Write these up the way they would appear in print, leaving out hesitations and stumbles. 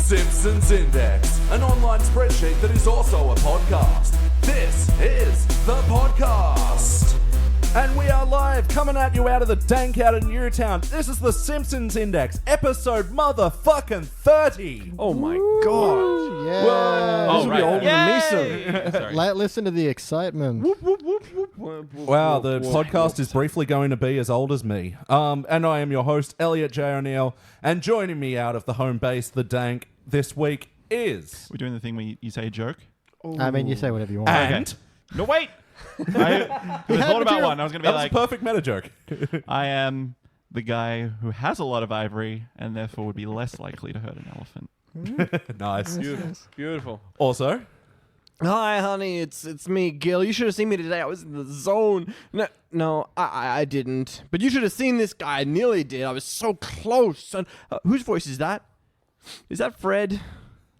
Simpsons Index, an online spreadsheet that is also a podcast. This is the podcast. And we are live, coming at you out of the dank out of Newtown. This is the Simpsons Index, episode motherfucking 30. Oh my god. Yeah. Whoa. This will be older than me soon. soon. Listen to the excitement. Wow, the podcast is briefly going to be as old as me. And I am your host, Elliot J. O'Neill. And joining me out of the home base, the dank, this week is... We're doing the thing where you say a joke? I mean, you say whatever you want. And... No, wait! I thought about one. I was going to be that like... was a perfect meta joke. I am the guy who has a lot of ivory and therefore would be less likely to hurt an elephant. Nice. Beautiful. Also... Hi, honey. It's me, Gil. You should have seen me today. I was in the zone. No, I didn't. But you should have seen this guy. I nearly did. I was so close. And whose voice is that? Is that Fred?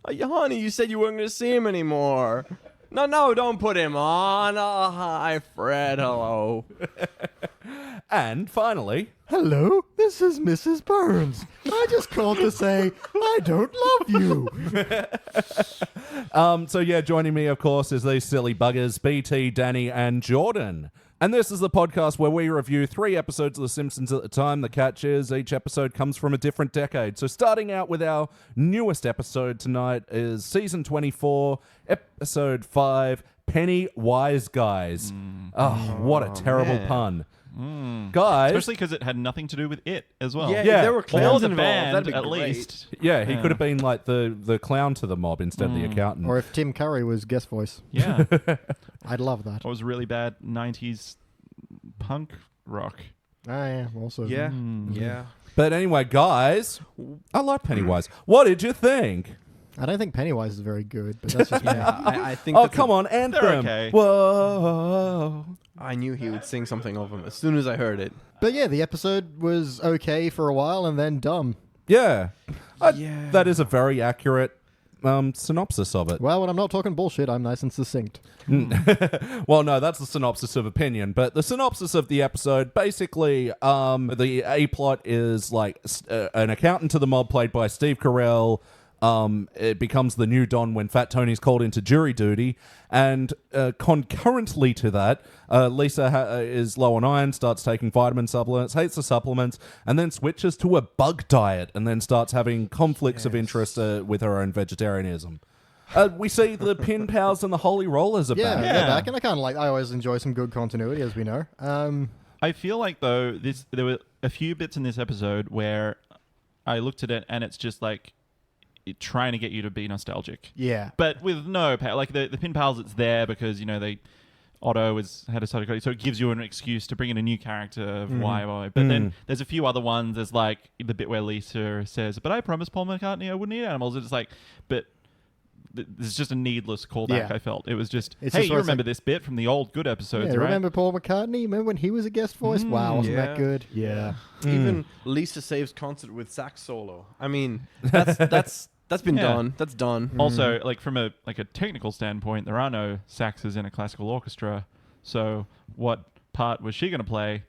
Honey, you said you weren't going to see him anymore. No, don't put him on. Oh, hi, Fred. Hello. And finally... Hello, this is Mrs. Burns. I just called to say I don't love you. So yeah, joining me, of course, is these silly buggers, BT, Danny, and Jordan. And this is the podcast where we review 3 episodes of The Simpsons at a time. The catch is each episode comes from a different decade. So starting out with our newest episode tonight is Season 24, Episode 5, Penny-Wiseguys. What a terrible pun. Guys. Especially because it had nothing to do with it as well. Yeah, if there were Or clowns the involved, band, that'd be at great. least. Yeah, he could have been like the clown to the mob instead of the accountant. Or if Tim Curry was guest voice. Yeah. I'd love that. Or was really bad 90s punk rock. Yeah, also. Yeah. But anyway, guys, I like Pennywise. What did you think? I don't think Pennywise is very good, but that's just me. I think Oh, come on, Anthem. They're okay. Whoa. I knew he would sing something of him as soon as I heard it. But yeah, the episode was okay for a while and then dumb. Yeah. Yeah. That is a very accurate synopsis of it. Well, when I'm not talking bullshit, I'm nice and succinct. Well, no, that's the synopsis of opinion. But the synopsis of the episode, basically, the A-plot is like an accountant to the mob played by Steve Carell. It becomes the new Don when Fat Tony's called into jury duty. And concurrently to that, Lisa is low on iron, starts taking vitamin supplements, hates the supplements, and then switches to a bug diet and then starts having conflicts of interest with her own vegetarianism. We see the Pin Pals and the Holy Rollers are back. They're back, and I always enjoy some good continuity, as we know. I feel like, though, there were a few bits in this episode where I looked at it and it's just like, trying to get you to be nostalgic. Yeah. But with no... Like, the Pin Pals, it's there because, you know, Otto had a psychotic, so it gives you an excuse to bring in a new character of why. But then there's a few other ones. There's, like, the bit where Lisa says, but I promised Paul McCartney I wouldn't eat animals. It's like... But it's just a needless callback, I felt. It was just, it's hey, just you remember this bit from the old good episodes, right? Remember Paul McCartney? Remember when he was a guest voice? Wow, wasn't that good? Yeah. Even Lisa Saves concert with sax solo. I mean, that's been done. That's done. Also, like from a technical standpoint, there are no saxes in a classical orchestra. So what part was she going to play?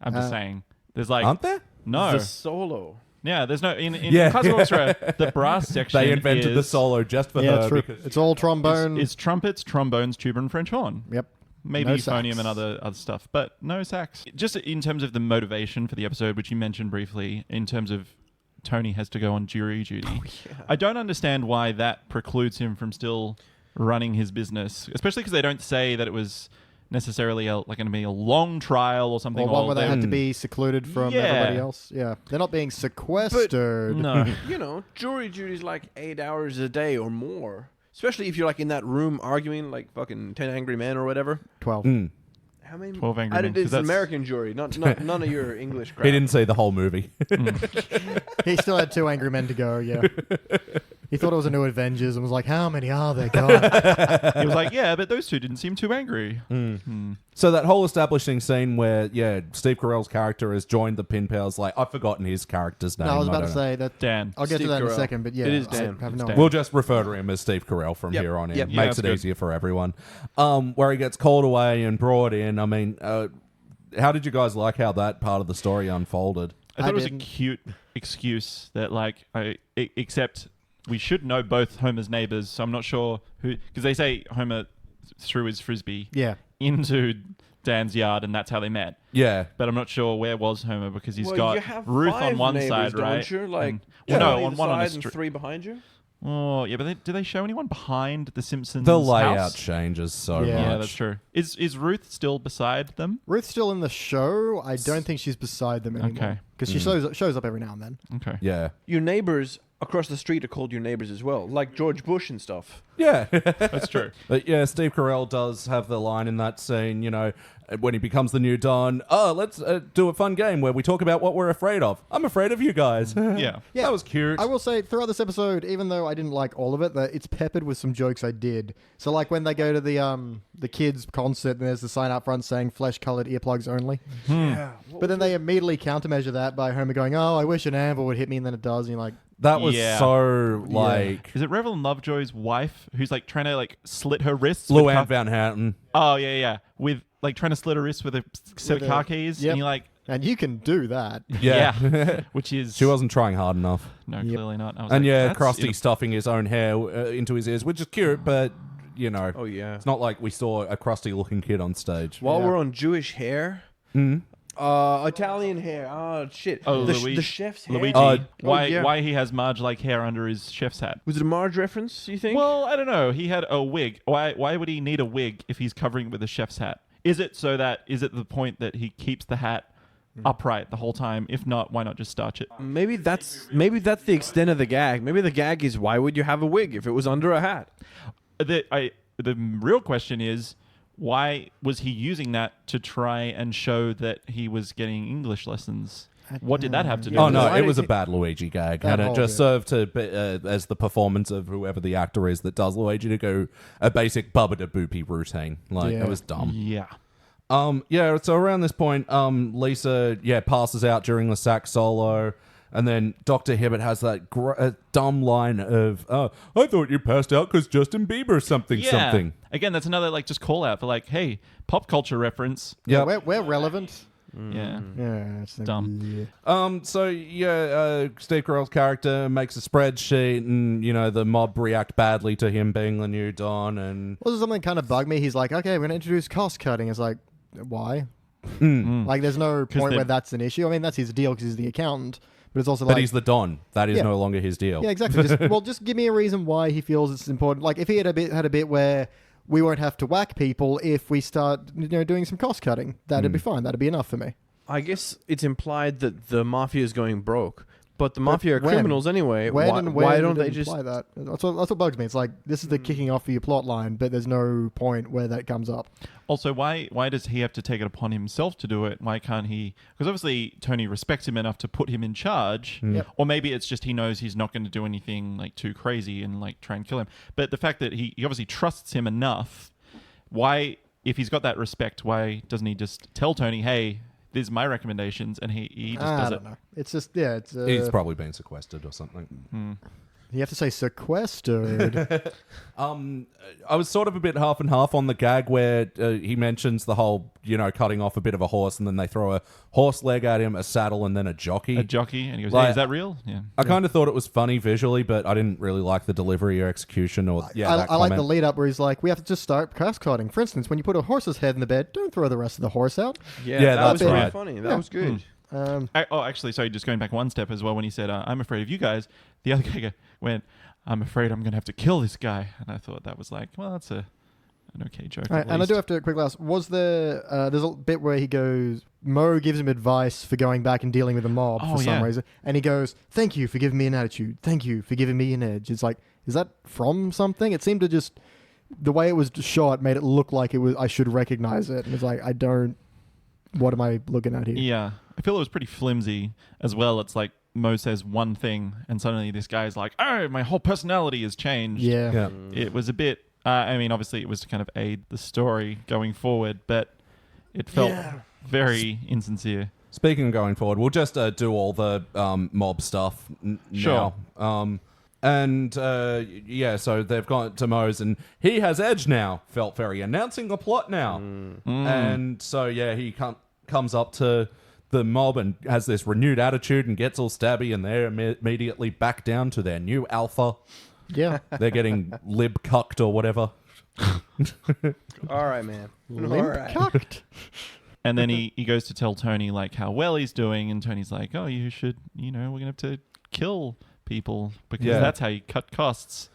I'm just saying. There's like... Aren't there? No. The solo. Yeah, there's no... In classical orchestra, the brass section They invented the solo just for her. True. Because It's all trombone. It's trumpets, trombones, tuba, and French horn. Yep. Maybe No euphonium sax. and other stuff, but no sax. Just in terms of the motivation for the episode, which you mentioned briefly, in terms of Tony has to go on jury duty. I don't understand why that precludes him from still running his business, especially because they don't say that it was necessarily going to be a long trial or something. Or one where they had to be secluded from everybody else. Yeah. They're not being sequestered. No. You know, jury duty's like 8 hours a day or more. Especially if you're like in that room arguing like fucking 10 Angry Men or whatever. 12. How many? 12 Angry Men, 'cause It's an American jury, not none of your English crap. he didn't see the whole movie. He still had 2 Angry Men to go, yeah. He thought it was a new Avengers and was like, how many are there, God? He was like, yeah, but those two didn't seem too angry. So that whole establishing scene where, Steve Carell's character has joined the Pin Pals, like, I've forgotten his character's name. No, I was about don't to know. say that. Dan. I'll get Steve to that in Carell. a second, but yeah. It is I Dan. have It's no Dan. idea. We'll just refer to him as Steve Carell from here on in. Yep. Yeah, Makes it that's good. easier for everyone. Where he gets called away and brought in. I mean, how did you guys like how that part of the story unfolded? I thought it was didn't. a cute excuse that, like, except we should know both Homer's neighbors. So I'm not sure who, because they say Homer threw his frisbee into Dan's yard, and that's how they met. Yeah. But I'm not sure where was Homer, because he's you got have Ruth 5 on one neighbors, side, don't right? you? Like, And, two no, on on either one on the side and street. 3 behind you. Oh, yeah, but do they show anyone behind the Simpsons The layout house? changes so Yeah. much. Yeah, that's true. Is Ruth still beside them? Ruth's still in the show. I don't think she's beside them anymore. Okay. Because she shows up every now and then. Okay. Yeah. Your neighbors across the street are called your neighbors as well, like George Bush and stuff. Yeah. That's true. But yeah, Steve Carell does have the line in that scene, you know, when he becomes the new Don. Oh, let's do a fun game where we talk about what we're afraid of. I'm afraid of you guys. Yeah. That was cute. I will say, throughout this episode, even though I didn't like all of it, that it's peppered with some jokes I did. So, like when they go to the kids' concert and there's the sign up front saying flesh-colored earplugs only. Yeah. But then they immediately countermeasure that by Homer going, "Oh, I wish an anvil would hit me," and then it does. And you're like, That was Yeah. so, like... Is it Reverend Lovejoy's wife who's like trying to like slit her wrists? with Luann Van Houten. Oh, yeah. With like trying to slit her wrist with a set of car keys. Yep. And you're like, and you can do that. Yeah. which is... She wasn't trying hard enough. No, Yep. clearly not. I was And like, yeah, that's Krusty stuffing his own hair into his ears, which is cute, but, you know, Oh yeah. it's not like we saw a Krusty-looking kid on stage. While Yeah. we're on Jewish hair, Italian hair. Oh shit. Oh, the chef's hair. Luigi. Why yeah. why he has Marge-like hair under his chef's hat? Was it a Marge reference? You think? Well, I don't know. He had a wig. Why would he need a wig if he's covering it with a chef's hat? Is it the point that he keeps the hat upright the whole time? If not, why not just starch it? maybe that's the extent of the gag. Maybe the gag is, why would you have a wig if it was under a hat? The real question is, why was he using that to try and show that he was getting English lessons? What did that have to do? Oh with no, it? it was a bad Luigi gag, That and it whole just bit. served to be, as the performance of whoever the actor is that does Luigi to go a basic Bubba da Boopy routine. Like Yeah. it was dumb. Yeah. Yeah. So around this point, Lisa passes out during the sax solo, and then Dr. Hibbert has that dumb line of, "Oh, I thought you passed out because Justin Bieber something." Again, that's another like just call out for like, hey, pop culture reference. Yeah. We're relevant. Yeah. Yeah, it's Dumb. Yeah. So Steve Carell's character makes a spreadsheet, and you know the mob react badly to him being the new Don, and Also, something kind of bugged me. He's like, "Okay, we're gonna introduce cost cutting." It's like, why? Like, there's no point they- where that's an issue. I mean, that's his deal because he's the accountant. But it's also but like, he's the Don. That is Yeah. no longer his deal. yeah, exactly. Just give me a reason why he feels it's important. Like, if he had a bit where we won't have to whack people if we start, doing some cost cutting, that'd be fine. That'd be enough for me. I guess it's implied that the mafia is going broke, but the mafia are when? criminals anyway. Why Why don't did they it just? imply that? That's what bugs me. It's like, this is the kicking off of your plot line, but there's no point where that comes up. Also, why does he have to take it upon himself to do it? Why can't he? Because obviously Tony respects him enough to put him in charge. Yep. Or maybe it's just he knows he's not going to do anything like too crazy and like try and kill him. But the fact that he obviously trusts him enough, why, if he's got that respect, why doesn't he just tell Tony, hey, these are my recommendations, and he just I does don't it? know. It's just, yeah, it's... He's probably been sequestered or something. you have to say sequestered. I was sort of a bit half and half on the gag where he mentions the whole, cutting off a bit of a horse, and then they throw a horse leg at him, a saddle, and then a jockey. A jockey, and he goes, Like- hey, is that real? Yeah. I kind of thought it was funny visually, but I didn't really like the delivery or execution or that I like the comment. lead up where he's like, we have to just start cost cutting. For instance, when you put a horse's head in the bed, don't throw the rest of the horse out. Yeah, Yeah, that was that's pretty right. funny. That was good. Actually, sorry, just going back one step as well, when he said, I'm afraid of you guys, the other guy went, I'm afraid I'm going to have to kill this guy. And I thought that was like, well, that's an okay joke. Right, at and I least. do have to quickly ask, was there, there's a bit where he goes, Mo gives him advice for going back and dealing with the mob Oh, for some yeah. reason. And he goes, thank you for giving me an attitude. Thank you for giving me an edge. It's like, is that from something? It seemed to just, the way it was shot made it look like it was, I should recognize it. And it's like, what am I looking at here? Yeah. I feel it was pretty flimsy as well. It's like Mo says one thing, and suddenly this guy's like, oh, my whole personality has changed. Yeah. Yeah. It was a bit, I mean, obviously it was to kind of aid the story going forward, but it felt very insincere. Speaking of going forward, we'll just do all the mob stuff Sure. now. So they've gone to Moe's, and he has edge now. Felt very announcing the plot now. And so, he comes up to the mob and has this renewed attitude and gets all stabby, and they're immediately back down to their new alpha. Yeah. They're getting lib cucked or whatever. All right, man. All right. Cucked. And then he goes to tell Tony like how well he's doing, and Tony's like, "Oh, you should, we're gonna have to kill people because that's how you cut costs."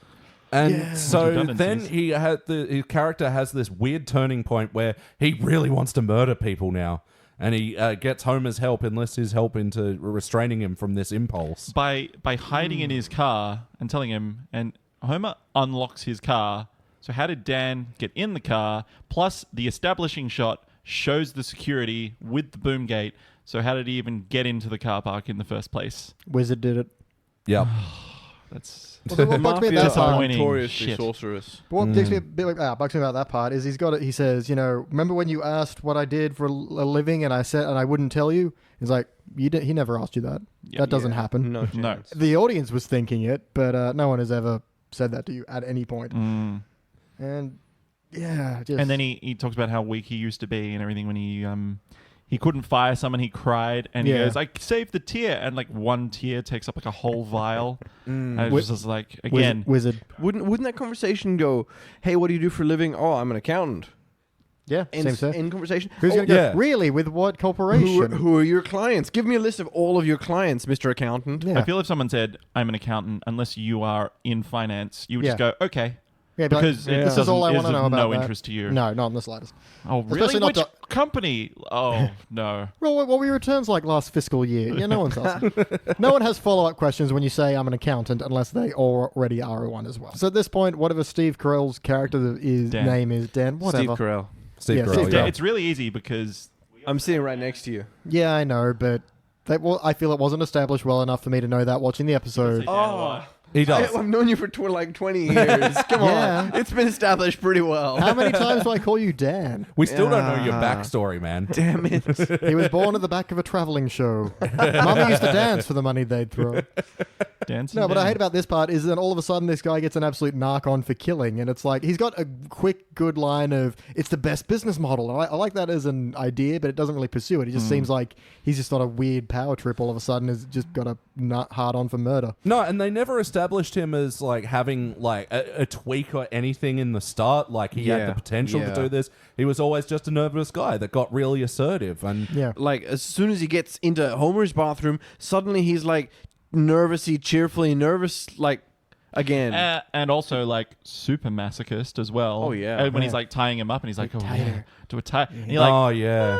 And so Redundancies. then his character has this weird turning point where he really wants to murder people now, and he gets Homer's help, enlists his help into restraining him from this impulse. By hiding in his car and telling him, and Homer unlocks his car. So how did Dan get in the car? Plus, the establishing shot shows the security with the boom gate. So how did he even get into the car park in the first place? Wizard did it. Yep. That's Well, what bugs me at that part, disappointing. Notoriously Shit. sorceress. what bugs me bugs me about that part is he's got it. He says, remember when you asked what I did for a living, and I said, and I wouldn't tell you. He's like, he never asked you that. Yeah. That doesn't happen. No No. chance. The audience was thinking it, but no one has ever said that to you at any point. Mm. And yeah, just And then he talks about how weak he used to be and everything when he couldn't fire someone. He cried and he Yeah. goes, "I saved the tear," and like one tear takes up like a whole vial. And it was just like again, Wizard. Wouldn't that conversation go, "Hey, what do you do for a living?" "Oh, I'm an accountant." Yeah, In, same in conversation. Who's "Oh, going to yeah. go, really, with what corporation? who are your clients? Give me a list of all of your clients, Mr. Accountant. Yeah. I feel if someone said, "I'm an accountant," unless you are in finance, you would just Yeah. go, "Okay," Yeah, be like, because it this is all I doesn't- want to is know of about no that. interest to you. No, not in the slightest. Oh, really? Especially not Which company? Oh, no. Well, what were your returns like last fiscal year? Yeah, no one's asking. No one has follow-up questions when you say I'm an accountant unless they already are one as well. So at this point, whatever Steve Carell's character Dan. name is, Dan, whatever. Steve Carell. Steve Yeah, Carell, Steve yeah. It's really easy because I'm sitting right next to you. Yeah, I know, but I feel it wasn't established well enough for me to know that watching the episode. Oh, He does. I've known you for 20 years. Come Yeah. on. It's been established pretty well. How many times do I call you Dan? We still don't know your Yeah. backstory, man. Damn it. He was born at the back of a traveling show. Mummy used to dance for the money they'd throw. dancing. No, what I hate about this part is that all of a sudden this guy gets an absolute narc on for killing, and it's like he's got a quick, good line of "it's the best business model." And I like that as an idea, but it doesn't really pursue it. It just seems like he's just on a weird power trip. All of a sudden, has just got a nut hard on for murder. No, and they never established him as like having like a tweak or anything in the start. Like he had Yeah. the potential to Yeah. do this. He was always just a nervous guy that got really assertive. And Yeah, Like, as soon as he gets into Homer's bathroom, suddenly he's like nervously, cheerfully nervous, like, again. and also like super masochist as well. Oh, yeah. And when he's Yeah. like tying him up and he's like, "Oh, Tighter. yeah, do a tie." And you're like, oh yeah,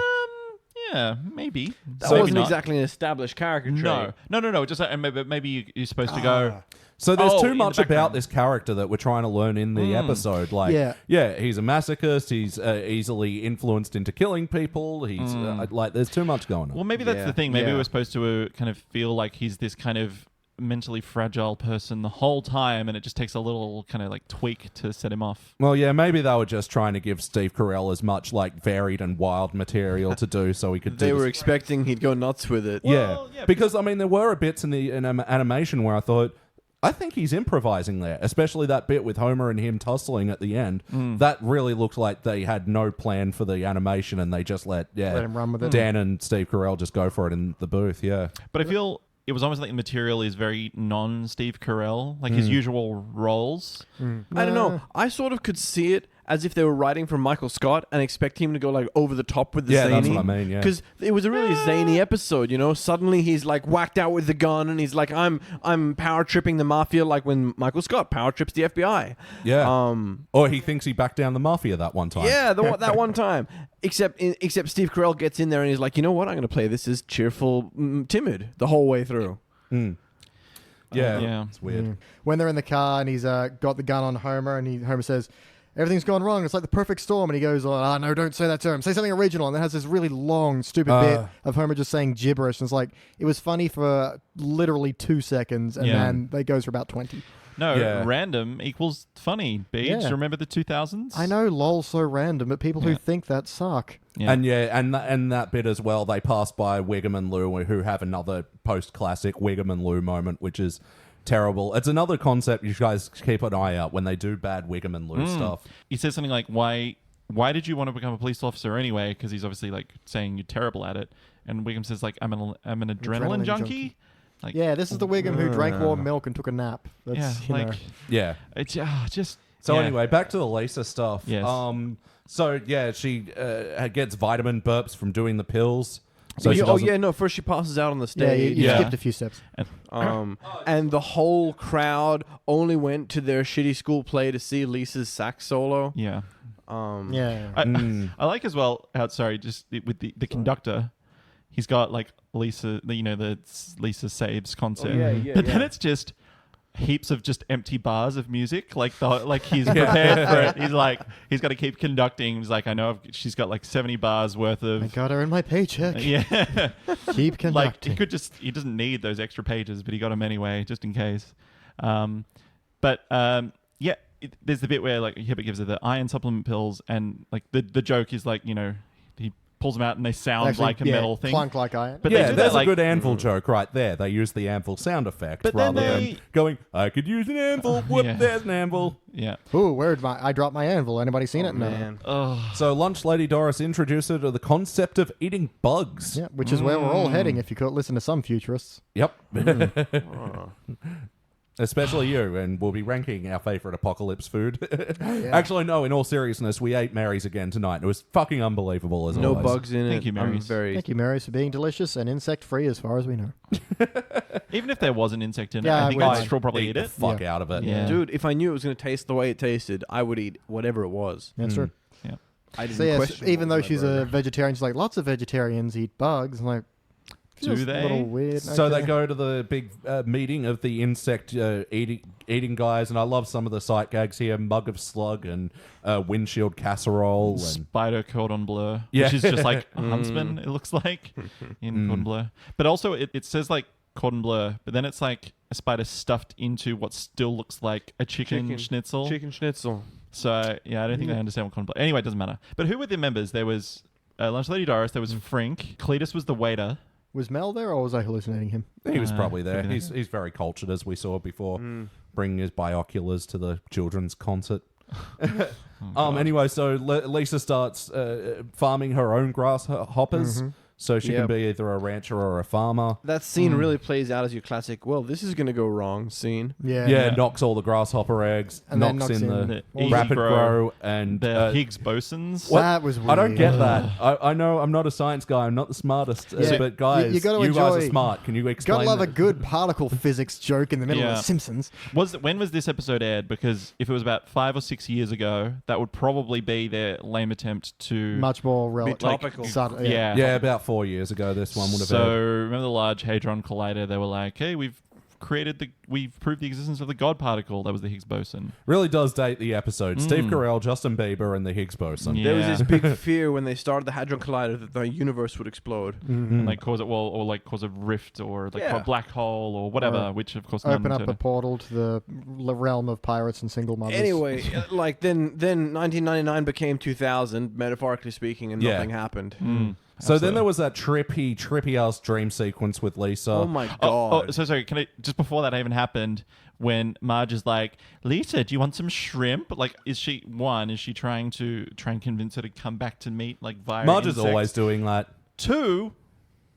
yeah, maybe. That Maybe wasn't not. exactly an established character trait. No. Just maybe you're supposed to go. so there's Oh, too in much the about background. this character that we're trying to learn in the episode. Like, Yeah. he's a masochist. He's easily influenced into killing people. He's like, there's too much going on. Well, maybe that's Yeah, the thing. Maybe yeah. we're supposed to kind of feel like he's this kind of mentally fragile person the whole time, and it just takes a little kind of like tweak to set him off. Well, yeah, maybe they were just trying to give Steve Carell as much like varied and wild material to do so he could do They this. were expecting he'd go nuts with it. Well, yeah, yeah, because I mean, there were bits in the animation where I thought, I think he's improvising there, especially that bit with Homer and him tussling at the end. That really looked like they had no plan for the animation and they just let him run with it. Dan and Steve Carell just go for it in the booth. Yeah, But I feel it was almost like the material is very non-Steve Carell, like his usual roles. I don't know. I sort of could see it as if they were writing for Michael Scott and expect him to go like over the top with the Yeah, zany. that's what I mean, yeah. Because it was a really zany episode, you know. Suddenly he's like whacked out with the gun and he's like, I'm power tripping the mafia, like when Michael Scott power trips the FBI. yeah. Or he thinks he backed down the mafia that one time. Yeah, that one time. Except Steve Carell gets in there and he's like, you know what? I'm going to play this as cheerful, timid the whole way through. Yeah, it's weird. When they're in the car and he's got the gun on Homer, and Homer says, "Everything's gone wrong. It's like the perfect storm." And he goes, "Oh no, don't say that to him. Say something original." And then has this really long, stupid bit of Homer just saying gibberish. And it's like, it was funny for literally 2 seconds, and Yeah. then it goes for about 20. No, Yeah. random equals funny. Beach, Yeah. remember the 2000s? I know, lol, so random, but people who Yeah. think that suck. Yeah. And that bit as well, they pass by Wiggum and Lou, who have another post-classic Wiggum and Lou moment, which is terrible. It's another concept you guys keep an eye out when they do bad Wiggum and Lou stuff. He says something like, why did you want to become a police officer anyway? Because he's obviously like saying you're terrible at it. and Wiggum says like, I'm an adrenaline junkie. Like, Yeah, this is the Wiggum who drank warm milk and took a nap. That's, yeah, like Yeah. it's just. So yeah. anyway, back to the Lisa stuff. Yes. So yeah, she gets vitamin burps from doing the pills. So she doesn't- First she passes out on the Yeah, stage. you Yeah. skipped a few steps. And the whole crowd only went to their shitty school play to see Lisa's sax solo. Yeah. Yeah. I like as well. With the conductor, he's got like Lisa, the Lisa Saves concert. But then it's just heaps of just empty bars of music. Like he's prepared for it. He's got to keep conducting. He's like, I know she's got like 70 bars worth of. I got her in my paycheck. Yeah. Keep Like conducting. he doesn't need those extra pages, but he got them anyway, just in case. There's the bit where like Hibbert gives her the iron supplement pills, and like the joke is like, he pulls them out and they sound Actually, like a metal thing. Clunk like iron. But they yeah, do there's that, like, a good anvil joke right there. They use the anvil sound effect But then rather they- than going, I could use an anvil. Whoop, Yeah. there's an anvil. Yeah. Ooh, I dropped my anvil. Anybody seen it? No. Man. So Lunch Lady Doris introduced her to the concept of eating bugs. Yeah, which is where we're all heading if you could listen to some futurists. Yep. Especially you, and we'll be ranking our favorite apocalypse food. Actually, no, in all seriousness, we ate Mary's again tonight. It was fucking unbelievable as No always. bugs in it. Thank you, Marys. Thank you, Marys, for being delicious and insect-free as far as we know. Even if there was an insect in it, Yeah, I think I I'd would still probably eat the it. fuck Yeah. out of it. Yeah. Dude, if I knew it was going to taste the way it tasted, I would eat whatever it was. That's true. Yeah. I didn't So yes, question even what though was she's my a burger. vegetarian, she's like, lots of vegetarians eat bugs. I'm like, Do feels they? A little weird. So Okay. they go to the big meeting of the insect eating guys, and I love some of the sight gags here: mug of slug and windshield casserole. And Spider cordon bleu, Yeah. which is just like a huntsman, it looks like, in cordon bleu. But also, it says like cordon bleu, but then it's like a spider stuffed into what still looks like a chicken schnitzel. Chicken schnitzel. So, yeah, I don't think I understand what cordon bleu. Anyway, it doesn't matter. But who were the members? There was Lunch Lady Doris, there was Frink, Cletus was the waiter. Was Mel there, or was I hallucinating him? he was probably there. maybe He's very cultured, as we saw before, bringing his binoculars to the children's concert. Anyway, so Lisa starts farming her own grasshoppers. So she can Yep. be either a rancher or a farmer. That scene really plays out as your classic, well, this is going to go wrong scene. Yeah. Yeah, knocks all the grasshopper eggs, And then knocks knocks in in the the easy rapid grow, grow, and The Higgs bosons. That was weird. I don't get that. I know I'm not a science guy. I'm not the smartest. Yeah. But guys, You gotta you guys are enjoy- smart. Can you explain? Gotta love a that? good particle physics joke in the middle Yeah. of The Simpsons. When was this episode aired? Because if it was about 5 or 6 years ago, that would probably be their lame attempt to... Much more relevant. topical. Yeah. Yeah, about 4 years ago, this one would have So aired. remember the Large Hadron Collider? They were like, "Hey, we've proved the existence of the God particle." That was the Higgs boson. Really does date the episode. Steve Carell, Justin Bieber, and the Higgs boson. Yeah. There was this big fear when they started the Hadron Collider that the universe would explode. And like cause a rift or like Yeah. a black hole or whatever. Which of course Open none up a turned- portal to the realm of pirates and single mothers. Anyway, like then 1999 became 2000, metaphorically speaking, and Yeah. nothing happened. So then there was that trippy ass dream sequence with Lisa. Oh my Oh, god! so sorry. Can I just before that even happened, when Marge is like, "Lisa, do you want some shrimp?" Like, is she trying to convince her to come back to meet like via Marge is insects? always doing that. 2,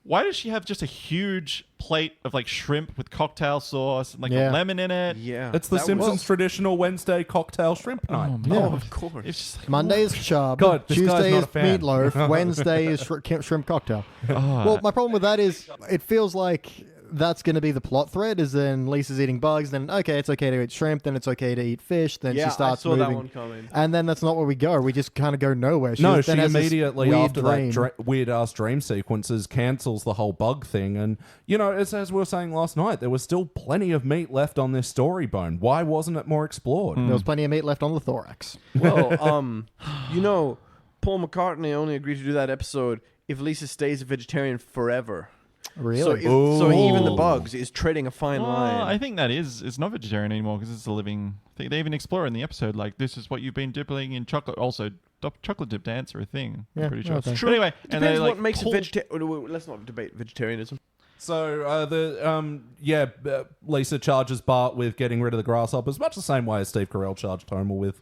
why does she have just a huge plate of like shrimp with cocktail sauce and like Yeah. a lemon in it? yeah, It's the that Simpsons was- traditional Wednesday cocktail shrimp night. Yeah. Oh, of course. It's just like, Monday is chub. God, this guy's Tuesday not is a fan. meatloaf. Wednesday is shrimp cocktail. Well, my problem with that is it feels like that's going to be the plot thread. Is then Lisa's eating bugs. Then okay, it's okay to eat shrimp. Then it's okay to eat fish. Then Yeah, she starts I saw moving. that one coming. And then that's not where we go. We just kind of go nowhere. She then has this immediately weird after dream. that weird ass dream sequences cancels the whole bug thing. And as we were saying last night, there was still plenty of meat left on this story bone. Why wasn't it more explored? There was plenty of meat left on the thorax. Well, Paul McCartney only agreed to do that episode if Lisa stays a vegetarian forever. Really? So even the Ooh. bugs is treading a fine line. I think that it's not vegetarian anymore because it's a living thing. They even explore in the episode like this is what you've been dipping in chocolate. Also, chocolate dipped ants are a thing. I'm Yeah, pretty sure. okay. But anyway, and Depends they what like makes pull- a vegetarian. Let's not debate vegetarianism. So Lisa charges Bart with getting rid of the grasshoppers, much the same way as Steve Carell charged Homer with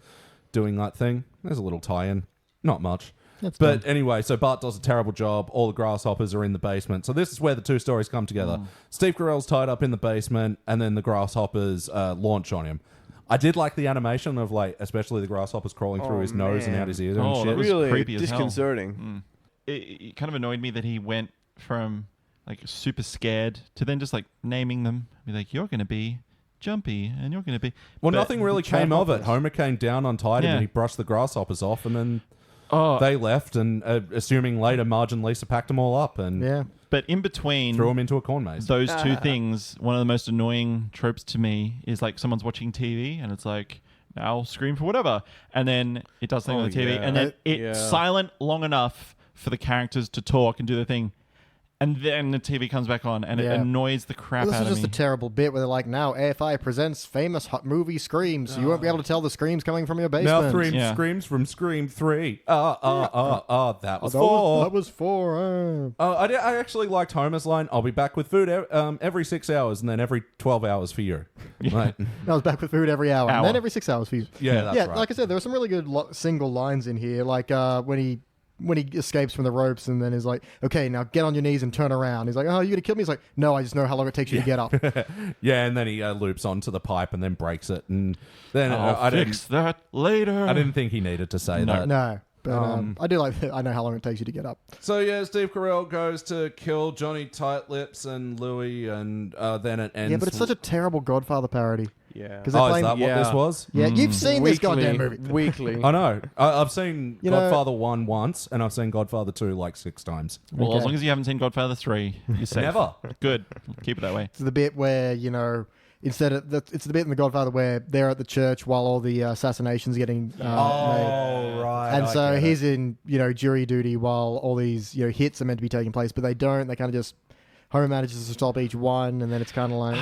doing that thing. There's a little tie-in, not much. But anyway, so Bart does a terrible job. All the grasshoppers are in the basement. So this is where the two stories come together. Steve Carell's tied up in the basement, and then the grasshoppers launch on him. I did like the animation of, like, especially the grasshoppers crawling through his nose and out his ears and Oh, shit. that was Really creepy as hell. disconcerting. It kind of annoyed me that he went from like super scared to then just like naming them. Be like, you're going to be Jumpy and you're going to be. Well, But nothing really came of it. Homer came down, untied him, Yeah. and he brushed the grasshoppers off, and then Oh, they left, and assuming later Marge and Lisa packed them all up and Yeah. but in between threw them into a corn maze. those two things, one of the most annoying tropes to me is like someone's watching TV and it's like, now scream for whatever. And then it does something on the TV, yeah. and then it's silent long enough for the characters to talk and do their thing. And then the TV comes back on, and it Yeah. annoys the crap Well, out this of is me. just a terrible bit where they're like, now AFI presents famous movie screams, so you won't be able to tell the screams coming from your basement. Now three Yeah. screams from Scream 3. That was That 4. was 4. I actually liked Homer's line, I'll be back with food every 6 hours and then every 12 hours for you. Right. I was back with food every hour, and Hour. then every 6 hours for you. Yeah, that's right. Like I said, there were some really good single lines in here, like when he escapes from the ropes and then is like, okay, now get on your knees and turn around. He's like, oh, you gonna kill me? He's like, no, I just know how long it takes you to get up. Yeah, and then he loops onto the pipe and then breaks it. And then I'll fix that later. I didn't think he needed to say that. No, but I do like I know how long it takes you to get up. So yeah, Steve Carell goes to kill Johnny Tightlips and Louie, and then it ends. Yeah, but it's such a terrible Godfather parody. Yeah. Because they're Oh, is playing. that what this was? Yeah, you've seen this goddamn movie. Weekly. I know. I've seen You know- Godfather 1 once, and I've seen Godfather 2 like 6 times. Well, Okay. as long as you haven't seen Godfather 3, you're safe. Never. Good. Keep it that way. It's the bit where it's the bit in The Godfather where they're at the church while all the assassinations are getting made. Right. And so he's in, jury duty while all these, hits are meant to be taking place, but they don't. They kind of just Homer manages to stop each one, and then it's kind of like.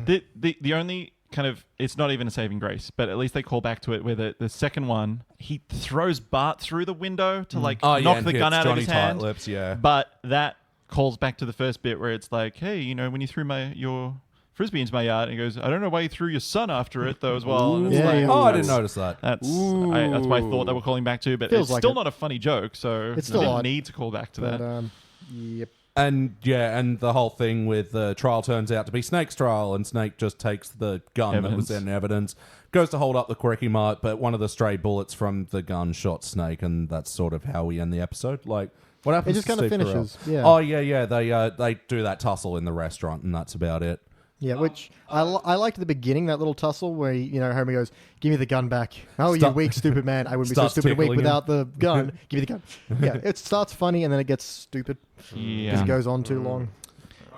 The only kind of, it's not even a saving grace, but at least they call back to it where the second one, he throws Bart through the window to knock and the gun hits out Johnny of his hand. Tightlips, yeah. But that calls back to the first bit where it's like, hey, when you threw your frisbee into my yard, and he goes, I don't know why you threw your son after it though as well. And it's Yeah, like, yeah. I didn't notice that. That's what I thought they were calling back to, but Feels it's like still it. not a funny joke, so It's still they didn't odd. need to call back to But, that. yep. And the whole thing with the trial turns out to be Snake's trial, and Snake just takes the gun that was in evidence, goes to hold up the Quirky Mart, but one of the stray bullets from the gun shot Snake, and that's sort of how we end the episode. Like, what happens? It just to kind of Steve finishes. Carell? Yeah. Oh yeah. They do that tussle in the restaurant, and that's about it. Yeah, which I liked at the beginning, that little tussle where, Homer goes, give me the gun back. Oh, you weak, stupid man. I wouldn't be so Starts stupid and weak tickling without the gun. Give me the gun. Yeah, it starts funny and then it gets stupid because Yeah. it goes on too long.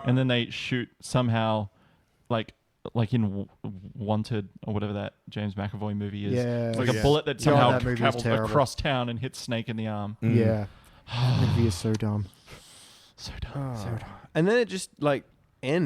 And then they shoot somehow, like in Wanted or whatever that James McAvoy movie is. Yeah. It's like a bullet that somehow that movie is travels terrible. across town and hits Snake in the arm. Yeah. That movie is so dumb. So dumb. So dumb. And then it just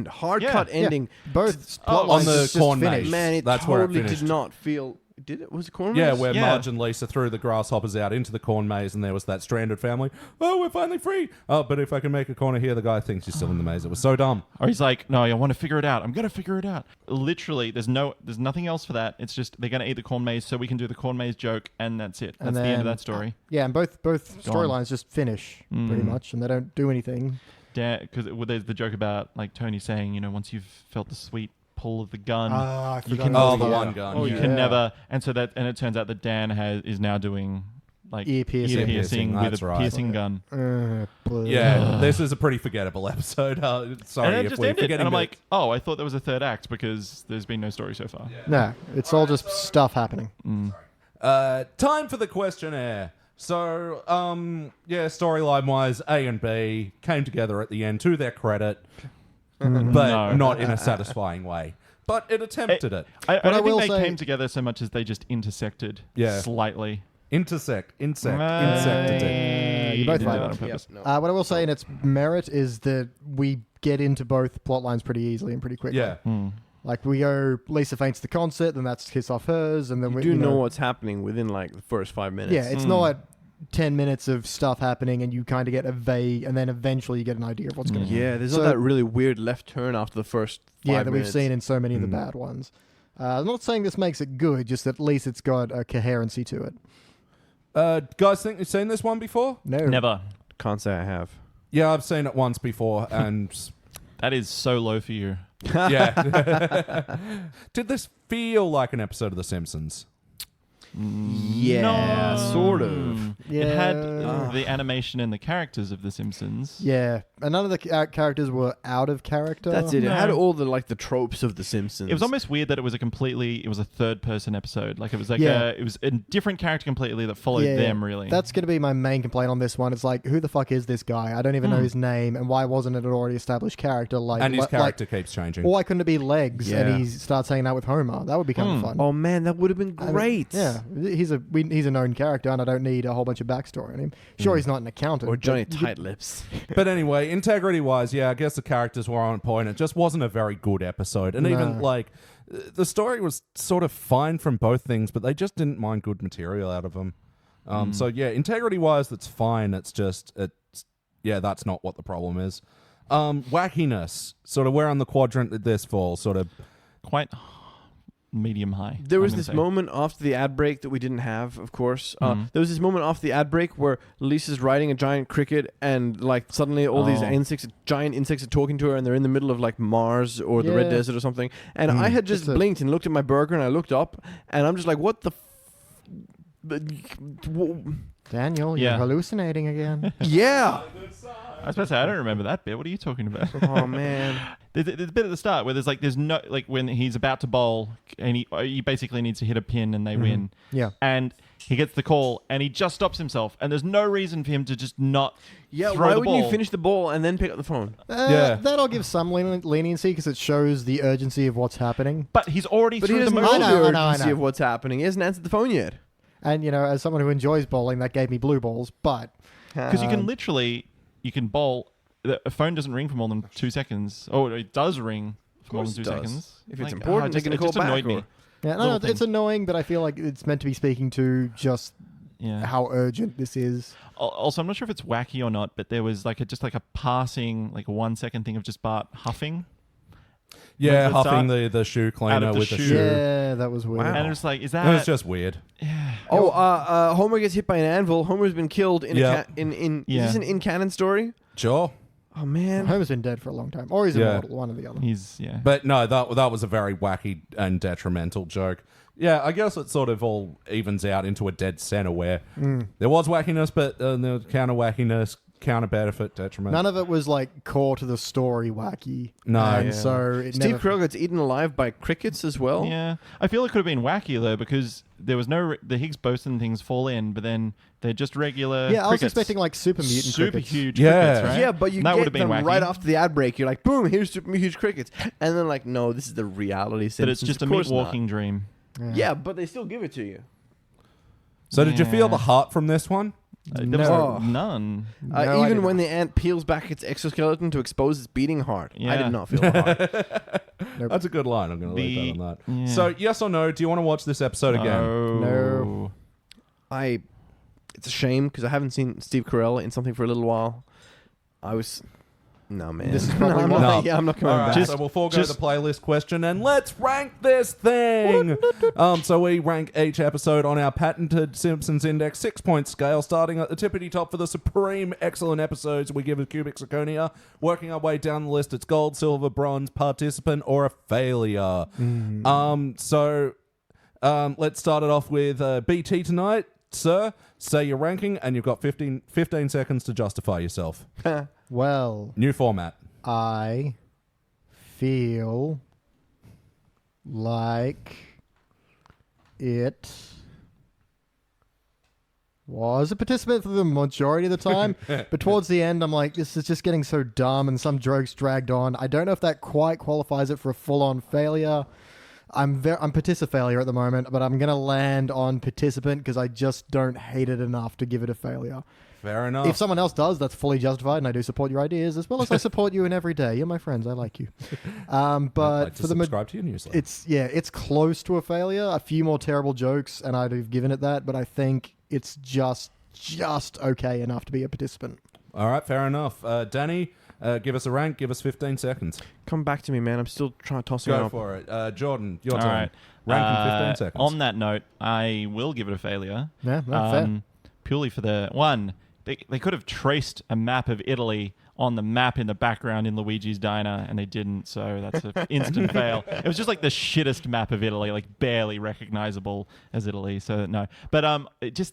hard Yeah. cut ending. Both Oh, plot on lines the just corn finished. maze. Man, it That's where it totally finished. did not feel. Did it? Was it corn Yeah, maze? where Yeah. Marge and Lisa threw the grasshoppers out into the corn maze, and there was that stranded family. Oh, we're finally free. Oh, but if I can make a corner here, the guy thinks he's still in the maze. It was so dumb. Or he's like, no, I want to figure it out. I'm going to figure it out. Literally, there's nothing else for that. It's just they're going to eat the corn maze so we can do the corn maze joke, and that's it. That's And the end of then- that story. Yeah, and both storylines just finish pretty much, and they don't do anything. Because there's the joke about like Tony saying, once you've felt the sweet pull of the gun, I you forgot can about the that. one gun. you yeah. can never. And so it turns out that Dan is now doing like Ear piercing. piercing with That's a right. piercing gun. Yeah, this is a pretty forgettable episode. Sorry And it if just we're ended. forgetting. And I'm to- like, oh, I thought there was a third act because there's been no story so far. No, it's all just stuff happening. time for the questionnaire. So, storyline wise, A and B came together at the end to their credit, but No. not in a satisfying way. But it attempted it. I I don't will think they say- came together so much as they just intersected Yeah. slightly. Insected. you're both Did right. that on purpose. No. What I will say in its merit is that we get into both plot lines pretty easily and pretty quickly. Yeah. Like we go, Lisa faints the concert, then that's kiss off hers, and then You we do know what's happening within the first 5 minutes. Yeah, it's not 10 minutes of stuff happening, and you kind of get a vague, and then eventually you get an idea of what's going to happen. Yeah, there's So- not that really weird left turn after the first 5 Yeah, that we've minutes. seen in so many of the bad ones. I'm not saying this makes it good, just at least it's got a coherency to it. Guys, think you've seen this one before? No. Never. Can't say I have. Yeah, I've seen it once before, and That is so low for you. yeah. Did this feel like an episode of The Simpsons? Yeah, No. sort of. Yeah. It had the animation and the characters of The Simpsons. Yeah, and none of the characters were out of character. That's it. It No. had all the tropes of The Simpsons. It was almost weird that it was a third person episode. Like it was like Yeah. it was a different character completely that followed Yeah, them really. That's going to be my main complaint on this one. It's like, who the fuck is this guy? I don't even know his name, and why wasn't it an already established character? Like, And his like, character keeps changing. why couldn't it be Legs Yeah. and he starts hanging out with Homer? That would be kind of fun. Oh man, that would have been I mean, great. yeah, he's a known character, and I don't need a whole bunch of backstory on him. Sure, he's not an accountant. Or Johnny but you Tight Lips. But anyway, integrity-wise, yeah, I guess the characters were on point. It just wasn't a very good episode. And even, No. like, the story was sort of fine from both things, but they just didn't mind good material out of them. So, yeah, integrity-wise, that's fine. It's just, that's not what the problem is. Wackiness, sort of where on the quadrant did this fall? Sort of, quite medium high. There was I'm gonna this say. moment after the ad break that we didn't have, of course. There was this moment after the ad break where Lisa's riding a giant cricket, and like suddenly all these giant insects are talking to her, and they're in the middle of like Mars or the Red Yeah. Desert or something. And I had just It's a- blinked and looked at my burger, and I looked up, and I'm just like, what the? Daniel, Yeah. you're hallucinating again. Yeah. I was about to say I don't remember that bit. What are you talking about? Oh man. There's a bit at the start where there's no like when he's about to bowl and he basically needs to hit a pin and they win. Yeah. And he gets the call and he just stops himself and there's no reason for him to just not Yeah. throw Why the wouldn't you ball. finish the ball and then pick up the phone? Yeah. That I'll give some leniency because it shows the urgency of what's happening. But he's already But he through the doesn't motion. know I the know, I urgency know. of what's happening. He hasn't answered the phone yet. And, you know, as someone who enjoys bowling, that gave me blue balls. But Because you can bowl. A phone doesn't ring for more than 2 seconds. Oh, it does ring for more course than it 2 does. seconds. If it's Like, important, they can it call just back annoyed or- me. yeah, Little it's things. annoying, but I feel like it's meant to be speaking to just Yeah. how urgent this is. Also, I'm not sure if it's wacky or not, but there was like a passing, like a 1 second thing of just Bart huffing. yeah, Like the huffing start- the shoe cleaner the with the shoe. shoe. Yeah, that was weird. Wow. And it's like, is It was that just weird. Homer gets hit by an anvil. Homer's been killed in Yeah. Is Yeah. this an in-canon story? Sure. Oh man. Homer's been dead for a long time. Or he's Yeah. immortal, one or the other. But no, that was a very wacky and detrimental joke. Yeah, I guess it sort of all evens out into a dead center where there was wackiness, but there was counter wackiness, counter benefit, detriment. None of it was like core to the story wacky. No. And Yeah. so it Steve never... Carell gets eaten alive by crickets as well. Yeah, I feel it could have been wacky though because there was no the Higgs boson things fall in, but then they're just regular. Yeah, I was crickets. expecting like super mutant super crickets. huge. Yeah. crickets, right? Yeah, but you that would get have been them wacky. right after the ad break. You're like, boom, here's super huge crickets. And then like, no, this is the reality But Simpsons. it's just a Of meat course not. walking dream. Yeah, but they still give it to you. So did you feel Yeah. the heart from this one? There No. was none. No, I Even did when not. the ant peels back its exoskeleton to expose its beating heart. I Yeah. did not feel the heart. That's a good line. I'm going to leave that on that. Yeah. So, yes or no, do you want to watch this episode again? No. It's a shame because I haven't seen Steve Carell in something for a little while. No, man. This is probably I'm one- not, No. yeah, I'm not coming All right, back. so we'll forego the playlist question and let's rank this thing. So we rank each episode on our patented Simpsons Index 6-point scale, starting at the tippity top for the supreme excellent episodes. We give a cubic zirconia, working our way down the list. It's gold, silver, bronze, participant, or a failure. Let's start it off with BT tonight, sir. Say your ranking, and you've got 15 seconds to justify yourself. Well, New format. I feel like it was a participant for the majority of the time, but towards the end, I'm like, this is just getting so dumb, and some jokes dragged on. I don't know if that quite qualifies it for a full-on failure. I'm participant failure at the moment, but I'm gonna land on participant because I just don't hate it enough to give it a failure. Fair enough. If someone else does, that's fully justified, and I do support your ideas as well as I support you in every day. You're my friends. I like you. I'd But like to for the subscribe to your newsletter. it's close to a failure. A few more terrible jokes, and I'd have given it that. But I think it's just okay enough to be a participant. All right, fair enough. Danny, give us a rank. Give us 15 seconds. Come back to me, man. I'm still trying to toss it Go up. for it. Jordan, your All turn. right. Rank in 15 seconds. On that note, I will give it a failure. Yeah, no, fair. purely for the one. They could have traced a map of Italy on the map in the background in Luigi's Diner, and they didn't, so that's an instant fail. It was just like the shittest map of Italy, like barely recognizable as Italy, so no. But it's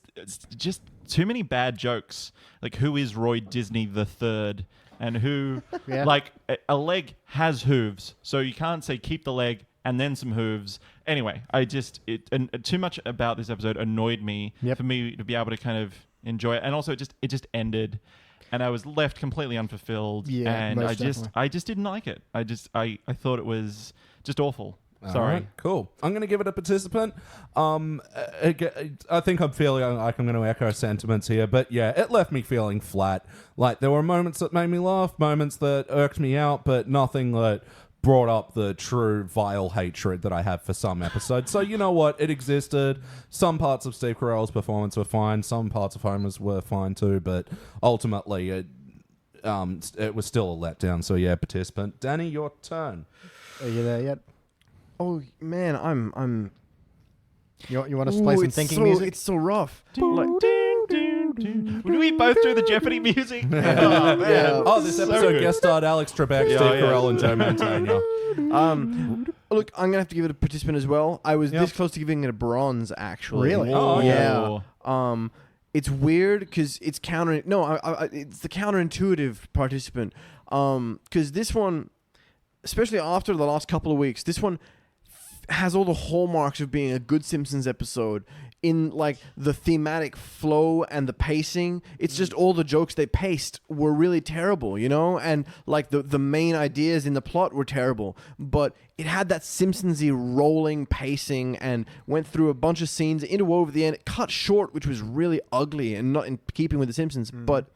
just too many bad jokes. Like, who is Roy Disney the Third? And who, like, a leg has hooves, so you can't say keep the leg and then some hooves. Anyway, too much about this episode annoyed me for me to be able to kind of enjoy it, and also it just ended. And I was left completely unfulfilled, and I just didn't like it. I thought it was just awful. Sorry. All right, cool. I'm going to give it a participant. I think I'm feeling like I'm going to echo sentiments here, but yeah, it left me feeling flat. Like, there were moments that made me laugh, moments that irked me out, but nothing that brought up the true vile hatred that I have for some episodes. So you know what? It existed. Some parts of Steve Carell's performance were fine. Some parts of Homer's were fine too. But ultimately, it was still a letdown. So yeah, participant. Danny, your turn. Are you there yet? Oh man, I'm. You want to play some thinking music? It's so rough. When we both do the Jeopardy music. Oh, man. Yeah. Oh, this episode good. guest starred Alex Trebek, Steve Carell, and Joe Mantegna. Look, I'm gonna have to give it a participant as well. I was this close to giving it a bronze, actually. Really? Oh, yeah. It's weird because it's counter. No, it's the counterintuitive participant. Because this one, especially after the last couple of weeks, this one has all the hallmarks of being a good Simpsons episode in like the thematic flow and the pacing. It's just all the jokes they paced were really terrible, you know? And like the main ideas in the plot were terrible, but it had that Simpsons-y rolling pacing and went through a bunch of scenes interwove at the end. It cut short, which was really ugly and not in keeping with the Simpsons, but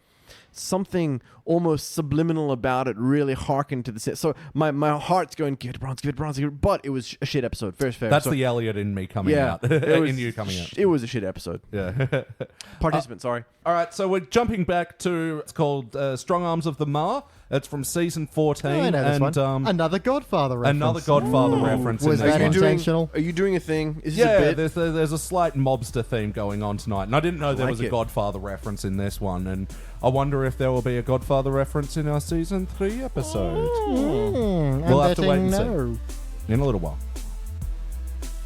something almost subliminal about it really harkened to the... So my heart's going, give it a bronze, but it was a shit episode. Fair. That's the Elliot in me coming out. In you coming out. It was a shit episode. Yeah. Participant, sorry. All right, so we're jumping back to, it's called Strong Arms of the Ma. It's from season 14. I know this one. Another Godfather reference. Another Godfather reference. Was in this that one. intentional? Are you doing a thing? Is this a bit? There's a slight mobster theme going on tonight. And I didn't know there was a Godfather reference in this one. And I wonder if there will be a Godfather reference in our season 3 episode. We'll have to wait and see. In a little while.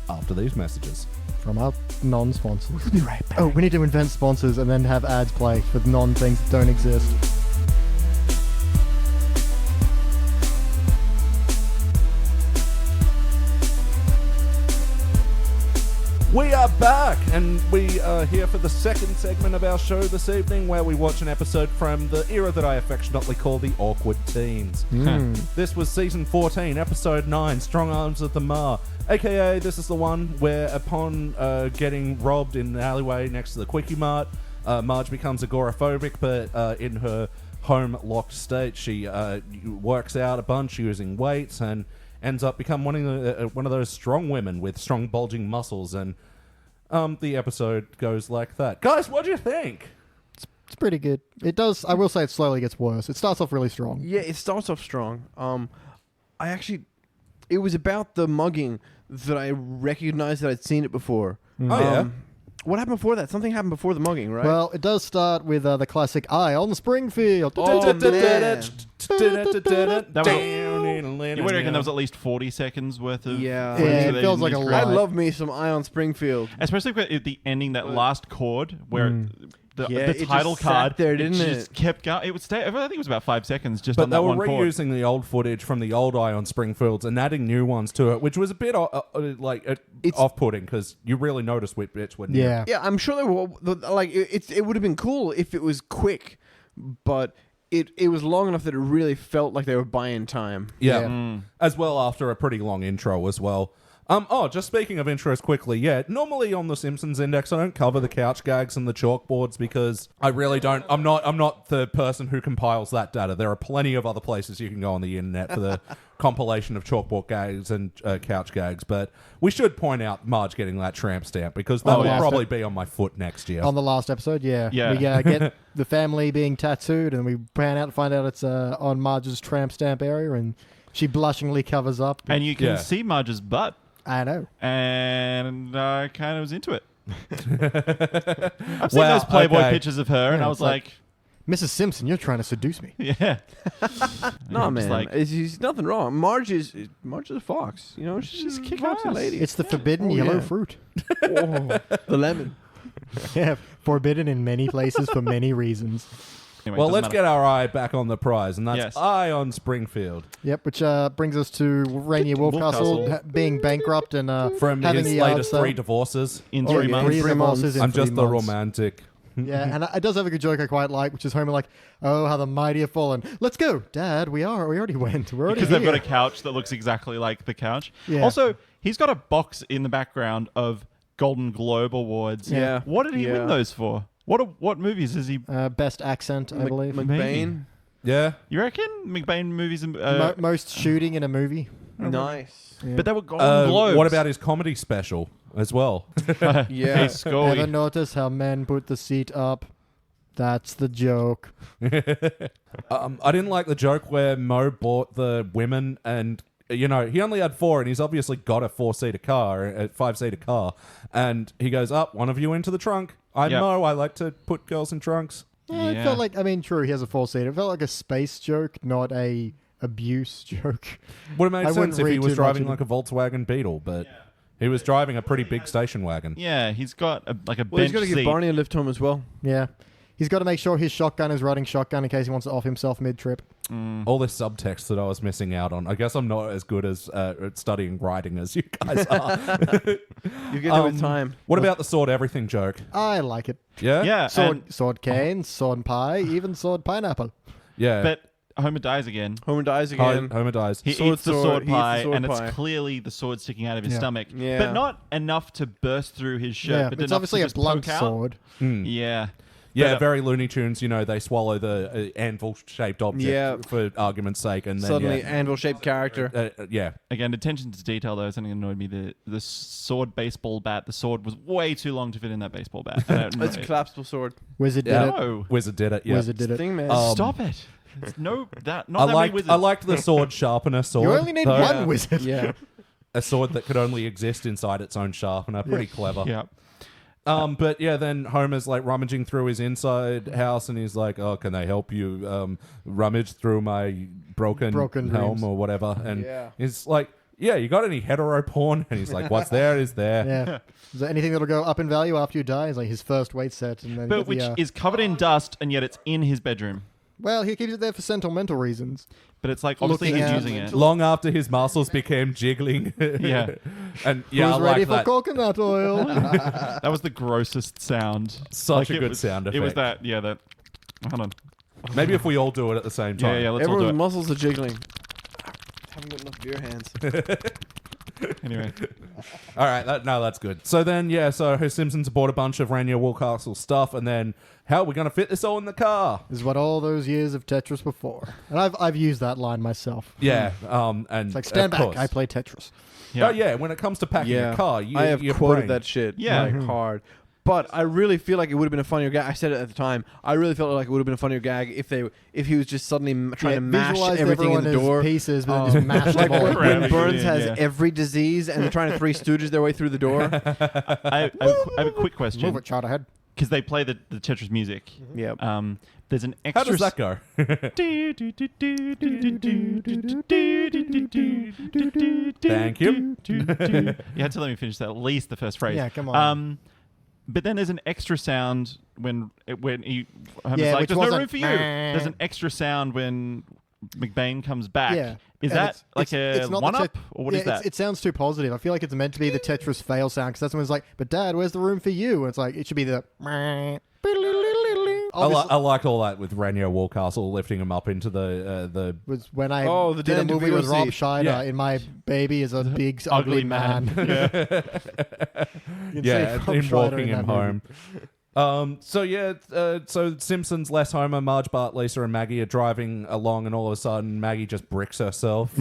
After these messages. From our non-sponsors. We'll be right back. Oh, we need to invent sponsors and then have ads play for non-things that don't exist. We are back, and we are here for the second segment of our show this evening, where we watch an episode from the era that I affectionately call the Awkward Teens. This was season 14, episode 9, Strong Arms of the Ma. AKA, this is the one where upon getting robbed in the alleyway next to the Quickie Mart, Marge becomes agoraphobic, but in her home locked state, she works out a bunch using weights and ends up becoming one of those strong women with strong bulging muscles, and the episode goes like that. Guys, what do you think? It's pretty good. It does. I will say it slowly gets worse. It starts off really strong. Yeah, it starts off strong. It was about the mugging that I recognized that I'd seen it before. Oh, yeah. What happened before that? Something happened before the mugging, right? Well, it does start with the classic "Eye on Springfield." Oh, man. You would reckon there was at least 40 seconds worth of... Yeah. footage Yeah, that it they feels didn't like a use lot. I correctly. love me some Eye on Springfield. Especially at the ending, that last chord where the it title just card sat there, didn't just it? kept going. It would stay. I think it was about 5 seconds just But on they that were one chord. reusing the old footage from the old Eye on Springfields and adding new ones to it, which was a bit off-putting because you really noticed which bits were new. Yeah. Yeah, I'm sure they were. It would have been cool if it was quick, but it was long enough that it really felt like they were buying time. Yeah. As well after a pretty long intro as well. Just speaking of intros quickly, normally on the Simpsons Index, I don't cover the couch gags and the chalkboards because I really don't. I'm not the person who compiles that data. There are plenty of other places you can go on the internet for the compilation of chalkboard gags and couch gags. But we should point out Marge getting that tramp stamp because that will probably be on my foot next year. On the last episode, yeah. Yeah. We get the family being tattooed, and we pan out to find out it's on Marge's tramp stamp area, and she blushingly covers up. And you can see Marge's butt. I know. And I kind of was into it. I've seen those Playboy okay. pictures of her, and Yeah, I was it's like- like, Mrs. Simpson, you're trying to seduce me. yeah. No, I'm just man. like- There's nothing wrong. Marge is a fox. You know, she's a kick foxy ass. lady. It's the forbidden Oh, yellow yeah. fruit. the lemon. Yeah, forbidden in many places for many reasons. Anyway, Well, doesn't let's matter. get our eye back on the prize, and that's Yes. eye on Springfield. Yep, which brings us to Rainier Wolfcastle. Wolfcastle being bankrupt and From having his the yard latest sale. 3 divorces. in Oh, 3 yeah, months. 3 divorces in I'm 3 just the months. romantic. Yeah, and it does have a good joke I quite like, which is Homer like, "Oh, how the mighty have fallen. Let's go, Dad. We already went. We're already Because here." they've got a couch that looks exactly like the couch. Yeah. Also, he's got a box in the background of Golden Globe Awards. Yeah. What did he Yeah. win those for? What movies is he? Best accent, I believe. McBain. Yeah. You reckon McBain movies? And, Most shooting in a movie. Nice. Yeah. but they were Golden Globes. What about his comedy special as well? Yeah. Hey, Scully. Ever notice how men put the seat up? That's the joke. I didn't like the joke where Mo bought the women and, you know, he only had 4 and he's obviously got a 4-seater car, a 5-seater car. And he goes, up, one of you into the trunk. I'm Yep. Mo. I like to put girls in trunks. Yeah, It Yeah. felt like, true, he has a 4-seater. It felt like a space joke, not a abuse joke. Would have made I sense wouldn't if he read was too much driving into like a Volkswagen Beetle, but he was driving a pretty big station wagon. Yeah, he's got a Well, he's bench got to give seat. Barney a lift home as well. Yeah. He's got to make sure his shotgun is running shotgun in case he wants to off himself mid-trip. All this subtext that I was missing out on. I guess I'm not as good as at studying writing as you guys are. You get there with time. What about the sword everything joke? I like it. Yeah? Yeah, Sword cane, sword pie, even sword pineapple. Yeah. but Homer dies again. Homer dies again. Homer dies. He Sword, eats the sword, sword he eats the pie, sword and pie. it's clearly the sword sticking out of his Yeah. stomach. Yeah. But not enough to burst through his shirt. Yeah, but it's enough obviously to a just blunt poke out. sword. Yeah. Yeah, But, very Looney Tunes. You know, they swallow the anvil-shaped object Yeah. for argument's sake, and then Suddenly, yeah, anvil-shaped character. yeah. Again, attention to detail though, something that annoyed me. The sword baseball bat. The sword was way too long to fit in that baseball bat. It's a collapsible sword. Wizard Yeah. did it. No. Wizard did it. Yeah. Wizard did it. Thing, man. Stop it. It's not that many wizards. I liked the sword sharpener sword. You only need though. one wizard. Yeah. A sword that could only exist inside its own sharpener. Pretty clever. Yeah. But yeah, then Homer's like rummaging through his inside house, and he's like, "Oh, can they help you rummage through my broken helm dreams. or whatever?" And Yeah. he's like, "Yeah, you got any hetero porn?" And he's like, "What's there is there." Yeah. Is there anything that'll go up in value after you die? It's like his first weight set. And then But which is covered in dust, and yet it's in his bedroom. well, he keeps it there for sentimental reasons. But it's like obviously Looking he's at- using it. Long after his muscles became jiggling. Yeah. And yeah, I Who's ready like for that. coconut oil? That was the grossest sound. Such a it good was- sound It was effect. that. Yeah. That. Hold on. Maybe if we all do it at the same Yeah. time. Yeah. Let's all Everyone's do muscles are jiggling. Haven't got enough beer hands. it. Anyway. All right, that's good. So then, yeah, so Simpsons bought a bunch of Rainier Wolfcastle stuff, and then how are we going to fit this all in the car? Is what all those years of Tetris before. And I've used that line myself. Yeah, and It's like, stand of back, course. I play Tetris. Yeah. Oh yeah, when it comes to packing a car, I have your quoted brain- that shit Yeah. like hard. But I really feel like it would have been a funnier gag. I said it at the time. I really felt like it would have been a funnier gag if he was just suddenly trying to mash visualize everything in everyone the as door. pieces, but then just mash Like them all. when Cramming Burns it in, has yeah. every disease and they're trying to Three Stooges their way through the door. I have a quick Move question it, child ahead. because they play the Tetris music. Yeah. There's an How extra. does that go? Thank you. You had to let me finish that at least the first phrase. Yeah, come on. But then there's an extra sound when Homer's Yeah, like, which "There's no wasn't room for you." There's an extra sound when McBain comes back. Yeah. Is And that like it's a not the one-up or what is that? It sounds too positive. I feel like it's meant to be the Tetris fail sound because that's when it's like, but Dad, where's the room for you? And it's like, it should be the. Obviously, I like all that with Rainier Wolfcastle lifting him up into the was when I The did a Dan movie with DeVito Rob seat. Schneider Yeah. in My Baby is a big ugly man. yeah, and him walking him home. So Simpsons, less Homer, Marge, Bart, Lisa, and Maggie are driving along, and all of a sudden Maggie just bricks herself.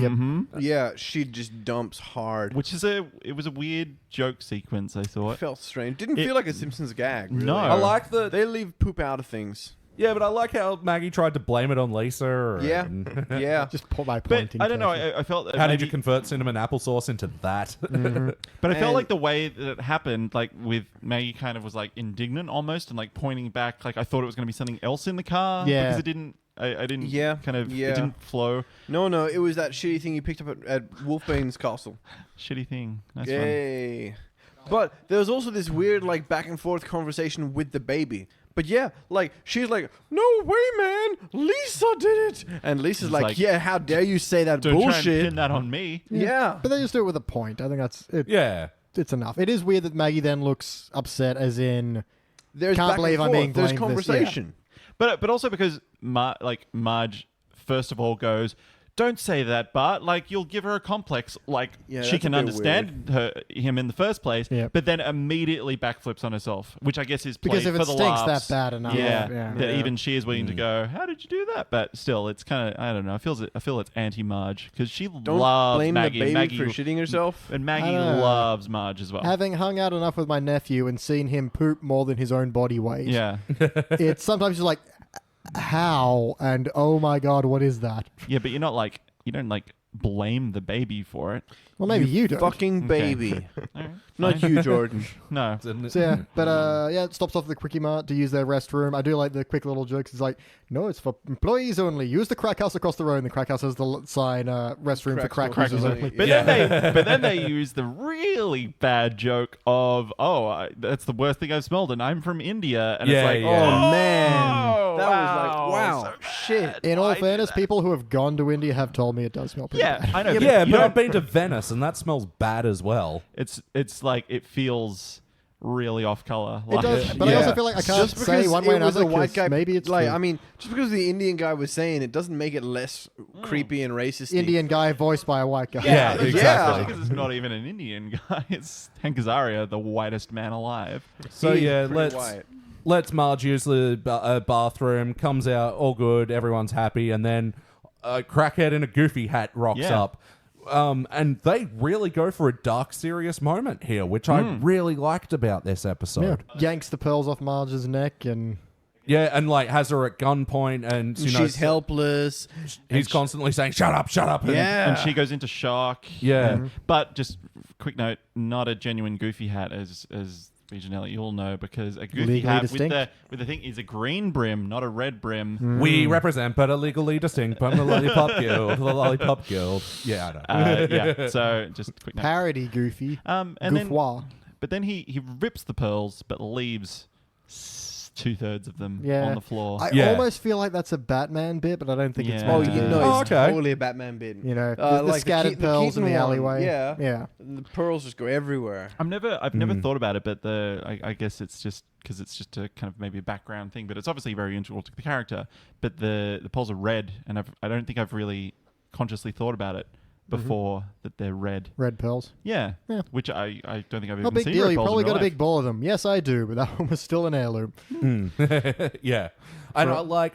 Yeah, she just dumps hard. Which is it was a weird joke sequence, I thought. Felt strange. Didn't feel like a Simpsons gag. Really. No. I like the They leave poop out of things. Yeah, but I like how Maggie tried to blame it on Lisa. Yeah. and- Yeah. Just put my But pointing. I don't know. person. I felt that How did maybe- you convert cinnamon applesauce into that? But I felt And- like the way that it happened, like with Maggie, kind of was like indignant almost, and like pointing back. Like I thought it was going to be something else in the car. Yeah. Because it didn't. I didn't. Yeah, Kind of. yeah. It didn't flow. No, it was that shitty thing you picked up at Wolfbane's castle. Shitty thing. Nice one. Yay. But there was also this weird, like, back and forth conversation with the baby. But yeah, like, she's like, no way, man, Lisa did it. And Lisa's It's like, like, yeah, how dare you say that Don't try and bullshit. pin that on me. Yeah. But they just do it with a point. I think that's it. Yeah. It's enough. It is weird that Maggie then looks upset, as in, There's Can't back believe and I'm forth. being There's blamed for this, conversation. But also because Marge first of all goes, don't say that, Bart. Like you'll give her a complex. Like Yeah, she that's can a bit understand him in the first place. Yeah. But then immediately backflips on herself, which I guess is because played if for it the stinks laughs. that bad enough. Yeah, yeah. that Yeah. even she is willing to go, how did you do that? But still, it's kind of, I don't know. I feel it's anti-Marge because she Don't loves blame Maggie. the baby Maggie for shitting herself. and Maggie I don't know. loves Marge as well. Having hung out enough with my nephew and seen him poop more than his own body weight, Yeah, it's sometimes just like, how? And oh my god, what is that? yeah, but you don't like blame the baby for it. Well, maybe you don't. Fucking Okay. baby. All right, Not fine. you, Jordan. No, So yeah, but yeah, it stops off at the Quickie Mart to use their restroom. I do like the quick little jokes. It's like, no, it's for employees only. Use the crack house across the road. And the crack house has the sign, restroom for crack Crack users smokers only. only. But Yeah. then they use the really bad joke of, that's the worst thing I've smelled, and I'm from India, and Yeah, it's like, yeah. Oh, man. oh, That was like, wow, so shit. In Why all do fairness, that? people who have gone to India have told me it does smell pretty Yeah, bad. I know. Yeah, you but don't- I've been to Venice, and that smells bad as well. it's like it feels really off color. It does, but I Yeah. also feel like I can't Just say because one way or it was another. a white 'cause guy, maybe it's like, the I mean, just because the Indian guy was saying it doesn't make it less creepy and racist. Indian guy voiced by a white guy. Yeah, exactly. Because it's not even an Indian guy. It's Hank Azaria, the whitest man alive. So He's yeah, pretty white. let's Marge use the bathroom. Comes out all good. Everyone's happy, and then a crackhead in a goofy hat rocks Yeah. up. And they really go for a dark, serious moment here, which I really liked about this Yeah. episode. Yanks the pearls off Marge's neck and Yeah, and like has her at gunpoint, and you know, She's helpless. he's constantly saying, "Shut up, shut up." And, Yeah. And she goes into shock. Yeah. But just quick note, not a genuine goofy hat as Regionelli, you'll know, because a goofy Legally hat distinct. with the thing is a green brim, not a red brim. We represent, but are legally distinct from the Lollipop Guild. The Lollipop Guild. Yeah, I know. Yeah. So just a quick note. parody goofy. And Gouffoir. but then he rips the pearls, but leaves 2/3 of them Yeah. on the floor. I Yeah. almost feel like that's a Batman bit, but I don't think it's Yeah. Oh, meant to you be. know, Oh, it's okay. totally a Batman bit. You know, the like scattered pearls in Keaton the one, alleyway. Yeah. Yeah. The pearls just go everywhere. I've never thought about it, but I guess it's just because it's just a kind of maybe a background thing, but it's obviously very integral to the character. But the pearls are red, and I don't think I've really consciously thought about it before that they're red. Red pearls. Yeah, Yeah. which I don't think I've No even big seen. deal. red You pearls probably in got a real big life. ball of them. Yes, I do, but that one was still an heirloom. Yeah. And I like,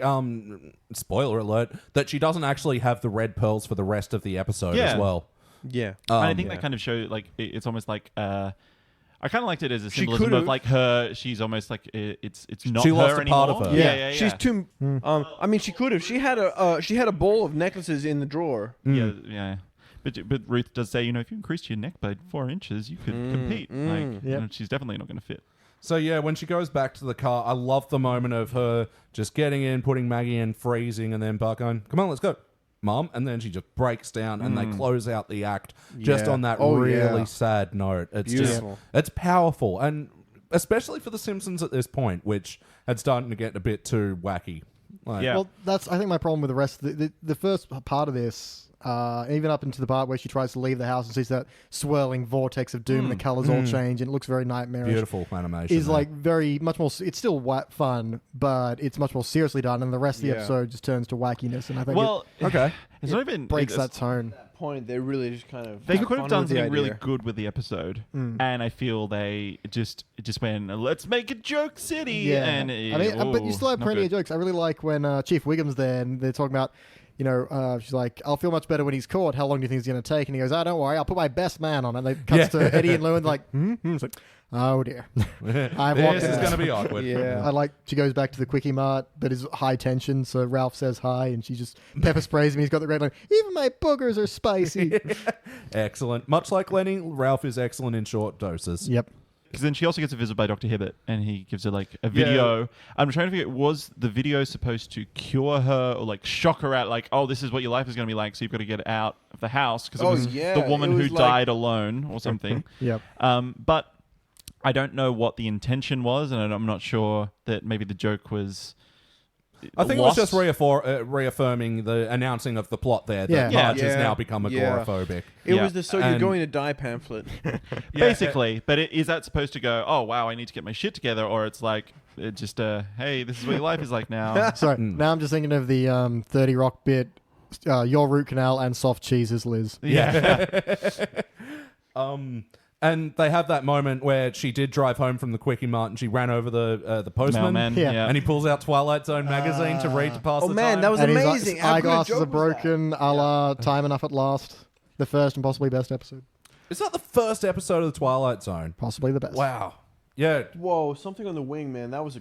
spoiler alert, that she doesn't actually have the red pearls for the rest of the episode Yeah. as well. Yeah. And I think Yeah. that kind of showed like it's almost like I kind of liked it as a She symbolism could've- of like her. She's almost like it's not She her lost a anymore. part of her. Yeah. She's too. I mean, she could have. She had a bowl of necklaces in the drawer. Yeah. But Ruth does say, if you increased your neck by 4 inches, you could compete. Like, Yep. she's definitely not going to fit. So yeah, when she goes back to the car, I love the moment of her just getting in, putting Maggie in, freezing, and then Bart going, "Come on, let's go, Mom," and then she just breaks down, and they close out the act just Yeah. on that Oh, really yeah. sad note. It's Beautiful. just, it's powerful, and especially for The Simpsons at this point, which had started to get a bit too wacky. Like, Yeah. Well, that's I think my problem with the rest of the first part of this. Even up into the part where she tries to leave the house and sees that swirling vortex of doom and the colors all change and it looks very nightmarish. beautiful animation. Is there. like very much more. It's still fun, but it's much more seriously done, and the rest of the Yeah. episode just turns to wackiness. And I think Well, okay. it's not even it breaks it's- that tone. Point. They really just kind of. They had could fun have done with the something really idea. good with the episode, and I feel they just went, let's make it joke city. Yeah, and I mean, but you still have plenty of jokes. I really like when Chief Wiggum's there and they're talking about, she's like, I'll feel much better when he's caught. How long do you think it's going to take? And he goes, oh, don't worry, I'll put my best man on. And they cuts to Eddie and Lou and like, It's like, oh dear. This is going to be awkward. Yeah. She goes back to the Quickie Mart, but is high tension. So Ralph says hi and she just pepper sprays him. He's got the red line. Even my boogers are spicy. Excellent. Much like Lenny, Ralph is excellent in short doses. Yep. Because then she also gets a visit by Dr. Hibbert, and he gives her like a video. Yeah. I'm trying to figure, was the video supposed to cure her or like shock her out? Like, oh, this is what your life is going to be like, so you've got to get out of the house because it was the woman who died alone or something. Yep. But I don't know what the intention was, and I'm not sure that maybe the joke was. I think lost. it was just reaffirming the announcing of the plot there that Marge has now become agoraphobic. It was the "so you're going to die" pamphlet. Basically, but is that supposed to go, oh, wow, I need to get my shit together, or it's like, hey, this is what your life is like now? So now I'm just thinking of the 30 Rock bit, your root canal and soft cheese is Liz. Yeah. And they have that moment where she did drive home from the Quickie Mart and she ran over the postman. Mailman, Yeah. And he pulls out Twilight Zone magazine to read to pass the time. that was And amazing. his How good a eyeglasses joke are was that? broken, a la Time Enough at Last. The first and possibly best episode. Is that the first episode of the Twilight Zone? Possibly the best. Wow. Yeah. Whoa, something on the wing, man. That was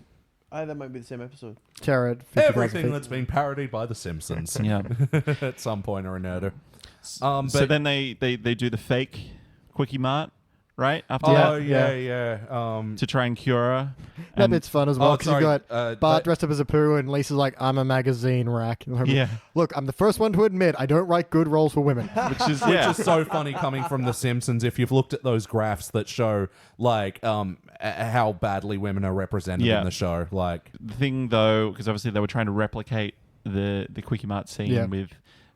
that might be the same episode. Terror at 50,000 Everything feet. that's been parodied by The Simpsons Yeah. at some point or another. So But then they do the fake Quickie Mart, right? After oh, that, yeah. to try and cure her. That And- bit's fun as well, because sorry, you got Bart dressed up as a poo, and Lisa's like, I'm a magazine rack. Yeah. Look, I'm the first one to admit I don't write good roles for women. which is Which is so funny coming from The Simpsons. If you've looked at those graphs that show like how badly women are represented in the show, like the thing though, because obviously they were trying to replicate the Quickie Mart scene with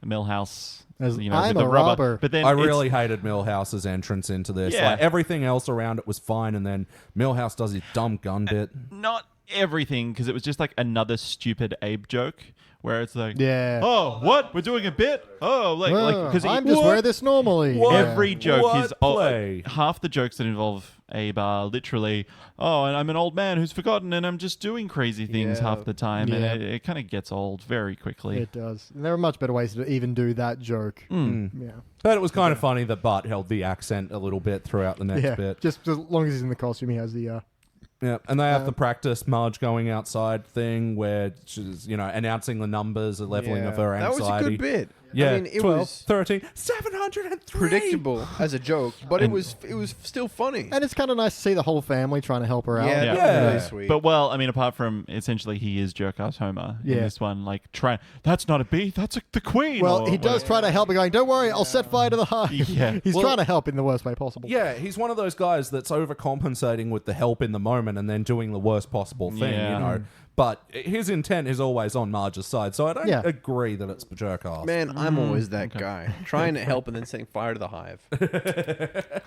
Millhouse. As, with I'm the a rubber. robber. But then I it's- really hated Millhouse's entrance into this. Yeah. Like everything else around it was fine, and then Millhouse does his dumb gun bit. not everything, because it was just like another stupid Abe joke where it's like, Yeah. oh, what? We're doing a bit? Oh, because I'm just wear this normally. What? Yeah. every joke What is play? half the jokes that involve Abe are literally, oh, and I'm an old man who's forgotten and I'm just doing crazy things Yeah. half the time, Yeah. and it kind of gets old very quickly. It does. And there are much better ways to even do that joke. Yeah. But it was kind of funny that Bart held the accent a little bit throughout the next Yeah. bit. Just as long as he's in the costume, he has the. Yeah, and they have the practice Marge going outside thing where she's, announcing the numbers, the leveling of her That was anxiety. a good bit. Yeah, I mean, it 12, was 13, 703. predictable as a joke, but it was still funny. And it's kind of nice to see the whole family trying to help her out. Yeah, Yeah. that was really Yeah. sweet. But well, I mean, apart from essentially he is jerk-ass Homer in Yeah. this one, like that's not a bee, that's the queen. Well, or he does try to help her, going, don't worry, I'll set fire to the hive. Yeah. He's trying to help in the worst way possible. Yeah, he's one of those guys that's overcompensating with the help in the moment and then doing the worst possible thing, Yeah. But his intent is always on Marge's side, so I don't agree that it's jerk off. Man, I'm always that guy, trying to help and then setting fire to the hive.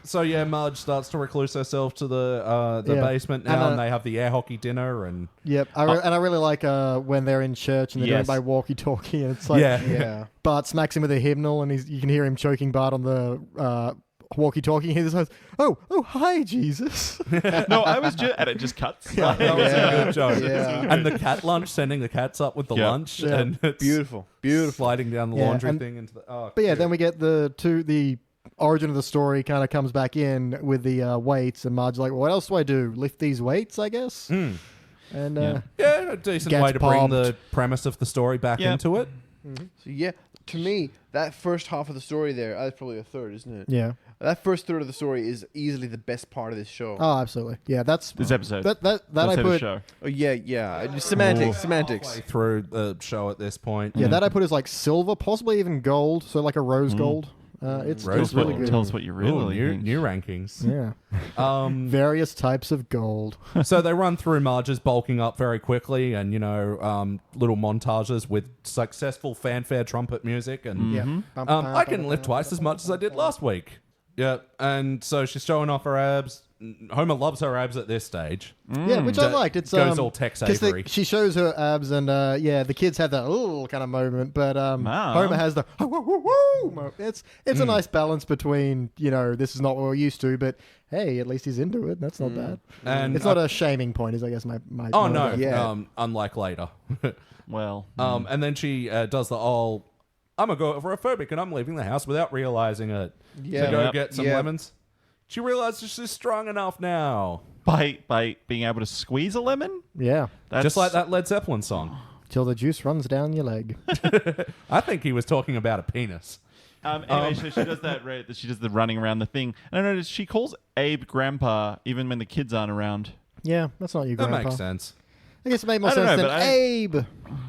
So yeah, Marge starts to recluse herself to the Yeah. basement now, And, and they have the air hockey dinner, and Yep. And I really like when they're in church and they're doing it Yes. by walkie-talkie, and it's like Yeah. Bart smacks him with a hymnal, and you can hear him choking Bart on the walkie-talkie. He says, "Oh, hi, Jesus." No, I was just, and it just cuts. that was a good joke. Yeah. And the cat lunch, sending the cats up with the Yeah. lunch, Yeah. and it's Beautiful. sliding down the Yeah, laundry and- thing into the. Oh, But yeah, then we get the origin of the story kind of comes back in with the weights, and Marge's like, well, what else do I do? Lift these weights, I guess? And yeah, a decent Gets way to bring pumped. the premise of the story back Yeah. into it. So yeah, to me, that first half of the story there, that's probably a third, isn't it? yeah. That first third of the story is easily the best part of this show. Oh, absolutely. Yeah, that's This episode. that Let's I say the put show. Oh, yeah. Semantics. Halfway through the show at this point. that I put as like silver, possibly even gold, so like a rose gold. It's Rose really gold. good. Tell us what you Ooh, really think. new rankings. Yeah. Various types of gold. So they run through Marge's bulking up very quickly, and little montages with successful fanfare trumpet music, and Yeah. I can lift twice as much as I did last week. Yeah, and so she's showing off her abs. Homer loves her abs at this stage. Yeah, which I liked. It's Goes all Tex 'cause Avery. she shows her abs, and the kids have that ooh kind of moment, but Homer has the woo, woo, woo, mo- It's a nice balance between this is not what we're used to, but hey, at least he's into it. That's not bad. And It's not a shaming point, is I guess my. Oh my no! word. Yeah. Unlike later. Well, And then she does the all I'm agoraphobic and I'm leaving the house without realizing it. Yeah. To go Yep. get some Yep. lemons. She realizes she's strong enough now. By being able to squeeze a lemon. Yeah. That's Just like that Led Zeppelin song. Till the juice runs down your leg. I think he was talking about a penis. Anyway, so she does that. Right, she does the running around the thing. And I noticed she calls Abe Grandpa even when the kids aren't around. Yeah, that's not your That grandpa. makes sense. I guess it made more I don't sense know, than but Abe.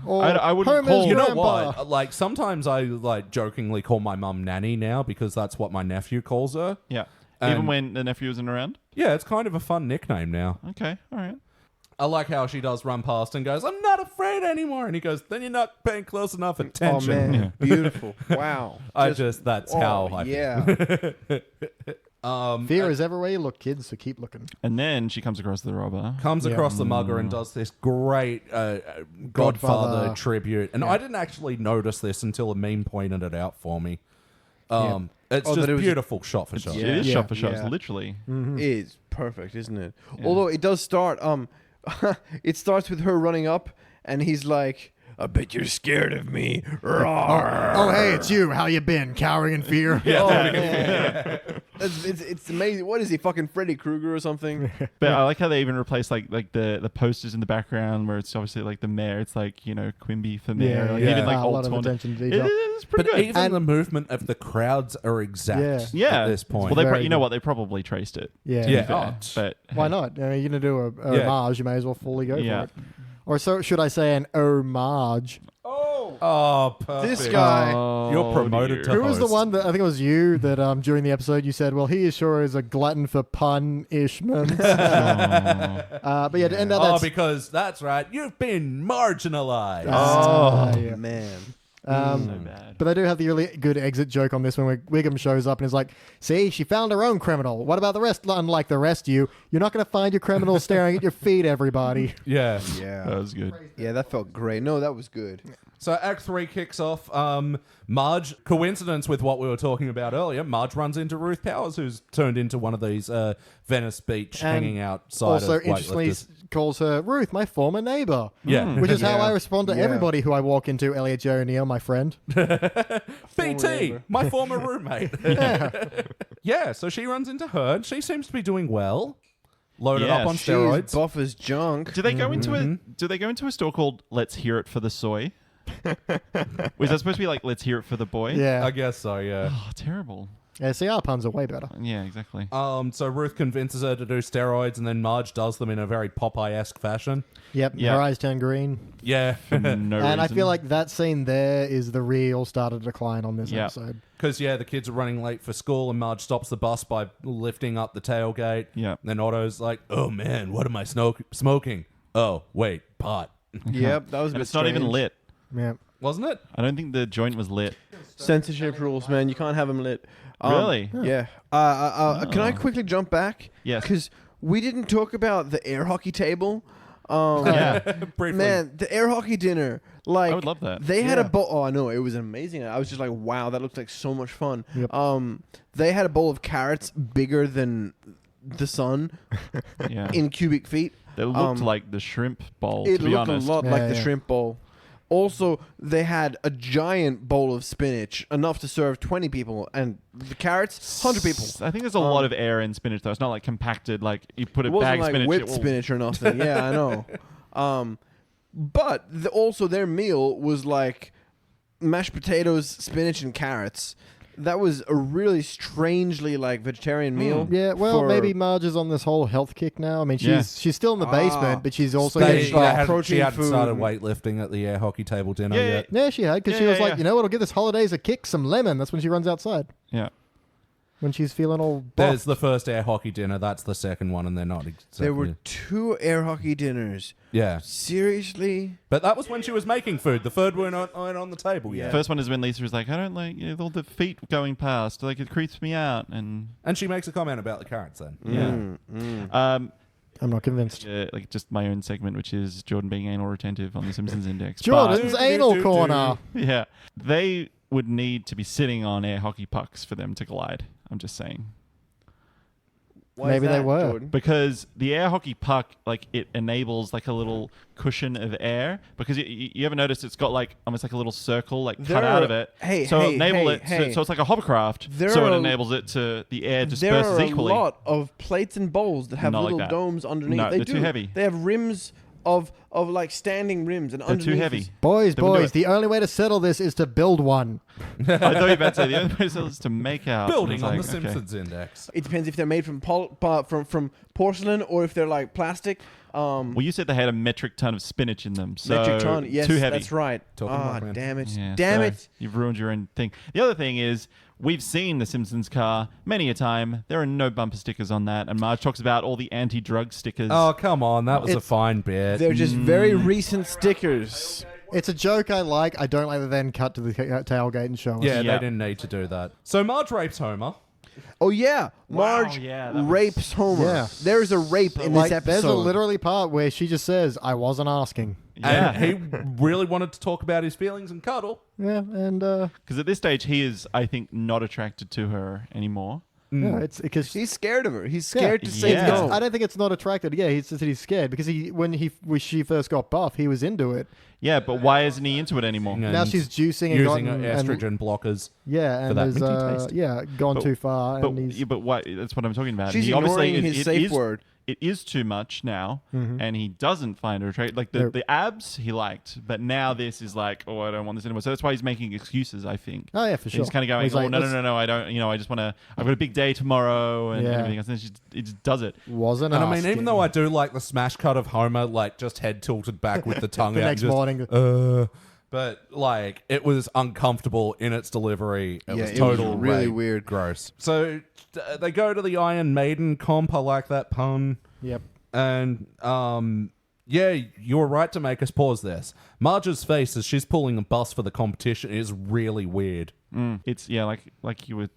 Or I wouldn't Homer's call- You know grandpa. what? Like, sometimes I, like, jokingly call my mum Nanny now because that's what my nephew calls her. Yeah. And- Even when the nephew isn't around. Yeah, it's kind of a fun nickname now. Okay. All right. I like how she does run past and goes, I'm not afraid anymore. And he goes, then you're not paying close enough Oh attention. man, beautiful! Wow. That's how I feel. Yeah. Fear is everywhere you look, kids, so keep looking. And then she comes across the robber. Comes across the mugger and does this great Godfather Godfather. tribute. And I didn't actually notice this until a meme pointed it out for me. It's Oh, just that it was- beautiful shot for shot. It is Yeah. shot for shot. Yeah. It's literally. Is perfect, isn't it? Although it does start. It starts with her running up, and he's like, "I bet you're scared of me." Roar. Oh, hey, it's you. How you been? Cowering in fear? Oh man, it's amazing. What is he, fucking Freddy Krueger or something? But I like how they even replace like the posters in the background where it's obviously like the mayor. It's like, you know, Quimby for mayor. Like, yeah. Even like a old lot of Taunton. attention to detail. It's pretty But good. even the movement of the crowds are exact Yeah. at this point. Well, they Very you know good. what? They probably traced it. Yeah. Yeah. Fair. Oh, But Why not? I mean, you're going to do a Yeah. homage, you may as well fully go Yeah. for it. Or so should I say an homage? Oh, perfect. This guy. You're promoted to Who was the host. one that, I think it was you, that during the episode you said, well, he sure is a glutton for punishment. But yeah, to end out Oh, that... because that's right. You've been marginalized. yeah. Man. so bad. But they do have the really good exit joke on this one where Wiggum shows up and is like, see, she found her own criminal. What about the rest? Unlike the rest of you, you're not going to find your criminal staring at your feet, everybody. Yeah. Yeah. That was good. Yeah, that felt great. No, that was good. So Act 3 kicks off. Marge, coincidence with what we were talking about earlier, Marge runs into Ruth Powers, who's turned into one of these Venice Beach And hanging outside Also, of interestingly, weightlifters. calls her Ruth, my former neighbor. Yeah. Which is how Yeah. I respond to Yeah. everybody who I walk into. Elliot J. O'Neill, my friend. BT, neighbor. my former roommate. Yeah, so she runs into her, and she seems to be doing well. Loaded Yeah, up on She's steroids. buff as junk. Do they go into a store called Let's Hear It for the Soy? Was that supposed to be like Let's Hear It for the Boy? Yeah. I guess so, yeah. Oh, terrible. Yeah, see, our puns are way better. Yeah, exactly. So Ruth convinces her to do steroids, and then Marge does them in a very Popeye-esque fashion. Yep, Yeah. her eyes turn green. Yeah. For no And I reason. feel like that scene there is the real start of the decline on this Yeah. episode. Because, yeah, the kids are running late for school, and Marge stops the bus by lifting up the tailgate. Yeah. Then Otto's like, oh, man, what am I smoking? Oh, wait, pot. Yep, that was a and bit it's not even strange. lit. Yeah. Wasn't it? I don't think the joint was lit. Censorship rules, man. You can't have them lit. Really? Yeah. Can I quickly jump back? Yes. Because we didn't talk about the air hockey table. Yeah. Briefly. Man, the air hockey dinner. Like, I would love that. They had a Yeah. bowl. Oh, I know. It was amazing. I was just like, wow, that looked like so much fun. Yep. They had a bowl of carrots bigger than the sun Yeah. in cubic feet. They looked like the shrimp bowl, It to be looked honest. a lot Yeah, like the yeah. shrimp bowl. Also, they had a giant bowl of spinach, enough to serve 20 people, and the carrots, 100 people. I think there's a lot of air in spinach, though. It's not like compacted, like you put a It wasn't bag of like spinach. whipped it will- spinach or nothing. Yeah, I know. But also their meal was like mashed potatoes, spinach, and carrots. That was a really strangely like vegetarian meal. Yeah, well, for- maybe Marge is on this whole health kick now. I mean, Yeah. she's still in the basement, but she's also They- getting She Protein hadn't food. started weightlifting at the air hockey table dinner Yeah, yet. Yeah, she had, because Yeah, she was yeah, like, yeah. you know what'll give this holidays a kick? Some lemon. That's when she runs outside. Yeah. When she's feeling all There's buff. the first air hockey dinner. That's the second one, and they're not exactly. There were 2 air hockey dinners. Yeah. Seriously? But that was when she was making food. The third one weren't on the table yet. First one is when Lisa was like, I don't like all the feet going past. Like, it creeps me out. And And she makes a comment about the carrots then. yeah. I'm not convinced. Like just my own segment, which is Jordan being anal retentive on the Simpsons Index. Jordan's But- anal corner. Yeah. They would need to be sitting on air hockey pucks for them to glide. I'm just saying. Why Maybe is they that, were. Jordan? Because the air hockey puck, like, it enables like a little cushion of air. Because you ever notice it's got like almost like a little circle like There cut out are- of it. hey, so hey, enable hey, it. hey. So it's like a hovercraft. There So it are- enables it to the air There disperses are equally. a lot of plates and bowls that have Not like little that. domes underneath. No, they they're do. too heavy. They have rims of like standing rims, and They're underneath too heavy. is- Boys, They wouldn't do boys, it. the only way to settle this is to build one. I thought you were about to say the only way is to make out. Building It's on like, the okay. Simpsons index. It depends if they're made from from porcelain or if they're like plastic. Well, you said they had a metric ton of spinach in them. So Metric ton. Yes, too heavy. that's right. Talking Ah, about, man. damn it! Yeah, Damn so it! You've ruined your own thing. The other thing is, we've seen the Simpsons car many a time. There are no bumper stickers on that. And Marge talks about all the anti-drug stickers. Oh, come on. That was a It's- fine bit. They're just very recent stickers. It's a joke I like. I don't like the then cut to the tailgate and show us. Yeah, Yeah. they didn't need to do that. So Marge rapes Homer. Oh yeah, Wow, Marge yeah, that was rapes Homer. Yeah. There is a rape in Like, this episode. there's a literally part where she just says, I wasn't asking. yeah. And he really wanted to talk about his feelings and cuddle. Yeah, and Because at this stage, he is, I think, not attracted to her anymore. yeah, it's because He's scared of her. He's scared to say Yeah. no. I don't think it's not attracted. Yeah, he says that he's scared because when she first got buff, he was into it. Yeah, but why isn't he into it anymore? And Now she's juicing and using gotten, estrogen blockers. yeah, for and that has minty taste. yeah gone But- too far. But, and he's, yeah, but why? That's what I'm talking about. She's He obviously ignoring his safe word. It is too much now, Mhm. and he doesn't find her attractive. Like Nope. the abs he liked, but now this is like, oh, I don't want this anymore. So that's why he's making excuses, I think. oh yeah, for sure. He's kind of going, He's oh, like, no, "Let's- I don't, I just want to, I've got a big day tomorrow and Yeah. everything else. And he just does it. Wasn't And I mean, asking. even though I do like the smash cut of Homer, like just head tilted back with the tongue the out. next and just, morning, but like it was uncomfortable in its delivery. It Yeah, was it was total really rape. weird. Gross. So they go to the Iron Maiden comp. I like that pun. yep. And yeah, you were right to make us pause this. Marge's face as she's pulling a bus for the competition is really weird. It's like you were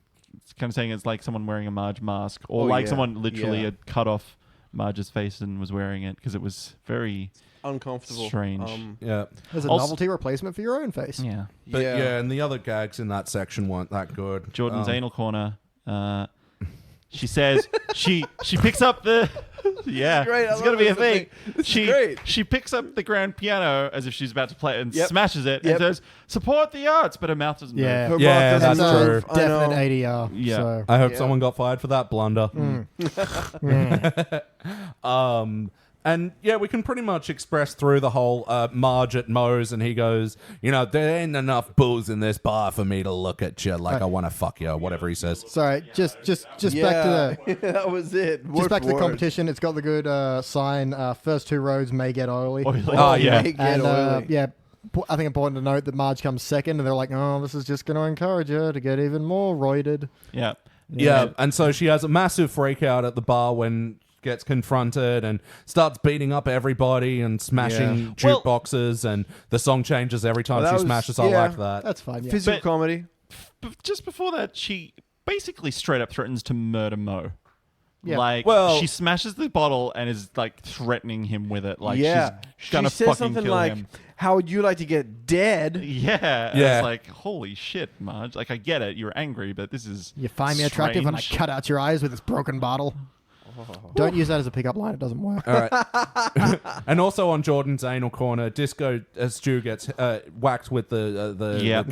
kind of saying it's like someone wearing a Marge mask, or Oh, like yeah. someone literally Yeah. had cut off Marge's face and was wearing it because it was very Uncomfortable. strange. Yeah. There's a Also- novelty replacement for your own face. yeah. But yeah. and the other gags in that section weren't that good. Jordan's anal corner. She says she picks up the great, I it's gonna love be a this thing. thing. This is She great. she picks up the grand piano as if she's about to play it and Yep. smashes it Yep. and says support the arts, but her mouth doesn't Yeah. move. Her Yeah, mouth doesn't that's move. true. I Definite know. ADR. Yeah. So. I hope Yeah. someone got fired for that blunder. And yeah, we can pretty much express through the whole Marge at Moe's, and he goes, there ain't enough booze in this bar for me to look at you like I want to fuck you, or whatever he says. Sorry, just back to Yeah, the that was it. Word just back to for the word. competition. It's got the good sign. First two roads may get oily. Oily. Oh, yeah. Make it And oily. yeah, I think important to note that Marge comes second, and they're like, "Oh, this is just going to encourage her to get even more roided." Yeah. Yeah, and so she has a massive freak out at the bar when gets confronted and starts beating up everybody and smashing Yeah. Well- jukeboxes, and the song changes every time Well, that she was- smashes. I yeah. like that. That's fine. Yeah. Physical But- comedy. But just before that, she basically straight up threatens to murder Mo. Yeah. Like, Well- she smashes the bottle and is like threatening him with it. Like, yeah, she's gonna she says fucking something kill like, him. "How would you like to get dead?" Yeah. And Yeah. It's like, holy shit, Marge. Like, I get it. You're angry, but this is. You find me attractive when I strange. cut out your eyes with this broken bottle. Don't use that as a pickup line. It doesn't work. All right. And also on Jordan's anal corner, Disco Stu gets whacked with the Yeah. the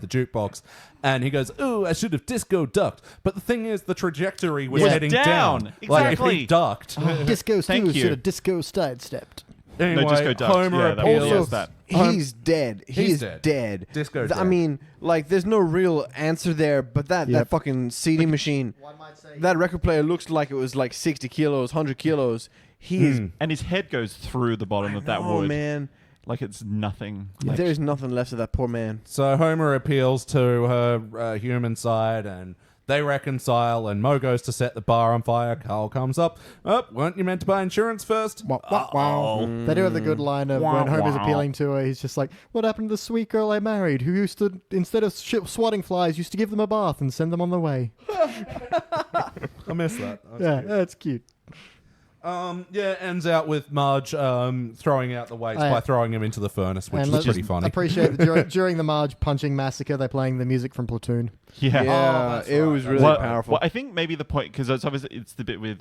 jukebox, and he goes, "Ooh, I should have disco ducked." But the thing is, the trajectory was Was heading down. Like if Exactly. he ducked. Disco Thank Stu you. should have disco sidestepped. Anyway, No, Disco ducked. Homer Yeah, that appeals. was that. He's dead. He's He's dead. dead. Disco I dead. mean, like, there's no real answer there, but that Yep. fucking CD machine, that record player looks like it was like 60 kilos, 100 kilos. He is. And his head goes through the bottom of that Oh wood. man, Like, it's nothing. Like, there's nothing left of that poor man. So Homer appeals to her human side, and they reconcile, and Mo goes to set the bar on fire. Carl comes up. Oh, weren't you meant to buy insurance first? Wah, wah, wah. They do have the good line of when Homer's appealing to her, he's just like, "What happened to the sweet girl I married who used to, instead of swatting flies, used to give them a bath and send them on their way?" I missed that. Yeah, that's cute. Ends out with Marge throwing out the weights by throwing him into the furnace, which is pretty funny. Appreciate that during the Marge punching massacre, they're playing the music from Platoon. Yeah, it was really powerful. Well, I think maybe the point, because it's obviously it's the bit with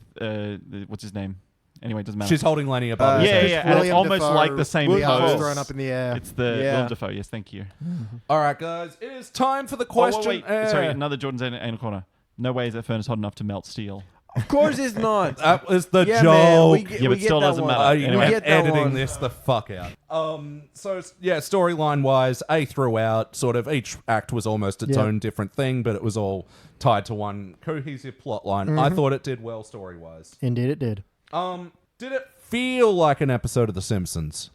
what's his name. Anyway, it doesn't matter. She's holding Lenny above his head. And it's almost Dafoe, like the same William pose. thrown up in the air. It's the Willem Dafoe. Yes, thank you. All right, guys, it is time for the question. Sorry, another Jordan's anal corner. No way is that furnace hot enough to melt steel. Of course it's not. That was the joke. Man, but it still doesn't matter. I'm Anyway. editing this the fuck out. Storyline wise, throughout, sort of each act was almost its own different thing, but it was all tied to one cohesive plot line. I thought it did well story wise. Indeed, it did. Did it feel like an episode of The Simpsons?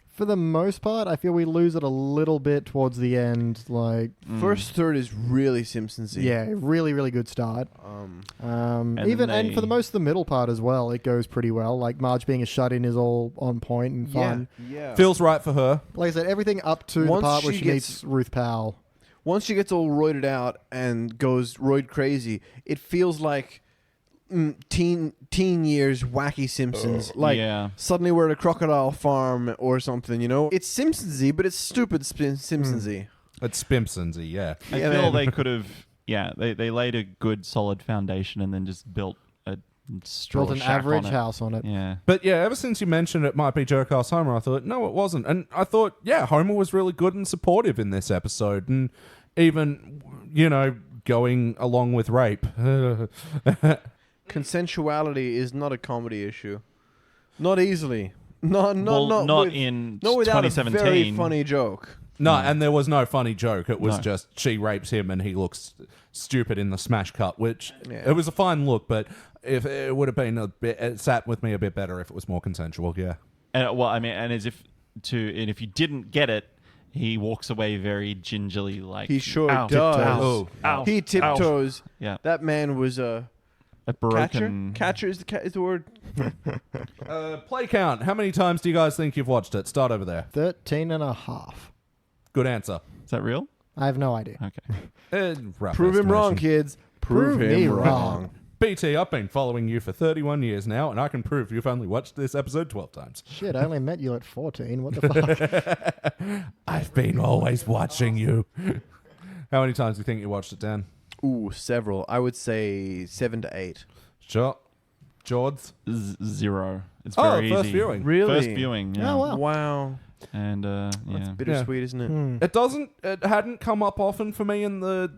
For the most part, I feel we lose it a little bit towards the end. Like first third is really Simpsons-y. Yeah, really, really good start. And for the most of the middle part as well, it goes pretty well. Like Marge being a shut-in is all on point and fun. Yeah. Feels right for her. Like I said, everything up to the part where she meets Ruth Powell. Once she gets all roided out and goes roid crazy, it feels like teen years wacky Simpsons. Suddenly we're at a crocodile farm or something, you know? It's Simpsons-y, but it's stupid Simpsons-y. It's Spimpsons-y, yeah. I feel they could have, they laid a good solid foundation and then just built a straw an shack average on it. house on it. Yeah. But yeah, ever since you mentioned it might be Jerk-Ass Homer, I thought, no, it wasn't. And I thought, Homer was really good and supportive in this episode. And even, going along with rape. Consensuality is not a comedy issue. Not easily. Not in without 2017. a very funny joke. No, and there was no funny joke. It was just she rapes him and he looks stupid in the smash cut, which it was a fine look, but if it would have been it sat with me a bit better if it was more consensual, yeah. And if you didn't get it, he walks away very gingerly, like he sure ow, does. Ow, he tiptoes. Ow. Yeah, that man was a broken catcher is the word. Play count. How many times do you guys think you've watched it? Start over there. 13.5. Good answer. Is that real? I have no idea. Okay. Prove him wrong, kids. Prove him wrong. BT, I've been following you for 31 years now, and I can prove you've only watched this episode 12 times. Shit, I only met you at 14. What the fuck? I've been always watching you. How many times do you think you watched it, Dan? Ooh, several. I would say 7 to 8. Sure. George? 0. It's very first easy. viewing. Really? First viewing, yeah. Oh, wow. Wow. And, That's bittersweet, isn't it? It hadn't come up often for me in the,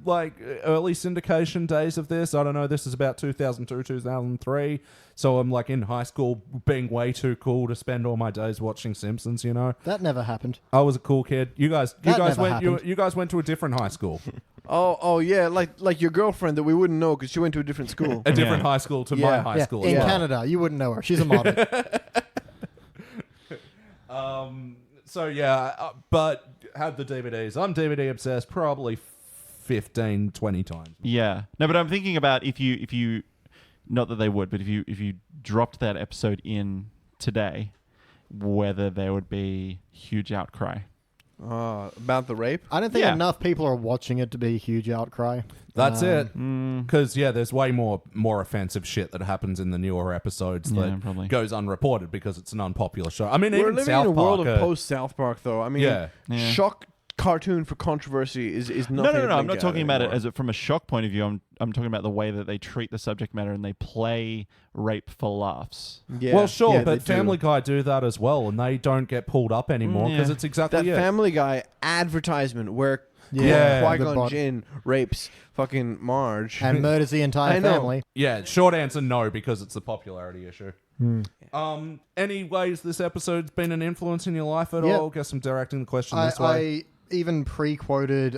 early syndication days of this. I don't know, this is about 2002, 2003. So I'm, in high school being way too cool to spend all my days watching Simpsons, That never happened. I was a cool kid. You guys happened. went to a different high school. Oh yeah, like your girlfriend that we wouldn't know because she went to a different school. A different high school to my high school. In as well. Canada, you wouldn't know her. She's a model. But had the DVDs. I'm DVD obsessed probably 15, 20 times. Yeah. No, but I'm thinking about if you not that they would, but if you dropped that episode in today, whether there would be huge outcry. About the rape? I don't think enough people are watching it to be a huge outcry. That's it. Because, there's way more offensive shit that happens in the newer episodes that probably goes unreported because it's an unpopular show. I mean, we're even living South in a Park, world of post-South Park, though. I mean, shock cartoon for controversy is nothing. No. I'm not talking about it from a shock point of view. I'm talking about the way that they treat the subject matter and they play rape for laughs. Yeah. Well, sure, but Family Guy do that as well, and they don't get pulled up anymore because it's exactly that it. Family Guy advertisement where Qui-Gon Jinn rapes fucking Marge and murders the entire family. Yeah, short answer no, because it's a popularity issue. Any ways this episode's been an influence in your life at all? Guess I'm directing the question this way. I even pre-quoted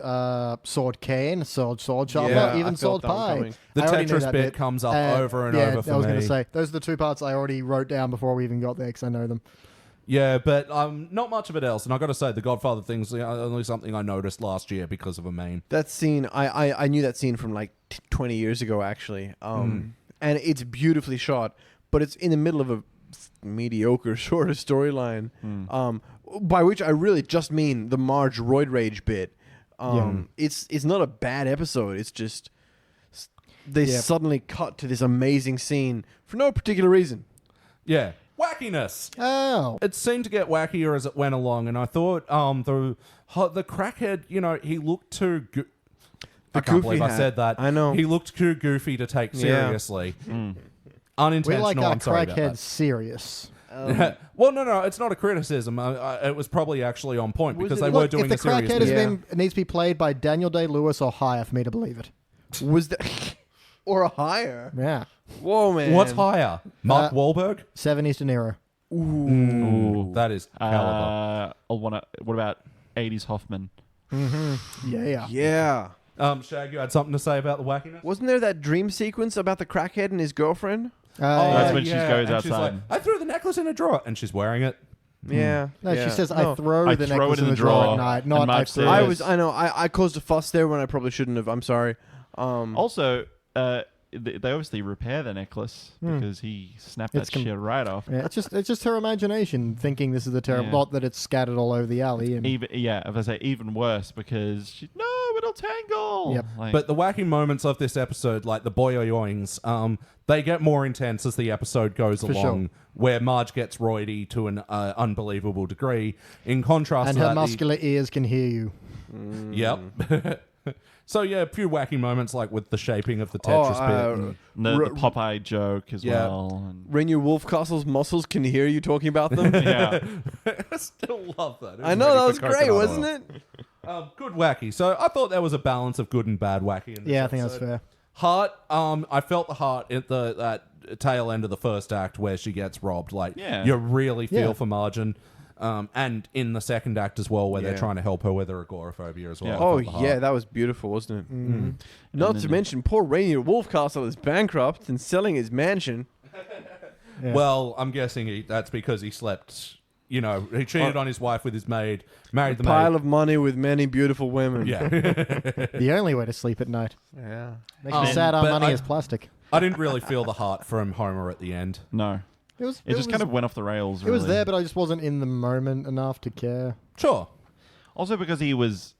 Sword Cane, Sword Sharper, even Sword Pie. The Tetris bit comes up over and over for me. I was going to say, those are the two parts I already wrote down before we even got there because I know them. Yeah, but not much of it else. And I got to say, the Godfather thing's only something I noticed last year because of a meme. That scene, I knew that scene from 20 years ago, actually. And it's beautifully shot, but it's in the middle of a mediocre sort of storyline. By which I really just mean the Marge roid rage bit. It's not a bad episode. It's just they suddenly cut to this amazing scene for no particular reason. Yeah. Wackiness. Oh. It seemed to get wackier as it went along, and I thought the crackhead, he looked too... I can't believe I said that. I know. He looked too goofy to take seriously. We Unintentional, like our I'm sorry about crackheads that. serious. Well, no, it's not a criticism. It was probably actually on point because they were Look, doing if the a serious crackhead movie. it needs to be played by Daniel Day-Lewis or higher for me to believe it. Was that or a higher? Yeah. Whoa, man. What's higher? Mark Wahlberg? 70s De Niro. Ooh, that is caliber. What about 80s Hoffman? Yeah. Yeah. Shag, you had something to say about the wackiness? Wasn't there that dream sequence about the crackhead and his girlfriend? That's when she goes and she's outside. like, I threw the necklace in a drawer, and she's wearing it. Yeah. No, yeah. she says, No. I throw I the throw necklace it in the drawer at night, and not I Marge throw says- it. I caused a fuss there when I probably shouldn't have. I'm sorry. Also, they obviously repair the necklace because he snapped It's that shit right off. Yeah, it's just her imagination thinking this is the terrible. Yeah. Not that it's scattered all over the alley. And If I say even worse, because no, it'll tangle. Yep. Like, But the wacky moments of this episode, like the boyoings, they get more intense as the episode goes For along, sure. where Marge gets roidy to an unbelievable degree. In contrast and to her that, muscular ears can hear you. Yep. So yeah, a few wacky moments like with the shaping of the Tetris bit. and the Popeye joke as Yeah. well. And Rainier Wolfcastle's muscles can hear you talking about them. yeah. I still love that. It I know, ready that for was great, coconut wasn't oil. it? Good wacky. So I thought there was a balance of good and bad wacky in this Yeah, I think that's episode. fair. Heart, I felt the heart at that tail end of the first act where she gets robbed. Like, Yeah. you really feel Yeah. for Margin. And in the second act as well, where they're Yeah. trying to help her with her agoraphobia as well. Yeah. I Oh, felt the heart. yeah, that was beautiful, wasn't it? Mm-hmm. Not And to then- mention, poor Rainier Wolfcastle is bankrupt and selling his mansion. Yeah. Well, I'm guessing that's because he slept. He cheated on his wife with his maid, married the Pile maid. of money with many beautiful women. Yeah. The only way to sleep at night. Yeah. Makes me sad our but money I- is plastic. I didn't really feel the heart from Homer at the end. No. It It just kind of went off the rails. It was really. there, but I just wasn't in the moment enough to care. Sure. Also because he was,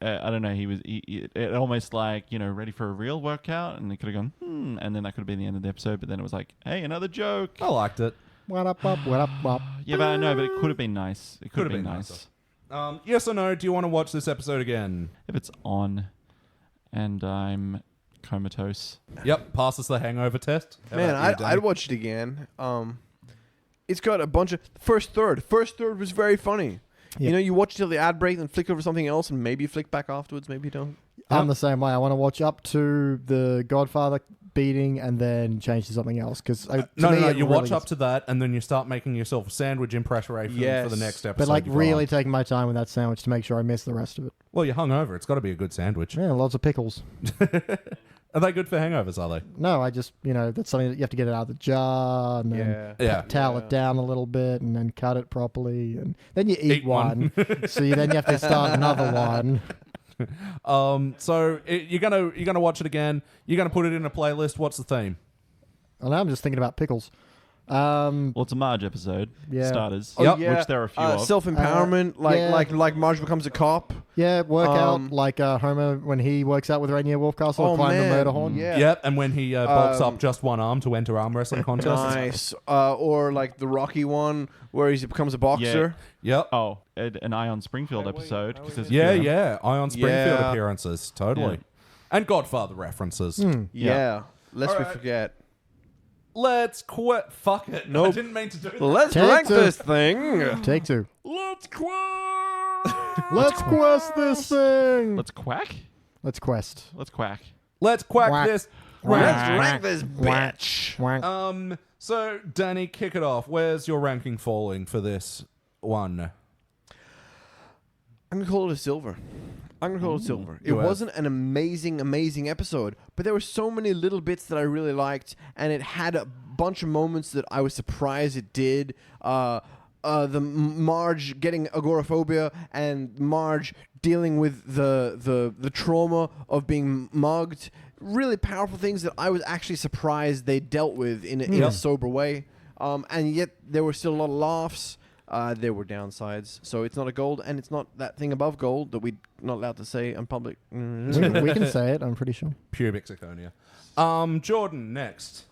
I don't know, it almost like, ready for a real workout, and it could have gone, and then that could have been the end of the episode, but then it was like, hey, another joke. I liked it. What up, up, what up, up. Yeah, but I know, but it could have been nice. It could have been nice. nicer. Yes or no? Do you want to watch this episode again? If it's on and I'm comatose. Yep. Passes the hangover test. How Man, about you, Danny? I'd watch it again. It's got a bunch of first third. First third was very funny. Yeah. You watch till the ad break, then flick over something else, and maybe you flick back afterwards. Maybe you don't. I'm the same way. I want to watch up to the Godfather beating and then change to something else. Because No, you watch up to that, and then you start making yourself a sandwich in preparation for the Yes. next episode. But like you go really on. taking my time with that sandwich to make sure I miss the rest of it. Well, you're hungover. It's got to be a good sandwich. Yeah, lots of pickles. Are they good for hangovers? Are they? No, I just that's something that you have to get it out of the jar and then Yeah. towel it down a little bit and then cut it properly and then you eat one. so then you have to start another one. So you're gonna watch it again. You're gonna put it in a playlist. What's the theme? And I'm just thinking about pickles. Well, it's a Marge episode, Yeah. starters, Oh, Yep. yeah. which there are a few of. Self-empowerment, yeah. like Marge becomes a cop. Yeah, work Um, out like Homer when he works out with Rainier Wolfcastle Oh, and climb the man. Motorhorn. Yeah. Yep. And when he bulks up just one arm to enter arm wrestling contests. Nice. Or like the Rocky one where he becomes a boxer. Yep. Oh, an Ion Springfield episode. 'cause there's a few Yeah, of them. yeah. Ion Springfield Yeah. appearances. Totally. Yeah. And Godfather references. Yeah. Lest All we right. forget. Let's quit. Fuck it. I Nope. didn't mean to do that. Let's Take rank two. this thing. Take two. Let's quit. Let's quest this thing. Let's quack? Let's quest. Let's quack. Let's quack Whack. this. Let's rank this bitch. Wank. So Danny, kick it off. Where's your ranking falling for this one? I'm gonna call it a silver. I'm gonna call it silver. It You have. wasn't an amazing episode, but there were so many little bits that I really liked, and it had a bunch of moments that I was surprised it did. The Marge getting agoraphobia and Marge dealing with the trauma of being mugged. Really powerful things that I was actually surprised they dealt with in a sober way. And yet there were still a lot of laughs. There were downsides. So it's not a gold, and it's not that thing above gold that we're not allowed to say in public. we can say it, I'm pretty sure. Pubic zirconia. Jordan, next.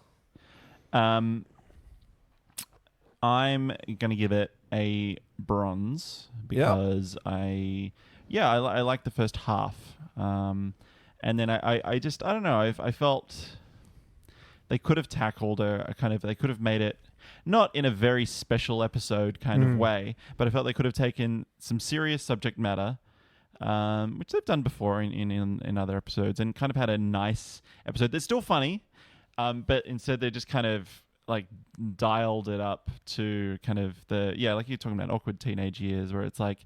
I'm going to give it a bronze because I like the first half. And then I don't know. I felt they could have tackled they could have made it not in a very special episode kind of way, but I felt they could have taken some serious subject matter, which they've done before in other episodes, and kind of had a nice episode that's still funny, but instead they just kind of like dialed it up to kind of like you're talking about awkward teenage years where it's like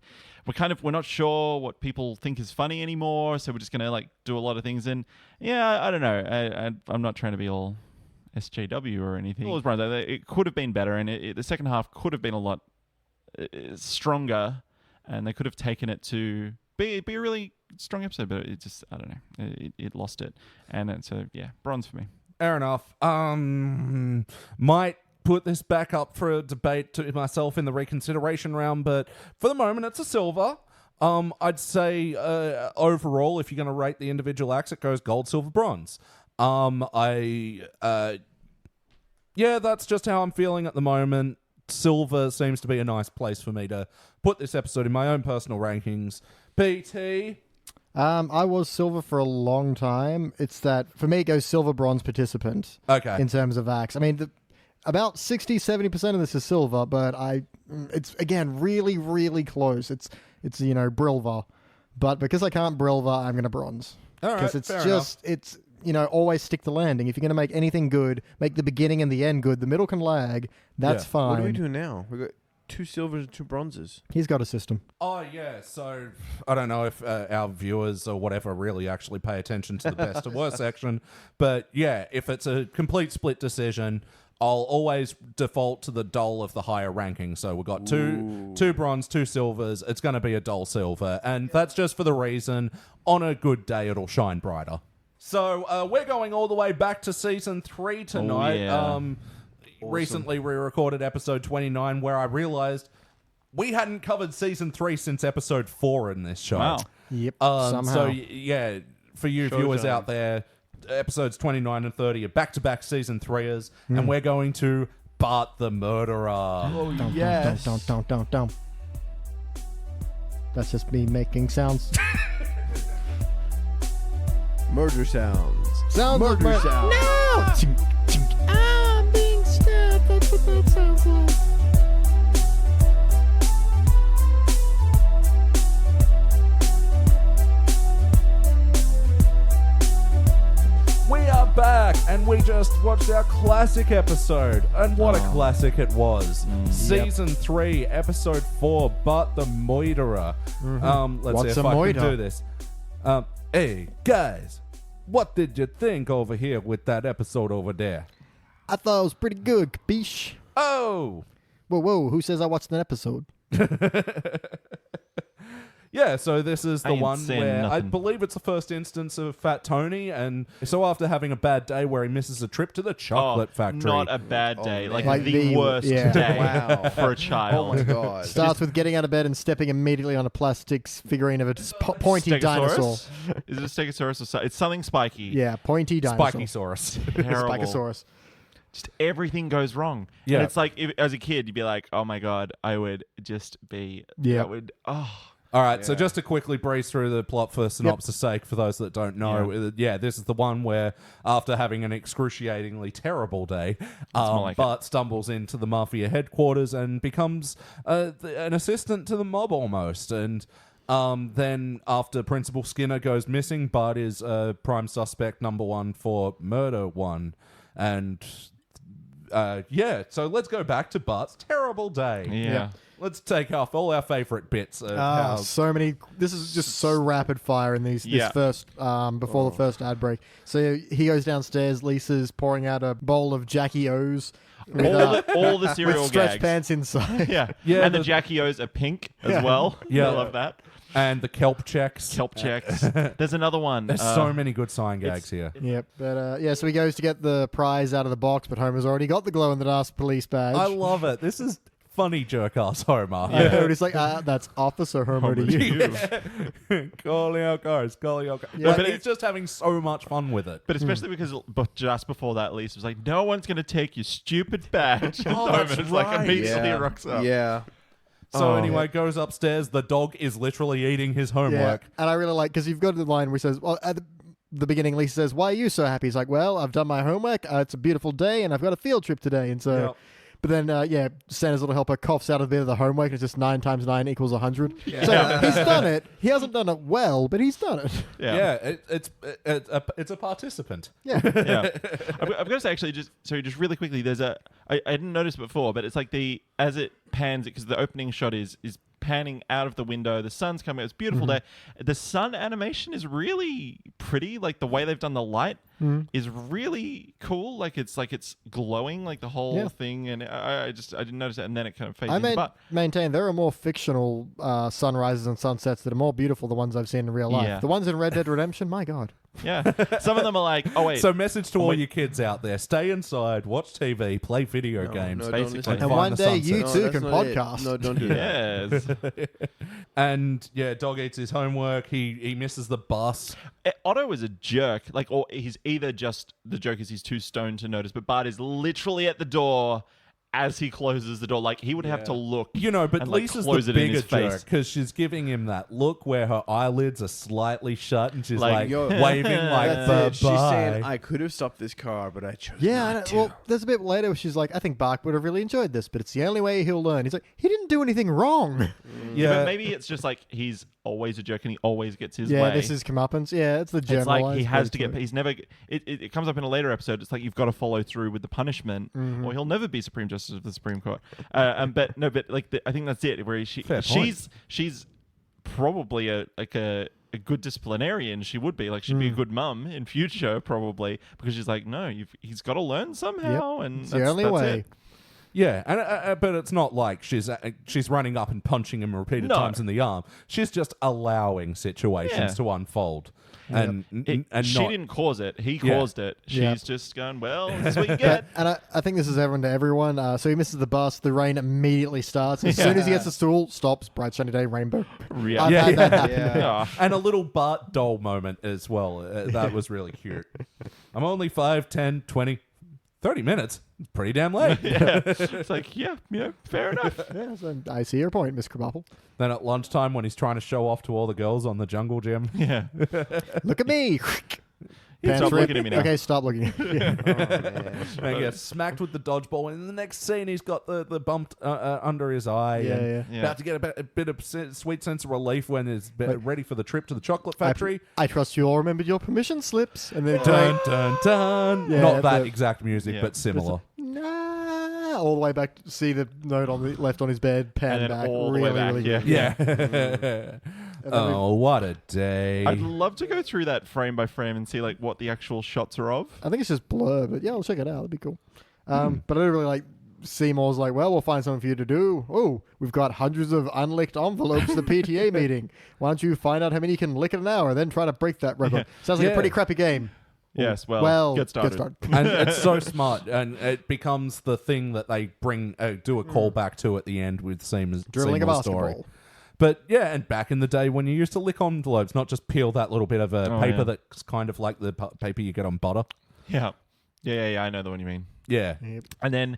we're not sure what people think is funny anymore, so we're just gonna like do a lot of things. And I don't know, I'm not trying to be all SJW or anything. It could have been better, and the second half could have been a lot stronger, and they could have taken it to be a really strong episode, but it just, I don't know, it lost it. And so bronze for me. Fair enough. Might put this back up for a debate to myself in the reconsideration round, but for the moment, it's a silver. I'd say overall, if you're going to rate the individual acts, it goes gold, silver, bronze. That's just how I'm feeling at the moment. Silver seems to be a nice place for me to put this episode in my own personal rankings. BT? I was silver for a long time. It's that, for me, it goes silver, bronze, participant. Okay. In terms of acts. I mean, about 60-70% of this is silver, but it's, again, really, really close. It's brilva. But because I can't brilva, I'm going to bronze. All right, because it's fair just, enough. it's, always stick the landing. If you're going to make anything good, make the beginning and the end good. The middle can lag. That's fine. What do we do now? We got 2 silvers and 2 bronzes. He's got a system. Oh, yeah. So I don't know if our viewers or whatever really actually pay attention to the best to worst section. But yeah, if it's a complete split decision, I'll always default to the dull of the higher ranking. So we've got two bronze, 2 silvers. It's going to be a dull silver. And that's just for the reason on a good day, it'll shine brighter. So we're going all the way back to season 3 tonight. Awesome. Recently we recorded episode 29 where I realized we hadn't covered season 3 since episode 4 in this show. Wow. Yep. So Somehow. for you viewers out there, episodes 29 and 30 are back-to-back season 3ers, and we're going to Bart the Murderer. Oh, Yes. Don't. That's just me making sounds. Murder sounds. Sounds like Murder sounds. No! Chink, chink. I'm being stabbed. That's what that sounds like. We are back, and we just watched our classic episode. And what a classic it was. Season 3, episode 4, Bart the Murderer. Let's What's see if a I moiter? can do this. Hey, guys, what did you think over here with that episode over there? I thought it was pretty good, capiche? Oh! Whoa, who says I watched an episode? Yeah, so this is the I ain't one saying where I nothing. believe it's the first instance of Fat Tony, and so after having a bad day where he misses a trip to the chocolate factory. Not a bad day. man. Like the the- worst yeah. day Wow. for a child. Oh my god. Starts with getting out of bed and stepping immediately on a plastic figurine of a pointy dinosaur. Stegosaurus? Is it a stegosaurus or so? It's something spiky. Yeah, pointy dinosaur. Spikysaurus. Terrible. Spikosaurus. Just everything goes wrong. Yeah. And it's like, as a kid, you'd be like, oh my God, I would just be, Yeah. All right, so just to quickly breeze through the plot for synopsis' sake, for those that don't know, this is the one where, after having an excruciatingly terrible day, more like Bart stumbles into the mafia headquarters and becomes an assistant to the mob almost. And then, after Principal Skinner goes missing, Bart is prime suspect number 1 for murder 1. And so let's go back to Bart's terrible day. Yeah. Let's take off all our favorite bits of how... So many. This is just so rapid fire in this first before the first ad break. So he goes downstairs. Lisa's pouring out a bowl of Jackie O's with, All the cereal with stretch gags. pants inside. Yeah. Yeah, And the the- Jackie O's are pink as well. Yeah. I love that. And the kelp checks. Kelp checks. There's another one. There's so many good sign gags here. Yep, but so he goes to get the prize out of the box, but Homer's already got the glow-in-the-dark police badge. I love it. This is funny jerk-ass Homer. I know, and he's like, that's Officer Homer to you. Calling out cars, calling out cars. Yeah, Like, but he's just having so much fun with it. But especially because just before that, Lisa was like, "No one's going to take your stupid badge." And Oh, that's Homer's like right. immediately rocks up. Yeah. So Oh. anyway, goes upstairs. The dog is literally eating his homework. Yeah, and I really like, because you've got the line where he says, well, at the beginning, Lisa says, why are you so happy? He's like, well, I've done my homework. It's a beautiful day, and I've got a field trip today. And so, Yep. but then, Santa's little helper coughs out a bit of the homework, and it's just 9 times 9 equals 100. Yeah. So he's done it. He hasn't done it well, but he's done it. Yeah. It's a participant. Yeah. Yeah. I've got to say, actually, just really quickly, there's I didn't notice it before, but it's like as it pans, because the opening shot is panning out of the window, the sun's coming out, it's a beautiful day. The sun animation is really pretty, like the way they've done the light is really cool, like it's glowing, like the whole thing, and I didn't notice it, and then it kind of fades in. But maintain there are more fictional sunrises and sunsets that are more beautiful than the ones I've seen in real life. Yeah. The ones in Red Dead Redemption, my God. yeah, some of them are like, oh wait, So message to all wait. you kids out there: stay inside, watch TV, play video games, no, don't basically. listen. And find one the day sunset. you No, too that's can not it. podcast. No, don't do that. yes. And yeah, dog eats his homework. He misses the bus. Otto is a jerk, or he's either just the joke is he's too stoned to notice, but Bart is literally at the door as he closes the door. Like he would have to look, You know, but and, like, Lisa's close the it in bigger his face. jerk because she's giving him that look where her eyelids are slightly shut and she's Like, like yo, waving like That's bye it. She's saying, I could have stopped this car, but I chose Yeah, not to. well, there's a bit later where she's like, I think Bart would have really enjoyed this, but it's the only way he'll learn. He's like, he didn't do anything wrong. Yeah, but maybe it's just like he's always a jerk and he always gets his Yeah, way. this is comeuppance. Yeah, it's the It's generalized. like he has to way get. it. He's never. It comes up in a later episode. It's like you've got to follow through with the punishment, Mm-hmm. or he'll never be Supreme Justice of the Supreme Court. But I think that's it. Where Fair point. she's probably a good disciplinarian. She would be she'd be a good mum in future probably, because she's like, no, he's got to learn somehow, and It's that's the only that's way. it. Yeah, and but it's not like she's running up and punching him repeated No. times in the arm. She's just allowing situations Yeah. to unfold, and She not, didn't cause it. He Yeah. caused it. She's Yeah. just going, well, this is what you get. And I think this is everyone to everyone. So he misses the bus. The rain immediately starts. As soon as he gets to school, stops. Bright sunny day, rainbow. Yeah. I've had that happen. Yeah. Yeah. and a little Bart doll moment as well. That was really cute. I'm only 5, 10, 20, 30 minutes. Pretty damn late. Yeah. It's like, yeah, fair enough. Yeah, so I see your point, Miss Krabappel. Then at lunchtime when he's trying to show off to all the girls on the jungle gym. Yeah. Look at me. Stop looking at me now. Okay, stop looking at me. Yeah. And he gets smacked with the dodgeball, and in the next scene, he's got the bumped under his eye. Yeah, and yeah. About to get a bit of sweet sense of relief when he's ready for the trip to the chocolate factory. I trust you all remembered your permission slips. And then Dun dun dun. Yeah, Not that the- exact music, Yeah. but similar. Nah, all the way back to see the note on the left on his bed, pan And then back, all the really, way back, really yeah. good. Yeah. And then Oh, what a day. I'd love to go through that frame by frame and see what the actual shots are of. I think it's just blur, but yeah, I'll check it out. It'd be cool. But I don't really like Seymour's like, well, we'll find something for you to do. Oh, we've got hundreds of unlicked envelopes at the PTA meeting. Why don't you find out how many you can lick in an hour, then try to break that record? Sounds like Yeah. a pretty crappy game. Yes, well, get started. And it's so smart, and it becomes the thing that they bring do a callback to at the end with Seymour's Drilling a story. basketball. But yeah, and back in the day when you used to lick envelopes, not just peel that little bit of paper yeah. that's kind of like the paper you get on butter. Yeah. Yeah, I know the one you mean. Yeah. And then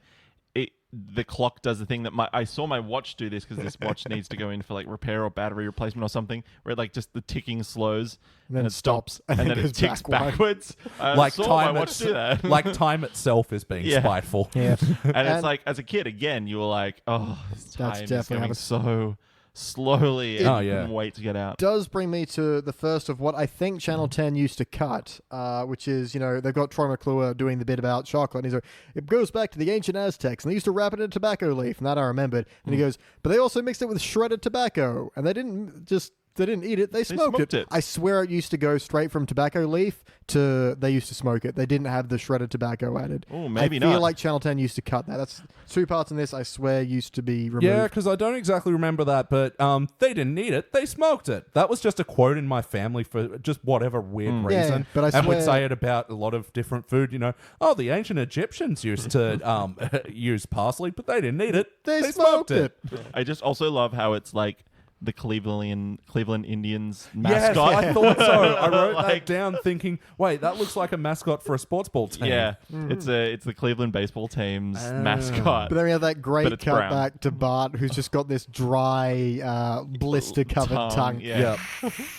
the clock does the thing that I saw my watch do this, because this watch needs to go in for repair or battery replacement or something, where just the ticking slows And then it stops and and then then it goes ticks backward. backwards. I Like saw time, my watch do that. like time itself is being Yeah. spiteful. Yeah. And it's like, as a kid, again, you were like, oh, this time That's is definitely going happened. so slowly. And Oh, I yeah. couldn't wait to get out. Does bring me to the first of what I think Channel 10 used to cut, which is, they've got Troy McClure doing the bit about chocolate. And he's like, it goes back to the ancient Aztecs, and they used to wrap it in a tobacco leaf, and that I remembered. And he goes, but they also mixed it with shredded tobacco, and they didn't just They didn't eat it. They smoked smoked it. I swear it used to go straight from tobacco leaf to they used to smoke it. They didn't have the shredded tobacco added. Oh, maybe I not. feel like Channel 10 used to cut that. That's 2 parts in this, I swear, used to be removed. Yeah, because I don't exactly remember that, but they didn't eat it. They smoked it. That was just a quote in my family for just whatever weird reason. Yeah, but I and would swear- say it about a lot of different food. Oh, the ancient Egyptians used to use parsley, but they didn't eat it. They smoked it. I just also love how it's like the Cleveland Indians Yes, mascot. I thought so. I wrote that Like- down thinking, wait, that looks like a mascot for a sports ball team. Yeah, it's the Cleveland baseball team's mascot. But then we have that great But it's brown. cutback to Bart, who's just got this dry, blister-covered tongue. Yeah.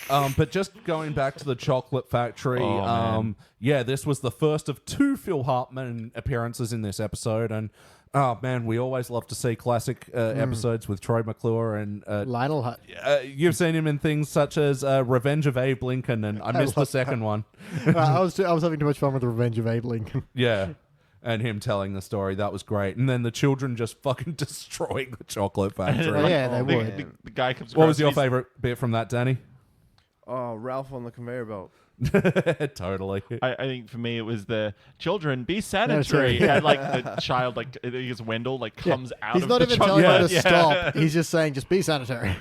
But just going back to the chocolate factory, Oh, man. this was the first of 2 Phil Hartman appearances in this episode, and oh man, we always love to see classic episodes with Troy McClure, and Lionel Hut. you've seen him in things such as Revenge of Abe Lincoln, and I missed the love second one. I was having too much fun with the Revenge of Abe Lincoln. Yeah. And him telling the story, that was great. And then the children just fucking destroying the chocolate factory. Oh, yeah, they the, would. the guy comes. What was across your and he's- favorite bit from that, Danny? Oh, Ralph on the conveyor belt. Totally. I think for me it was the children be sanitary, and like the child, like I think it's Wendell, like comes out. He's of not the even chocolate. telling her to Yeah. stop. He's just saying, just be sanitary.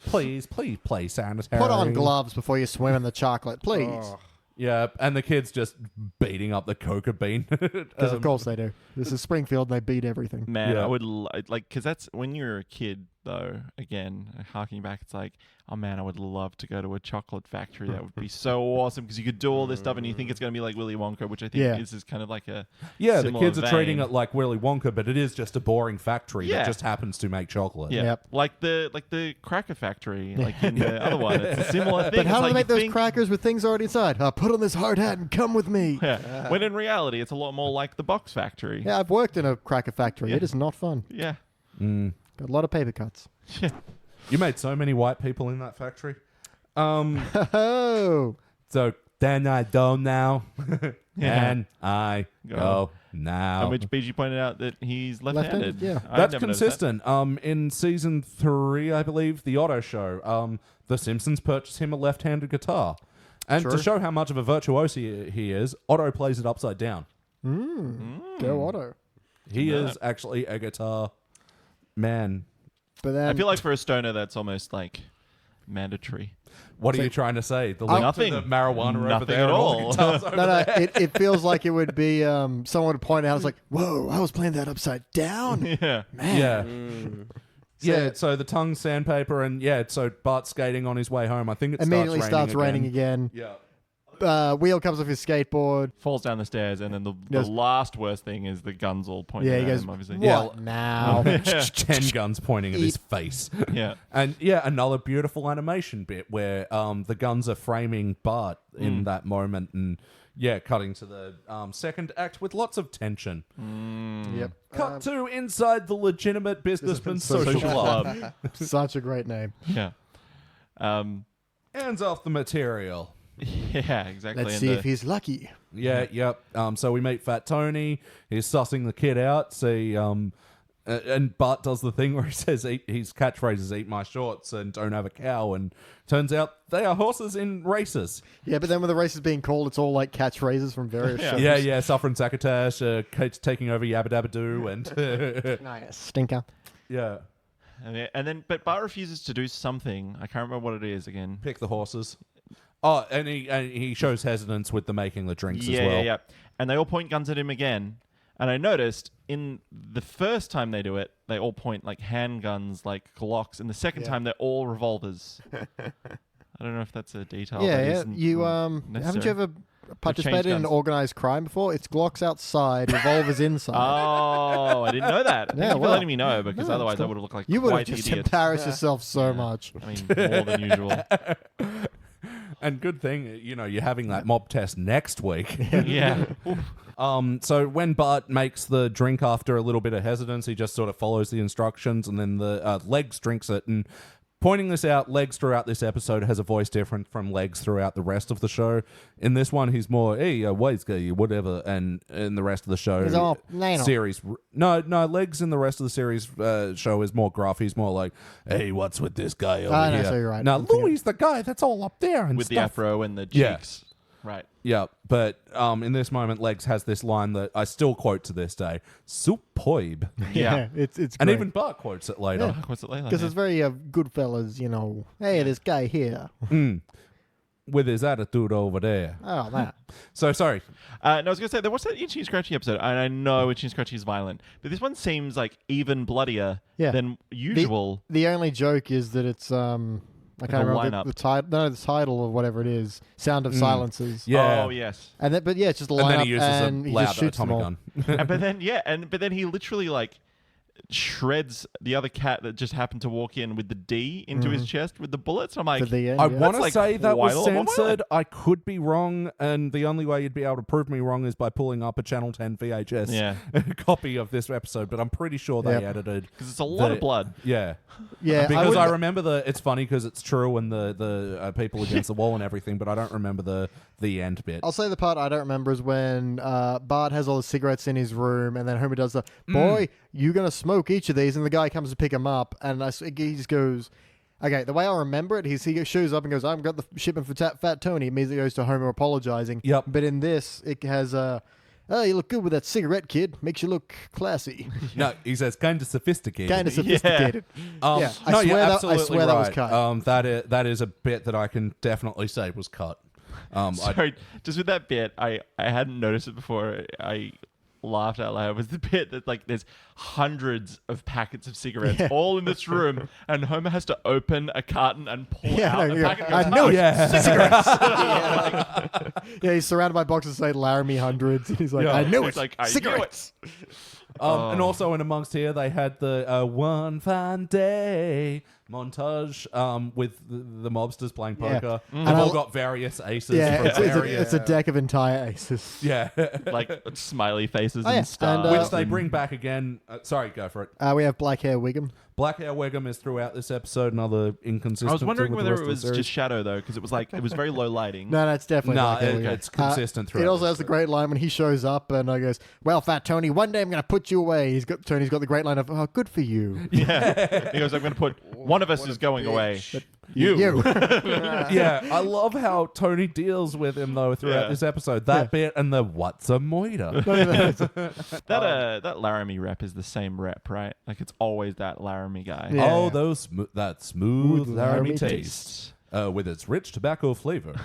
Please play sanitary. Put on gloves before you swim in the chocolate, please. Oh. Yeah, and the kids just beating up the coca bean. Because of course they do. This is Springfield, and they beat everything. Man, Yeah. I would like because that's when you're a kid though. Again, harking back, it's like, oh man, I would love to go to a chocolate factory. That would be so awesome because you could do all this stuff, and you think it's going to be like Willy Wonka, which I think Yeah. is kind of like a Yeah, the similar kids are treating vein. it like Willy Wonka, but it is just a boring factory Yeah. that just happens to make chocolate. Yeah, Yep. like the cracker factory, like in the other one. It's a similar thing. But how It's do like they make you those think- crackers with things already inside? Put on this hard hat and come with me. Yeah. When in reality, it's a lot more like the box factory. Yeah, I've worked in a cracker factory. Yeah. It is not fun. Yeah. Got a lot of paper cuts. You made so many white people in that factory. Oh, So then I go now, Yeah. and I go now. And which BG pointed out that he's left-handed. Left-handed, yeah. I've That's never noticed that. consistent. In season 3, I believe, the Otto Show, the Simpsons purchased him a left-handed guitar. And to True. show how much of a virtuoso he is, Otto plays it upside down. go Otto. He Yeah. is actually a guitar man. But then I feel like for a stoner, that's almost like mandatory. What are So- you trying to say? The link Nothing. to the marijuana over Nothing there at and all all. the guitars over no, there? it feels like it would be someone would point out. It's like, whoa, I was playing that upside down. Yeah. Man. Yeah. Yeah, so the tongue sandpaper, and so Bart's skating on his way home. I think it Immediately starts raining again. Yeah. Wheel comes off his skateboard. Falls down the stairs, and then the Yes. last worst thing is the guns all pointing Yeah, he at goes, him, obviously. what now? 10 guns pointing at his face. Yeah. And another beautiful animation bit where the guns are framing Bart in that moment, and cutting to the second act with lots of tension. Yep. Cut to inside the legitimate businessman's social Social club. Such a great name. Yeah. Hands off the material. Yeah, exactly. Let's And see the- if he's lucky. Yeah, yep. So we meet Fat Tony. He's sussing the kid out. See, and Bart does the thing where he says his catchphrase is "Eat my shorts" and "Don't have a cow." And turns out they are horses in races. Yeah, but then when the race is being called, it's all like catchphrases from various shows. Yeah. Suffering Sakatash, Kate's taking over Yabba Dabba Doo, and Nice. Stinker. yeah, but Bart refuses to do something. I can't remember what it is again. pick the horses. Oh, and he shows hesitance with the making the drinks Yeah, as well. yeah. And they all point guns at him again. And I noticed in the first time they do it, they all point like handguns, like Glocks. And the second Yeah. time, they're all revolvers. I don't know if that's a detail. that Yeah. isn't You haven't necessary. you ever participated in guns. organized crime before? It's Glocks outside, revolvers inside. Oh, I didn't know that. Thank Yeah, you for well, letting me know, because no, otherwise it's I cool. would have looked like You would have quite the just idiot. embarrassed yourself so Yeah. much. I mean, more than usual. And good thing, you're having that mob test next week. Yeah. So when Bart makes the drink after a little bit of hesitance, he just sort of follows the instructions, and then the Legs drinks it, and pointing this out, Legs throughout this episode has a voice different from Legs throughout the rest of the show. In this one, he's more, hey, wise guy, whatever. And in the rest of the show He's all, "Nano." series, no, Legs in the rest of the series show is more gruff. He's more like, hey, what's with this guy over no, here? so you're right. Now, I'm thinking- Louis the guy that's all up there and With the stuff. afro and the Yeah. cheeks. Right. Yeah, but in this moment, Legs has this line that I still quote to this day: "Superb," Yeah, it's and great. even Bart quotes it later. What's it like? Because it's very Goodfellas, you know. Hey, this guy here. With his attitude over there. Oh, that. So sorry. No, I was going to say, there was that Itchy and Scratchy episode, and I know Itchy and Scratchy is violent, but this one seems like even bloodier Yeah. than usual. The only joke is that it's I can't a remember lineup. the title. No, the title of whatever it is. Sound of Silences. Yeah. Oh, yes. And then, but yeah, it's just a And lineup, then he uses and a he loud just shoots them atomic all. gun. But then he literally like shreds the other cat that just happened to walk in with the D into his chest with the bullets. I'm like, For the end, I yeah. want to like say that was quite a lot more censored. I could be wrong, and the only way you'd be able to prove me wrong is by pulling up a Channel 10 VHS Yeah. copy of this episode. But I'm pretty sure they Yep. edited because it's a lot the- of blood. Yeah, Yeah, because I would- remember it's funny because it's true and the people against the wall and everything, but I don't remember the end bit. I'll say the part I don't remember is when Bart has all the cigarettes in his room, and then Homer does the, boy, you're going to smoke each of these, and the guy comes to pick him up, and he just goes, okay, the way I remember it, he shows up and goes, I've got the shipment for Fat Tony. It immediately goes to Homer apologizing. Yep. But in this, it has, oh, you look good with that cigarette, kid. Makes you look classy. No, he says kind of sophisticated. Kind of sophisticated. Yeah, I no, swear you're that- I absolutely swear right. that was cut. That is a bit that I can definitely say was cut. Sorry, just with that bit, I hadn't noticed it before. I laughed out loud. Was the bit that like there's hundreds of packets of cigarettes all in this room, and Homer has to open a carton and pull out a packet. I And know goes, it. Yeah. Yeah, he's surrounded by boxes that say Laramie Hundreds. And he's like, Yeah. I knew It's it. like, I knew cigarettes. And also in amongst here, they had the one fine day montage with the mobsters playing Yeah. poker. And They've I- all got various aces. Yeah, from it's various, a deck of entire aces. yeah. like smiley faces Oh, yeah. and stars. And, Which they bring back again. Sorry, go for it. We have Black Hair Wiggum. Black Hair Wiggum is throughout this episode. Another inconsistent. I was wondering with the whether rest it of the was series. just shadow though, because it was like it was very low lighting. No, it's definitely No, Black Hair Wiggum. it's consistent throughout It also this has the great line when he shows up and I goes, well, Fat Tony, one day I'm going to put you away. Tony's got the great line of, oh, good for you. Yeah, he goes, "I'm going to put one of us is going away." You. Yeah, I love how Tony deals with him though throughout Yeah. this episode. That bit and the what's a moiter. That Laramie rep is the same rep, right? Like it's always that Laramie guy. Yeah. Oh, that smooth Laramie Laramie taste with its rich tobacco flavor.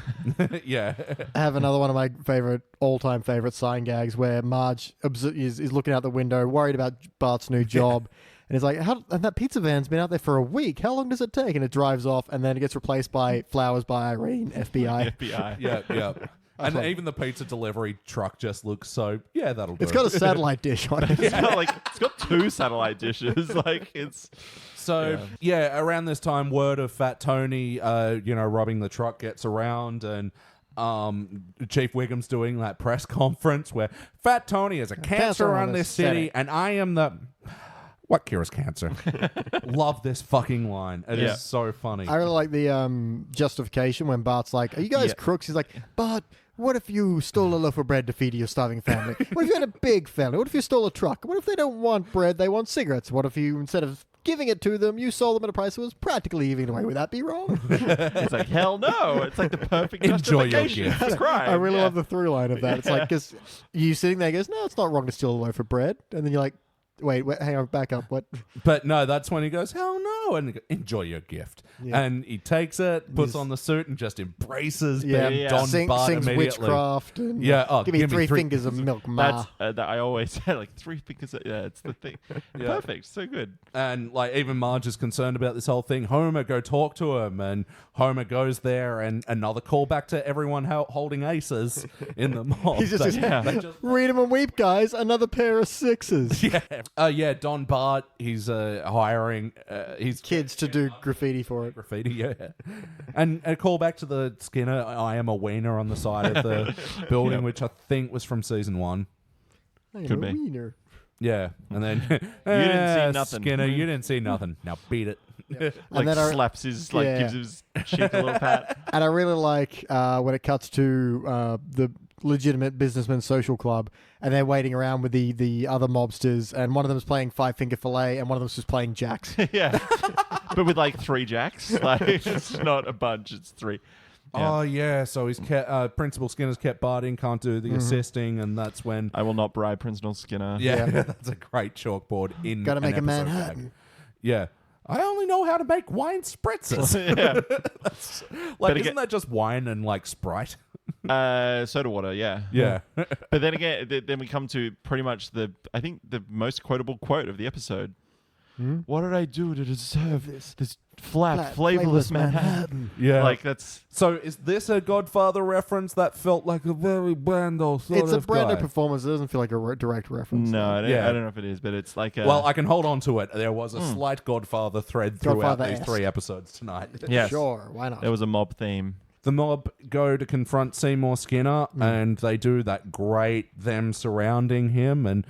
Yeah. I have another one of my all-time favorite sign gags where Marge is looking out the window, worried about Bart's new job. And he's like, and that pizza van's been out there for a week. How long does it take? And it drives off, and then it gets replaced by Flowers by Irene, FBI. FBI. Yeah, yeah. And even the pizza delivery truck just looks so, yeah, that'll do. It's got a satellite dish on it. It's got two satellite dishes. Like it's So, yeah, around this time, word of Fat Tony, robbing the truck gets around, and Chief Wiggum's doing that press conference where Fat Tony is a cancer on this city, and I am the... What cures cancer? Love this fucking line. It is so funny. I really like the justification when Bart's like, are you guys crooks? He's like, Bart, what if you stole a loaf of bread to feed your starving family? What if you had a big family? What if you stole a truck? What if they don't want bread, they want cigarettes? What if you, instead of giving it to them, you sold them at a price that was practically giving it away? Would that be wrong? it's like hell no. It's like the perfect Enjoy your justification gift. for crime. I really love the through line of that. It's like, because you sitting there goes, no, it's not wrong to steal a loaf of bread. And then you're like, wait, hang on, back up. What? But no, that's when he goes, hell no, and he goes, enjoy your gift. Yeah. And he takes it, puts on the suit, and just embraces Yeah, being Don Bart sings immediately. witchcraft. And Yeah, give me three fingers of milk, ma. That's that I always say like 3 fingers. Yeah, it's the thing. Perfect. So good. And like even Marge is concerned about this whole thing. Homer, go talk to him. And Homer goes there, and another callback to everyone holding aces in the mob. He's just, They just- read them and weep, guys. Another pair of sixes. yeah, Don Bart, he's hiring his Kids to do graffiti for it. graffiti, yeah. And a call back to the Skinner, I am a wiener on the side of the building, which I think was from season 1. I am Could a be. wiener. Yeah, and then You didn't see nothing. Skinner, you didn't see nothing. Now beat it. Like then slaps his, like yeah. gives his cheek a little pat. And I really like when it cuts to the legitimate businessman social club, and they're waiting around with the other mobsters, and one of them's playing Five Finger Fillet, and one of them's just playing jacks. Yeah, but with like 3 jacks. Like it's not a bunch; it's 3. Yeah. Oh yeah, so he's Principal Skinner's kept Bart in, can't do the assisting, and that's when I will not bribe Principal Skinner. yeah, Yeah. that's a great chalkboard in. Gotta make an a episode Manhattan. gag. Yeah, I only know how to make wine spritzers. Yeah. Like, again- isn't that just wine and like Sprite? Soda water. Yeah. Yeah. But then again, then we come to pretty much I think the most quotable quote of the episode. What did I do to deserve this flat, flavorless Manhattan? Yeah. Like that's So is this a Godfather reference that felt like a very Brando sort It's a of Brando guy? performance. It doesn't feel like a direct reference. no, I Yeah. don't know if it is, but it's like a, Well, I can hold on to it. There was a slight Godfather thread throughout these Godfather-esque. 3 episodes tonight. yes, Sure, why not? there was a mob theme. The mob go to confront Seymour Skinner, and they do that great them surrounding him. And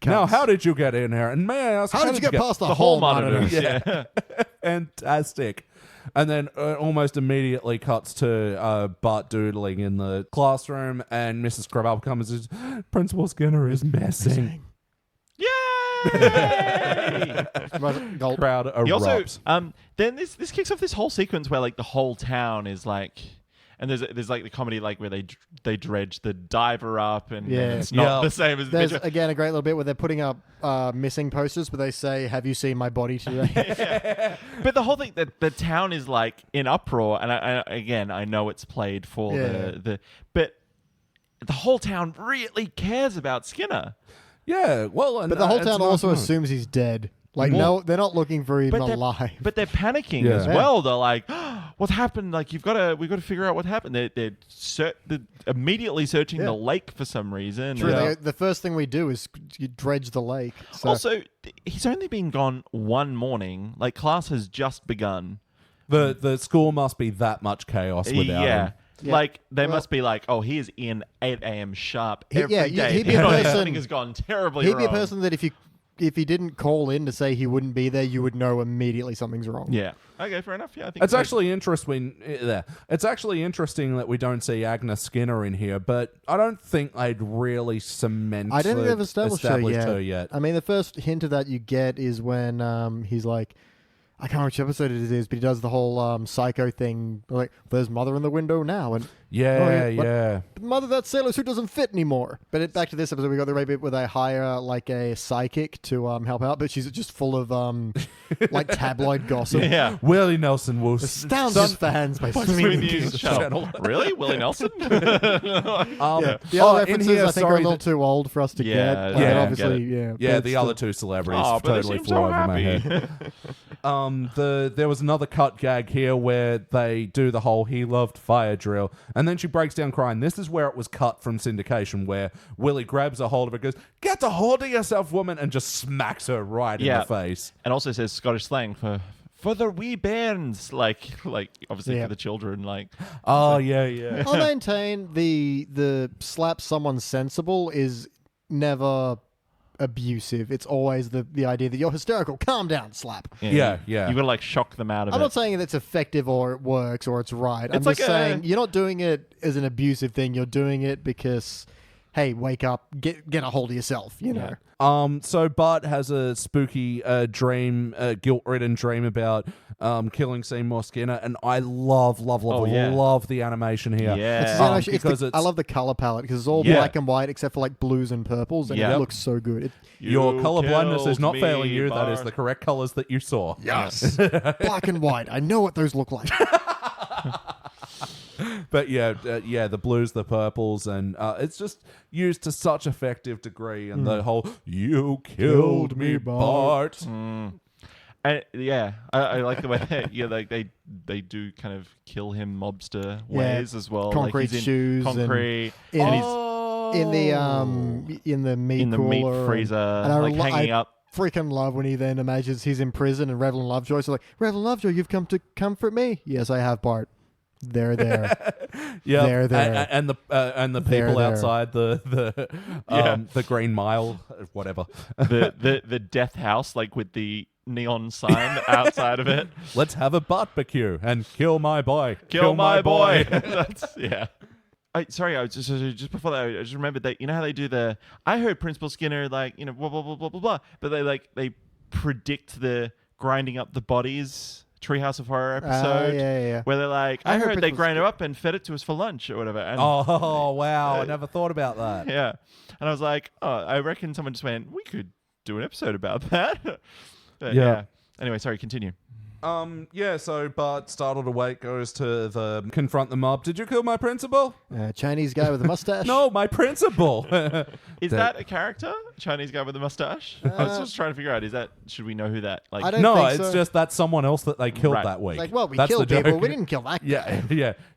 now, how did you get in here? And may I ask, How did you get past the Hall hall monitor? monitors? Yeah. Fantastic. And then almost immediately cuts to Bart doodling in the classroom, and Mrs. Krabappel comes and says, Principal Skinner is messing. Yay! Gulp. Crowd erupts. He also, then this kicks off this whole sequence where like the whole town is like, and there's like the comedy like where they dredge the diver up, and Yeah. it's not Yeah. the same as the There's picture. again a great little bit where they're putting up missing posters, but they say, "Have you seen my body today?" But the whole thing, that the town is like in uproar, and I know it's played for but the whole town really cares about Skinner. Yeah, well, and But the whole it's town not also fun. assumes he's dead. Like, Well- no, they're not looking for him alive. But they're panicking Yeah. as well. They're like, oh, "What happened? Like, we've got to figure out what happened." They're immediately searching the lake for some reason. True. Yeah. The first thing we do is you dredge the lake. So. Also, he's only been gone one morning. Like, class has just begun. The school must be that much chaos without him. Yeah. Like, they Well- must be like, "Oh, he is in 8 a.m. sharp He- every yeah, day." he'd be a person- Something has gone terribly he'd wrong. be a person that if he didn't call in to say he wouldn't be there, you would know immediately something's wrong. Yeah. Okay, fair enough. Yeah, I think It's so. actually interesting. It's actually interesting that we don't see Agnes Skinner in here, but I don't think they'd really cement. I don't think they've established her yet. I mean, the first hint of that you get is when he's like, I can't remember which episode it is, but he does the whole psycho thing. Like, there's Mother in the window now, and Yeah, what? yeah. Mother, that sailor suit doesn't fit anymore. But back to this episode, we got the right bit where they hire like a psychic to help out, but she's just full of like tabloid gossip. Yeah. Willie Nelson will Astounds his fans by Swing swinging the the news channel. channel. Really? Willie Nelson? The other in references here, I think are a sorry, little too old for us to Yeah, get. yeah, But yeah, obviously, get yeah. Yeah, but the still- other 2 celebrities Oh, but they totally seem flew so over my happy. head. There was another cut gag here where they do the whole "he loved fire" drill, and then she breaks down crying. This is where it was cut from syndication, where Willie grabs a hold of her, goes, "Get a hold of yourself, woman," and just smacks her right in Yeah. the face. And also says Scottish slang for the wee bairns, like obviously Yeah. for the children, like Oh yeah. I'll maintain the slap someone sensible is never abusive. It's always the idea that you're hysterical. Calm down, slap. Yeah. You gotta like shock them out of I'm it. not saying it's effective or it works or it's right. I'm It's just like saying you're not doing it as an abusive thing. You're doing it because, hey, wake up, get a hold of yourself. You know. So Bart has a spooky dream, guilt-ridden dream about killing Seymour Skinner, and I love the animation here. Yeah. It's Um, actually, because I love the color palette because it's all Yeah. black and white except for like blues and purples, and Yeah. it looks so good. Your color blindness is killed not me, failing you. That is Bart. the correct colors that you saw. Yes, black and white. I know what those look like. But the blues, the purples, and it's just used to such effective degree. And the whole "you killed me, Bart." And I like the way they do kind of kill him mobster ways as well. Concrete like he's in shoes and- concrete, in- and he's in the meat in the cooler meat and- freezer, and I like lo- hanging I up. freaking love when he then imagines he's in prison and Reverend Lovejoy's like, Reverend Lovejoy, you've come to comfort me. Yes, I have, Bart. They're there. Yeah, They're there. and the They're people there. outside the Green Mile, whatever. the death house, like with the neon sign outside of it. Let's have a barbecue and kill my boy. Kill my boy. That's I was just before that. I just remembered that, you know how they do I heard Principal Skinner, like, you know, blah blah blah blah blah blah, but they predict the grinding up the bodies Treehouse of Horror episode. Yeah. Where they're like, I heard they Principal grind it up and fed it to us for lunch or whatever. And, Oh wow! I never thought about that. yeah, and I was like, oh, I reckon someone just went, we could do an episode about that. But, Yeah. Anyway, sorry, continue. So Bart, startled awake, goes to confront the mob. Did you kill my principal? Chinese guy with a mustache. No, my principal. Is that a character? Chinese guy with a mustache? I was just trying to figure out, should we know who that, like... I don't No, think it's so. just that's someone else that they killed Right. that week. Like, well, we That's killed the people. joke. We didn't kill that guy.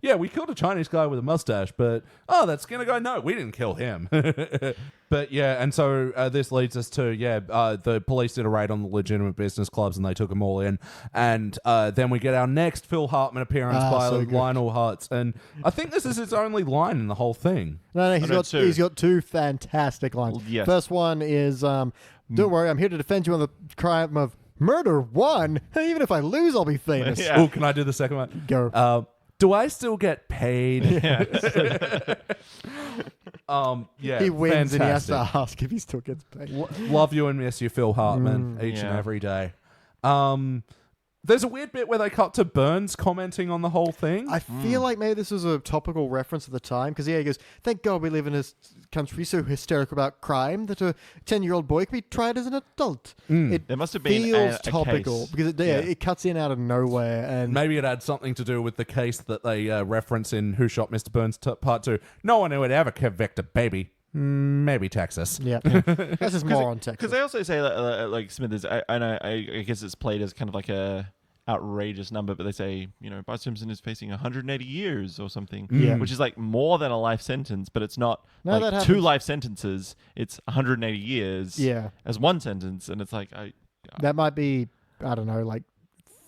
Yeah. We killed a Chinese guy with a mustache, but that Skinner guy, no, we didn't kill him. But yeah, and so this leads us to the police did a raid on the legitimate business clubs and they took them all in, and then we get our next Phil Hartman appearance by so good. Lionel Hutz, and I think this is his only line in the whole thing. No, know too. he's got two fantastic lines. Yes. First one is, don't worry, I'm here to defend you on the crime of murder. One, even if I lose, I'll be famous. Yeah. Oh, can I do the second one? Go. Do I still get paid? Yeah. Yeah, He wins and he has fantastic. to ask if he still gets paid. Love you and miss you, Phil Hartman, each and Yeah. every day. There's a weird bit where they cut to Burns commenting on the whole thing. I feel like maybe this was a topical reference at the time because he goes, "Thank God we live in a country so hysterical about crime that a 10-year-old boy can be tried as an adult." It There must have been feels a topical case. because it cuts in out of nowhere and Maybe it had something to do with the case that they reference in Who Shot Mr. Burns Part 2. No one who would ever convict a baby. Maybe Texas. yeah, that's just more on Because Texas. they also say, like Smithers, I know, I guess it's played as kind of like a outrageous number, but they say, you know, Bart Simpson is facing 180 years or something, Yeah. which is like more than a life sentence, but it's not No, that like two happens. life sentences. It's 180 years Yeah. as one sentence, and it's like, That might be, I don't know, like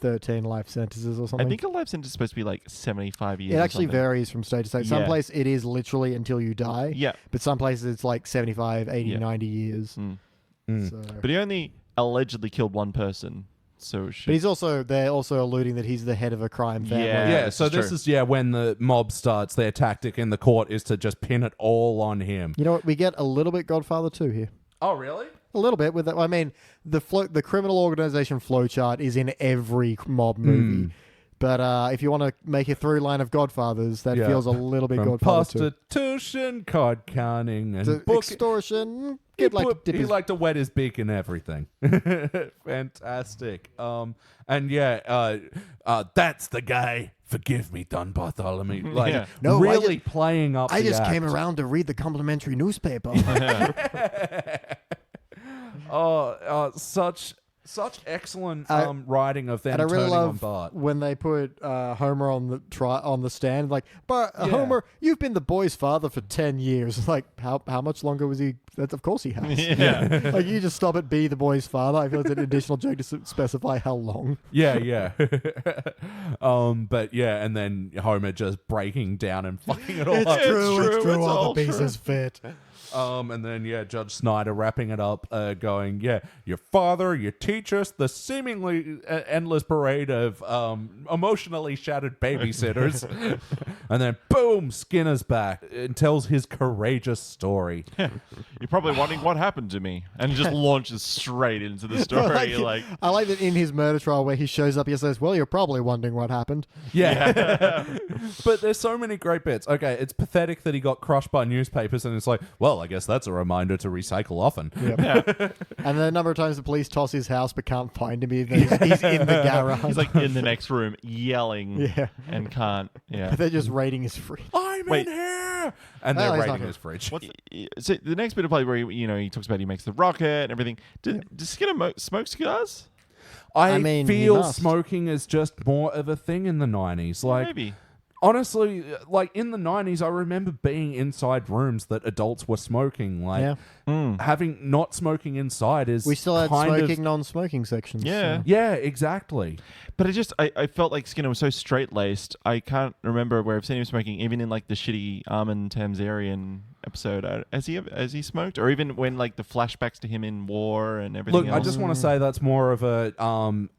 13 life sentences or something. I think a life sentence is supposed to be like 75 years. it or actually something. varies from state to state. Some Yeah. place it is literally until you die. Yeah. But some places it's like 75, 80, Yeah. 90 years. Mm. So. But he only allegedly killed one person, so it should... But they're also alluding that he's the head of a crime family. Yeah. Yeah, this so is this true. is when the mob starts. Their tactic in the court is to just pin it all on him. You know what? We get a little bit Godfather 2 here. Oh, really? A little bit with that. I mean, the criminal organization flowchart is in every mob movie. But if you want to make a through line of Godfathers, that Yeah. feels a little bit From Godfather 2. prostitution, card counting, and To book. extortion. He, Get like dip he his liked to wet his beak and everything. Fantastic. And that's the guy. Forgive me, Don Bartholomew. Like Yeah. No, really playing up. I the just came act. around to read the complimentary newspaper. Such excellent I- writing of them And I really turning on love Bart. when they put Homer on the stand. Like, but Yeah. Homer, you've been the boy's father for 10 years. Like, how much longer was he? That's of course he has. Yeah. Like, you just stop at be the boy's father. I feel it's an additional joke to specify how long. Yeah. But yeah, and then Homer just breaking down and fucking it all up. true, it's all true. fit. And then Judge Snyder wrapping it up, going, your father, your teachers, the seemingly endless parade of emotionally shattered babysitters, and then boom, Skinner's back and tells his courageous story. You're probably wondering what happened to me, and he just launches straight into the story. I like that in his murder trial where he shows up, he says, "Well, you're probably wondering what happened." Yeah. But there's so many great bits. Okay, it's pathetic that he got crushed by newspapers, and it's like, well, I guess that's a reminder to recycle often. Yep. And the number of times the police toss his house but can't find him, even though he's in the garage. He's like in the next room yelling Yeah. and can't. Yeah. They're just raiding his fridge. I'm Wait. in here! And Well, they're he's not raiding here. his fridge. So the next bit of play where he talks about he makes the rocket and everything. Does Skinner smoke cigars? I mean, he feel must. smoking is just more of a thing in the 90s. Like, Maybe. Honestly, like in the 90s, I remember being inside rooms that adults were smoking. Like having not smoking inside is We still had kind smoking, of, non-smoking sections. Yeah. so. Yeah, exactly. But I felt like Skinner was so straight-laced. I can't remember where I've seen him smoking, even in like the shitty Armin Tamzarian episode. Has he smoked? Or even when like the flashbacks to him in war and everything Look, else? I just want to say that's more of a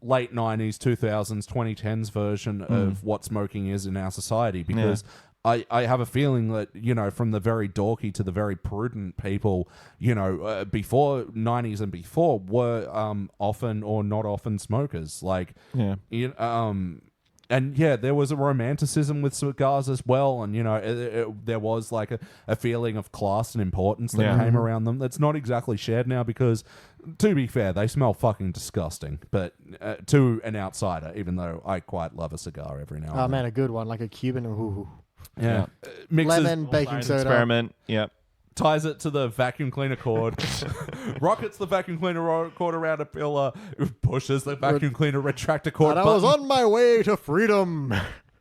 late 90s, 2000s, 2010s version of what smoking is in our society, because I have a feeling that, you know, from the very dorky to the very prudent people, you know, before 90s and before were often or not often smokers. Like, and yeah, there was a romanticism with cigars as well. And, you know, there was like a feeling of class and importance that came around them. That's not exactly shared now because, to be fair, they smell fucking disgusting. But to an outsider, even though I quite love a cigar every now and then. Oh man, a good one, like a Cuban. Ooh. Yeah. Mixes, Lemon, baking soda. Experiment. Yep. ties it to the vacuum cleaner cord, rockets the vacuum cleaner cord around a pillar, pushes the vacuum cleaner retractor cord And I button. was on my way to freedom.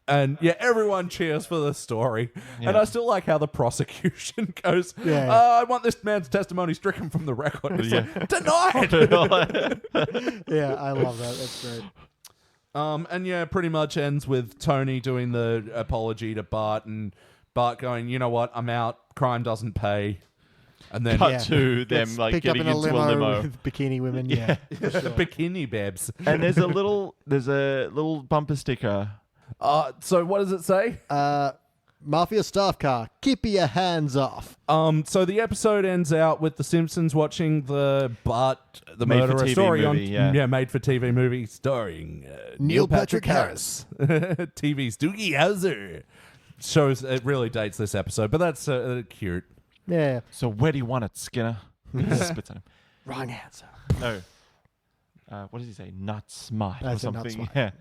And yeah, everyone cheers for the story. Yeah. And I still like how the prosecution goes, Yeah. I want this man's testimony stricken from the record. It's like, denied! Yeah, I love that. That's great. And yeah, pretty much ends with Tony doing the apology to Bart and Bart going, you know what, I'm out, crime doesn't pay. And then Cut to them Gets like picked up getting in a into limo, a limo. with bikini women. Yeah. bikini babes. And there's a little bumper sticker. So what does it say? Mafia staff car. Keep your hands off. So the episode ends out with the Simpsons watching the Bart the Made for murderer TV story movie, on yeah. made for TV movie starring Neil Patrick Harris. TV's Doogie Howser. Shows it really dates this episode, but that's cute. Yeah. So where do you want it, Skinner? Spits on him. Wrong answer. No. What does he say? Not smart I or said not something. smart. Yeah.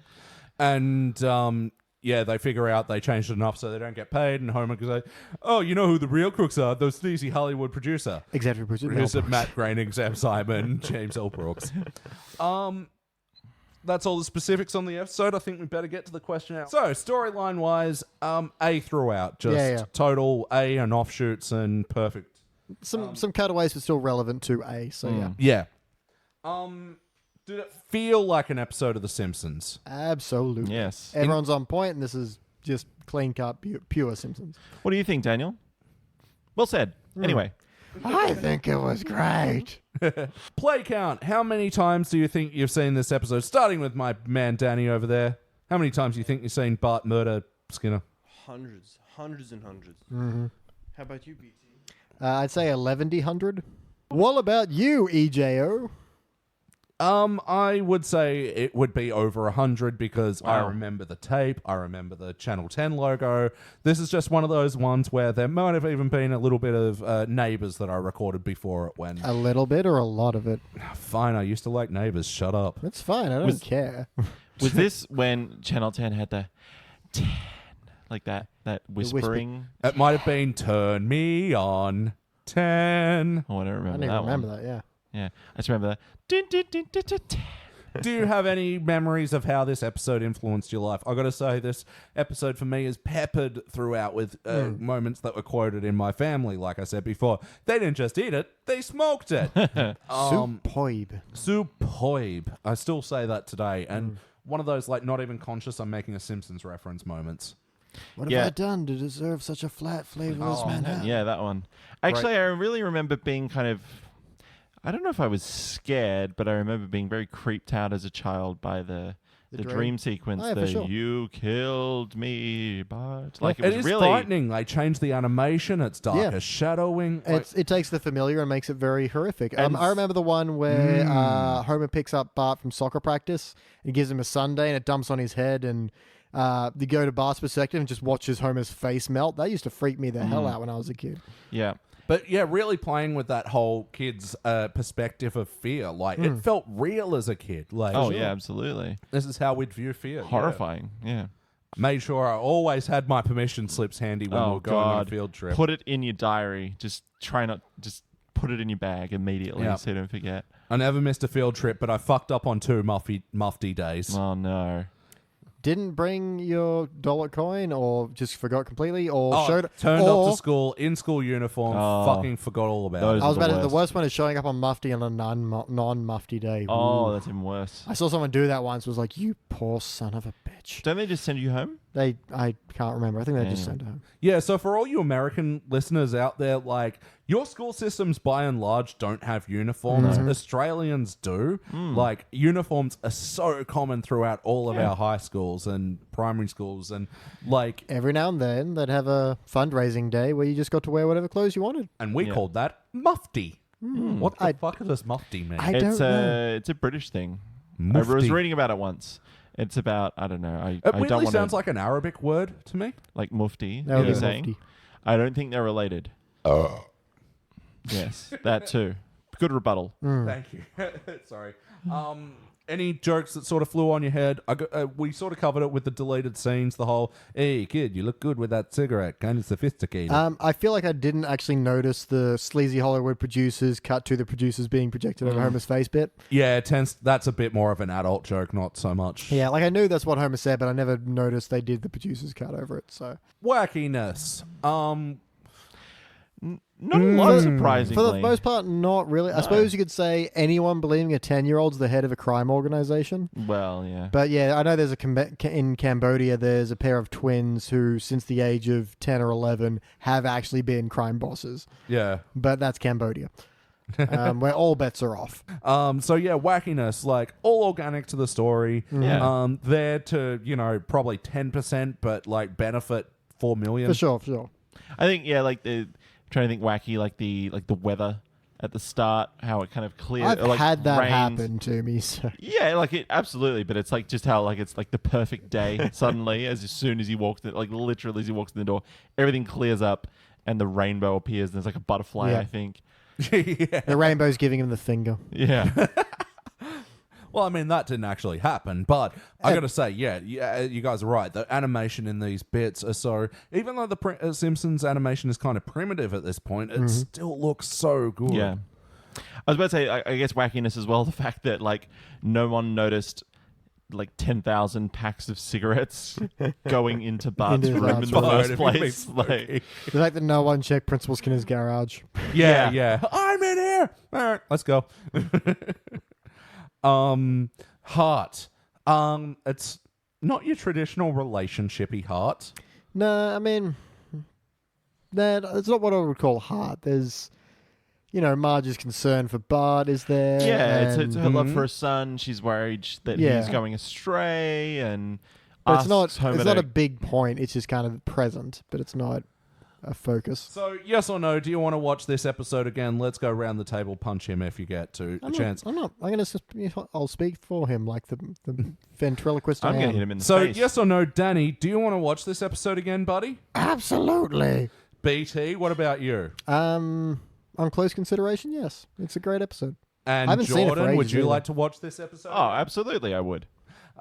And yeah, they figure out they changed it enough so they don't get paid. And Homer goes like, "Oh, you know who the real crooks are? Those sleazy Hollywood producer." Executive producer. Producer Matt Groening, Sam Simon, James L. Brooks. That's all the specifics on the episode. I think we better get to the question out. So, storyline wise, A throughout. Just total A and offshoots and perfect. Some cutaways are still relevant to A. So yeah. Yeah. Did it feel like an episode of The Simpsons? Absolutely. Yes. Everyone's on point, and this is just clean cut, pure Simpsons. What do you think, Daniel? Well said. Anyway. I think it was great. Play count. How many times do you think you've seen this episode? Starting with my man Danny over there. How many times do you think you've seen Bart murder Skinner? Hundreds and hundreds. Mm-hmm. How about you, BT? I'd say 1100. What about you, EJO? I would say it would be over 100 because I Wow. remember the tape. I remember the Channel 10 logo. This is just one of those ones where there might have even been a little bit of Neighbours that I recorded before it went. A little bit or a lot of it? Fine, I used to like Neighbours. Shut up. That's fine. I don't care. Was this when Channel 10 had the 10, like that whispering? It might have been Turn Me On 10. Oh, I don't remember I didn't that remember one. that, yeah. Yeah, I just remember that. Dun, dun, dun, dun, dun, dun. Do you have any memories of how this episode influenced your life? I got to say, this episode for me is peppered throughout with moments that were quoted in my family. Like I said before, they didn't just eat it; they smoked it. Superb. Superb. I still say that today, and one of those like not even conscious I'm making a Simpsons reference moments. What Yeah. have I done to deserve such a flat, flavorless Oh, man? Yeah, that one. Actually, I really remember being kind of... I don't know if I was scared, but I remember being very creeped out as a child by the dream sequence. Oh, yeah, for sure. You killed me, Bart. Like it It was is really frightening. They changed the animation. It's darker shadowing. It takes the familiar and makes it very horrific. And I remember the one where Homer picks up Bart from soccer practice and gives him a sundae and it dumps on his head and you go to Bart's perspective and just watches Homer's face melt. That used to freak me the hell out when I was a kid. yeah. But yeah, really playing with that whole kid's perspective of fear. Like, it felt real as a kid. Like, Oh, yeah, absolutely. This is how we'd view fear. Horrifying. Yeah. Made sure I always had my permission slips handy when we Oh, were going on a God. field trip. Put it in your diary. Just put it in your bag immediately Yeah. so you don't forget. I never missed a field trip, but I fucked up on 2 mufti days. Oh, no. didn't bring your dollar coin, or just forgot completely, or turned or, up to school in school uniform, fucking forgot all about Those it. I was the about to, the worst. worst one is showing up on mufti on a non-mufti day. Oh, Ooh. that's even worse. I saw someone do that once. Was like, you poor son of a bitch. Don't they just send you home? I can't remember. I think they just Anyway. sent home. Yeah, so for all you American listeners out there, like, your school systems by and large don't have uniforms. Australians do. Like, uniforms are so common throughout all of our high schools and primary schools. And, like, Every now and then, they'd have a fundraising day where you just got to wear whatever clothes you wanted. and we called that mufti. What the fuck does mufti mean? I don't know. It's a British thing. I Mufti. was reading about it once. It's about, I don't know. I It don't weirdly want sounds to like an Arabic word to me. like mufti. That would You're be saying? mufti. I don't think they're related. Yes, that too. Good rebuttal. Thank you. Sorry. Any jokes that sort of flew on your head? We sort of covered it with the deleted scenes. The whole, hey kid, you look good with that cigarette, kind of sophisticated. I feel like I didn't actually notice the sleazy Hollywood producers cut to the producers being projected over Homer's face bit. Yeah, that's a bit more of an adult joke, not so much Yeah, like I knew that's what Homer said, but I never noticed they did the producers cut over it. So wackiness. Not a lot, surprisingly. for the most part, not really. I suppose you could say anyone believing a 10-year-old's the head of a crime organization. Well, yeah. But yeah, I know there's in Cambodia, there's a pair of twins who, since the age of 10 or 11, have actually been crime bosses. Yeah. But that's Cambodia, where all bets are off. So yeah, wackiness, like all organic to the story. Yeah. There to, probably 10%, but like benefit 4 million. For sure. I think like the trying to think wacky like the weather at the start, how it kind of clears. I've like had that rains. happen to me. So. Yeah, like it absolutely, but it's like just how like it's like the perfect day suddenly as soon as he walks in, like literally as he walks in the door, everything clears up and the rainbow appears and there's like a butterfly, Yeah. I think. Yeah. The rainbow's giving him the finger. Yeah. Well, I mean, that didn't actually happen, but I gotta say, yeah, you guys are right. The animation in these bits are so... Even though the Simpsons animation is kind of primitive at this point, it still looks so good. Yeah. I was about to say, I guess wackiness as well, the fact that like no one noticed like 10,000 packs of cigarettes going into Bart's Into room Bart's in the room. first It'd be place. spooky. Like, The fact that no one checked Principal Skinner's garage. Yeah. I'm in here. All right, let's go. Heart. It's not your traditional relationshipy heart. No, I mean, it's not what I would call heart. There's, Marge's concern for Bart is there. yeah, it's her love Mhm. for her son. She's worried that Yeah. he's going astray, and But it's not. asks Homer It's not to- a big point. It's just kind of present, but it's not a focus. So, yes or no, do you want to watch this episode again? Let's go around the table, punch him if you get to a chance. I'm not. I'm gonna. I'll speak for him like the ventriloquist. I'm I going to am. hit him in the So, face. yes or no, Danny, do you want to watch this episode again, buddy? Absolutely. BT, what about you? On close consideration, yes, it's a great episode. And I haven't seen it for Jordan, would ages you either. like to watch this episode? Oh, absolutely, I would.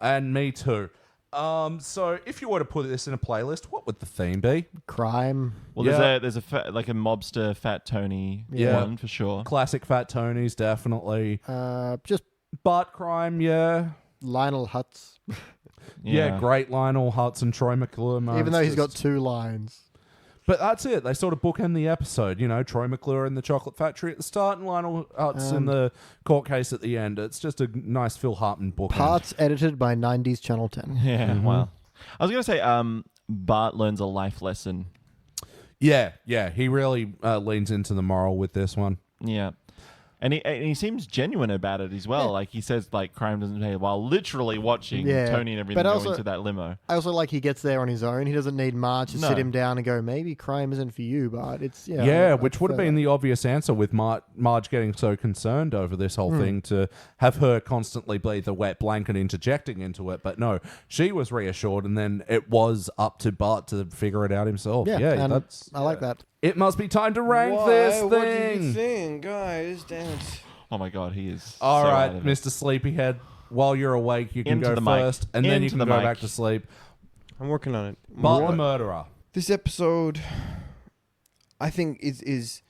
And me too. So if you were to put this in a playlist, what would the theme be? Crime. Well, Yeah. there's a like a mobster Fat Tony Yeah. one for sure. Classic Fat Tonys, definitely. Just Bart crime, yeah. Lionel Hutz. Yeah, great Lionel Hutz and Troy McClure moments. Even though he's got Just- 2 lines. But that's it. They sort of bookend the episode. Troy McClure in the chocolate factory at the start and Lionel Hutz in the court case at the end. It's just a nice Phil Hartman bookend. Parts edited by 90s Channel 10. Yeah, well, I was gonna say, Bart learns a life lesson. Yeah. He really leans into the moral with this one. Yeah, and he seems genuine about it as well. Yeah. Like he says, like crime doesn't pay while literally watching Yeah. Tony and everything But go also- into that limo. I also like he gets there on his own. He doesn't need Marge to No. sit him down and go, maybe crime isn't for you, but it's, Yeah, which would have been the obvious answer with Marge getting so concerned over this whole thing to have her constantly be the wet blanket interjecting into it. But no, she was reassured, and then it was up to Bart to figure it out himself. Yeah, Yeah, and that's. I like that. It must be time to rank this What do you thing. think, guys? Damn it. Oh my god, he is. All so right, out of it. Mr. Sleepyhead. While you're awake, you can Into go the mic. first, and then you Into can the go mic. back to sleep. I'm working on it. Bart the What- murderer. This episode, I think, is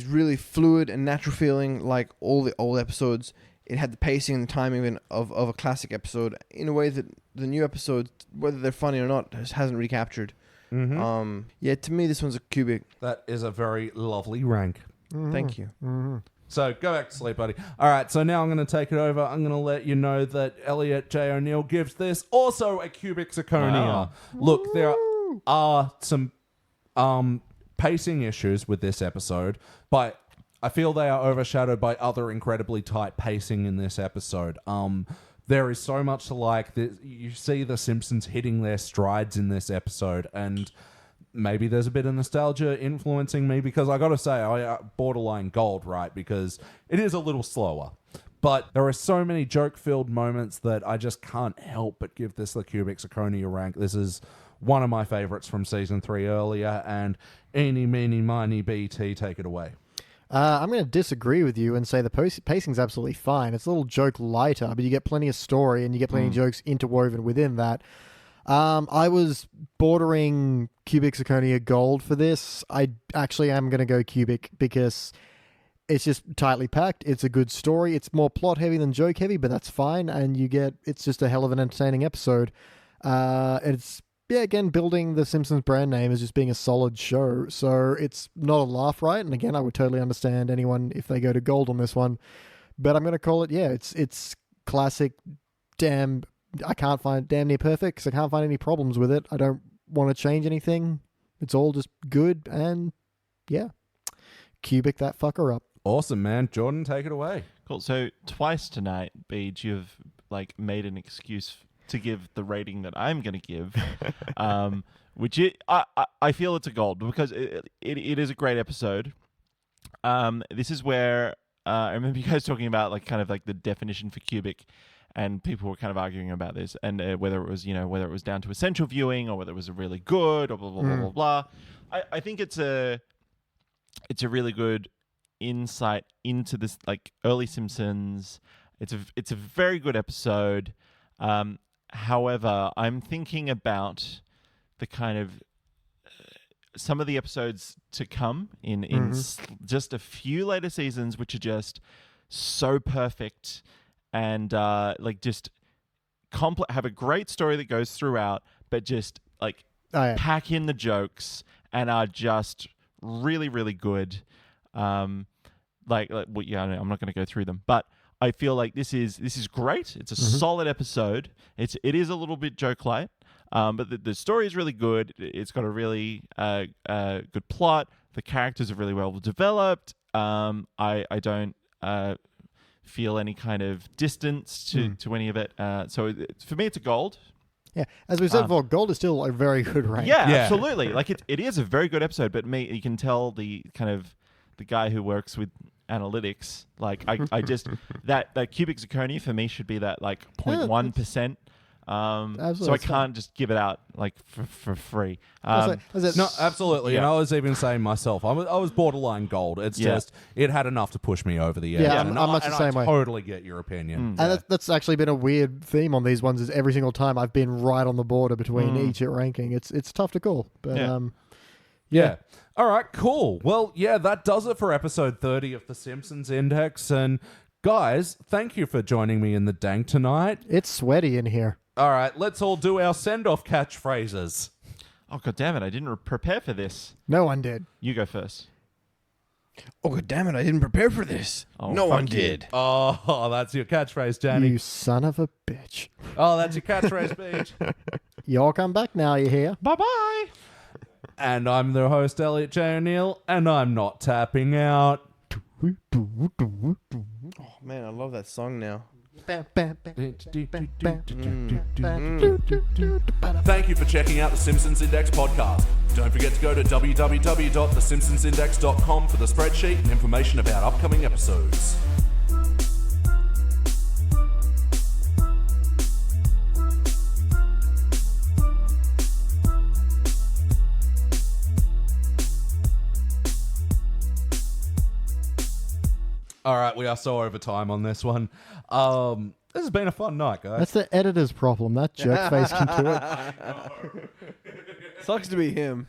really fluid and natural feeling, like all the old episodes. It had the pacing and the timing of a classic episode in a way that the new episodes, whether they're funny or not, hasn't recaptured. Yeah, to me, this one's a cubic. That is a very lovely rank. Thank you. So go back to sleep, buddy. All right, so now I'm going to take it over. I'm going to let you know that Elliot J. O'Neill gives this also a cubic zirconia. Wow. Look, there are some pacing issues with this episode, but I feel they are overshadowed by other incredibly tight pacing in this episode. There is so much to like. You see the Simpsons hitting their strides in this episode, and maybe there's a bit of nostalgia influencing me because I got to say, I borderline gold, right? Because it is a little slower. But there are so many joke-filled moments that I just can't help but give this the cubic zirconia rank. This is one of my favorites from season 3 earlier, and eeny, meeny, miny, BT, take it away. I'm going to disagree with you and say the pacing's absolutely fine. It's a little joke lighter, but you get plenty of story and you get plenty of jokes interwoven within that. I was bordering cubic zirconia gold for this. I actually am going to go cubic because it's just tightly packed. It's a good story. It's more plot heavy than joke heavy, but that's fine. And it's just a hell of an entertaining episode. It's, again, building the Simpsons brand name as just being a solid show. So it's not a laugh riot. And again, I would totally understand anyone if they go to gold on this one. But I'm going to call it, it's classic, damn near perfect because I can't find any problems with it. I don't want to change anything. It's all just good and, cubic that fucker up. Awesome, man. Jordan, take it away. Cool. So twice tonight, Beej, you've made an excuse to give the rating that I'm going to give, which I feel it's a gold because it is a great episode. This is where I remember you guys talking about the definition for cubic, and people were kind of arguing about this and whether it was down to essential viewing or whether it was really good or blah blah blah blah blah. I think it's a really good insight into this early Simpsons. It's a very good episode. However, I'm thinking about the kind of some of the episodes to come in just a few later seasons, which are just so perfect and just have a great story that goes throughout, but just pack in the jokes and are just really, really good. I'm not going to go through them, but I feel like this is great. It's a solid episode. It is a little bit joke light, but the story is really good. It's got a really good plot. The characters are really well developed. I don't feel any kind of distance to any of it. So for me, it's a gold. Yeah, as we said before, gold is still a very good rank. Yeah, absolutely. It is a very good episode, but you can tell the kind of the guy who works with analytics. I just that cubic zirconia for me should be that 0.1%. So I can't just give it out for free. No, absolutely. Yeah. And I was even saying myself, I was borderline gold. It's just it had enough to push me over the edge. Yeah, I'm much the same way. I totally get your opinion. And that's actually been a weird theme on these ones. Is every single time I've been right on the border between each ranking. It's tough to call, but yeah. All right, cool. Well, that does it for episode 30 of the Simpsons Index. And guys, thank you for joining me in the dank tonight. It's sweaty in here. All right, let's all do our send-off catchphrases. Oh, God damn it. I didn't prepare for this. No one did. You go first. Oh, God damn it. I didn't prepare for this. Oh, no one did. Oh, that's your catchphrase, Danny. You son of a bitch. Oh, that's your catchphrase, bitch. Y'all come back now, you hear? Bye-bye. And I'm the host, Elliot J. O'Neill, and I'm not tapping out. Oh, man, I love that song now. Thank you for checking out the Simpsons Index podcast. Don't forget to go to www.thesimpsonsindex.com for the spreadsheet and information about upcoming episodes. All right, we are so over time on this one. This has been a fun night, guys. That's the editor's problem. That jerk face can do it. Sucks to be him.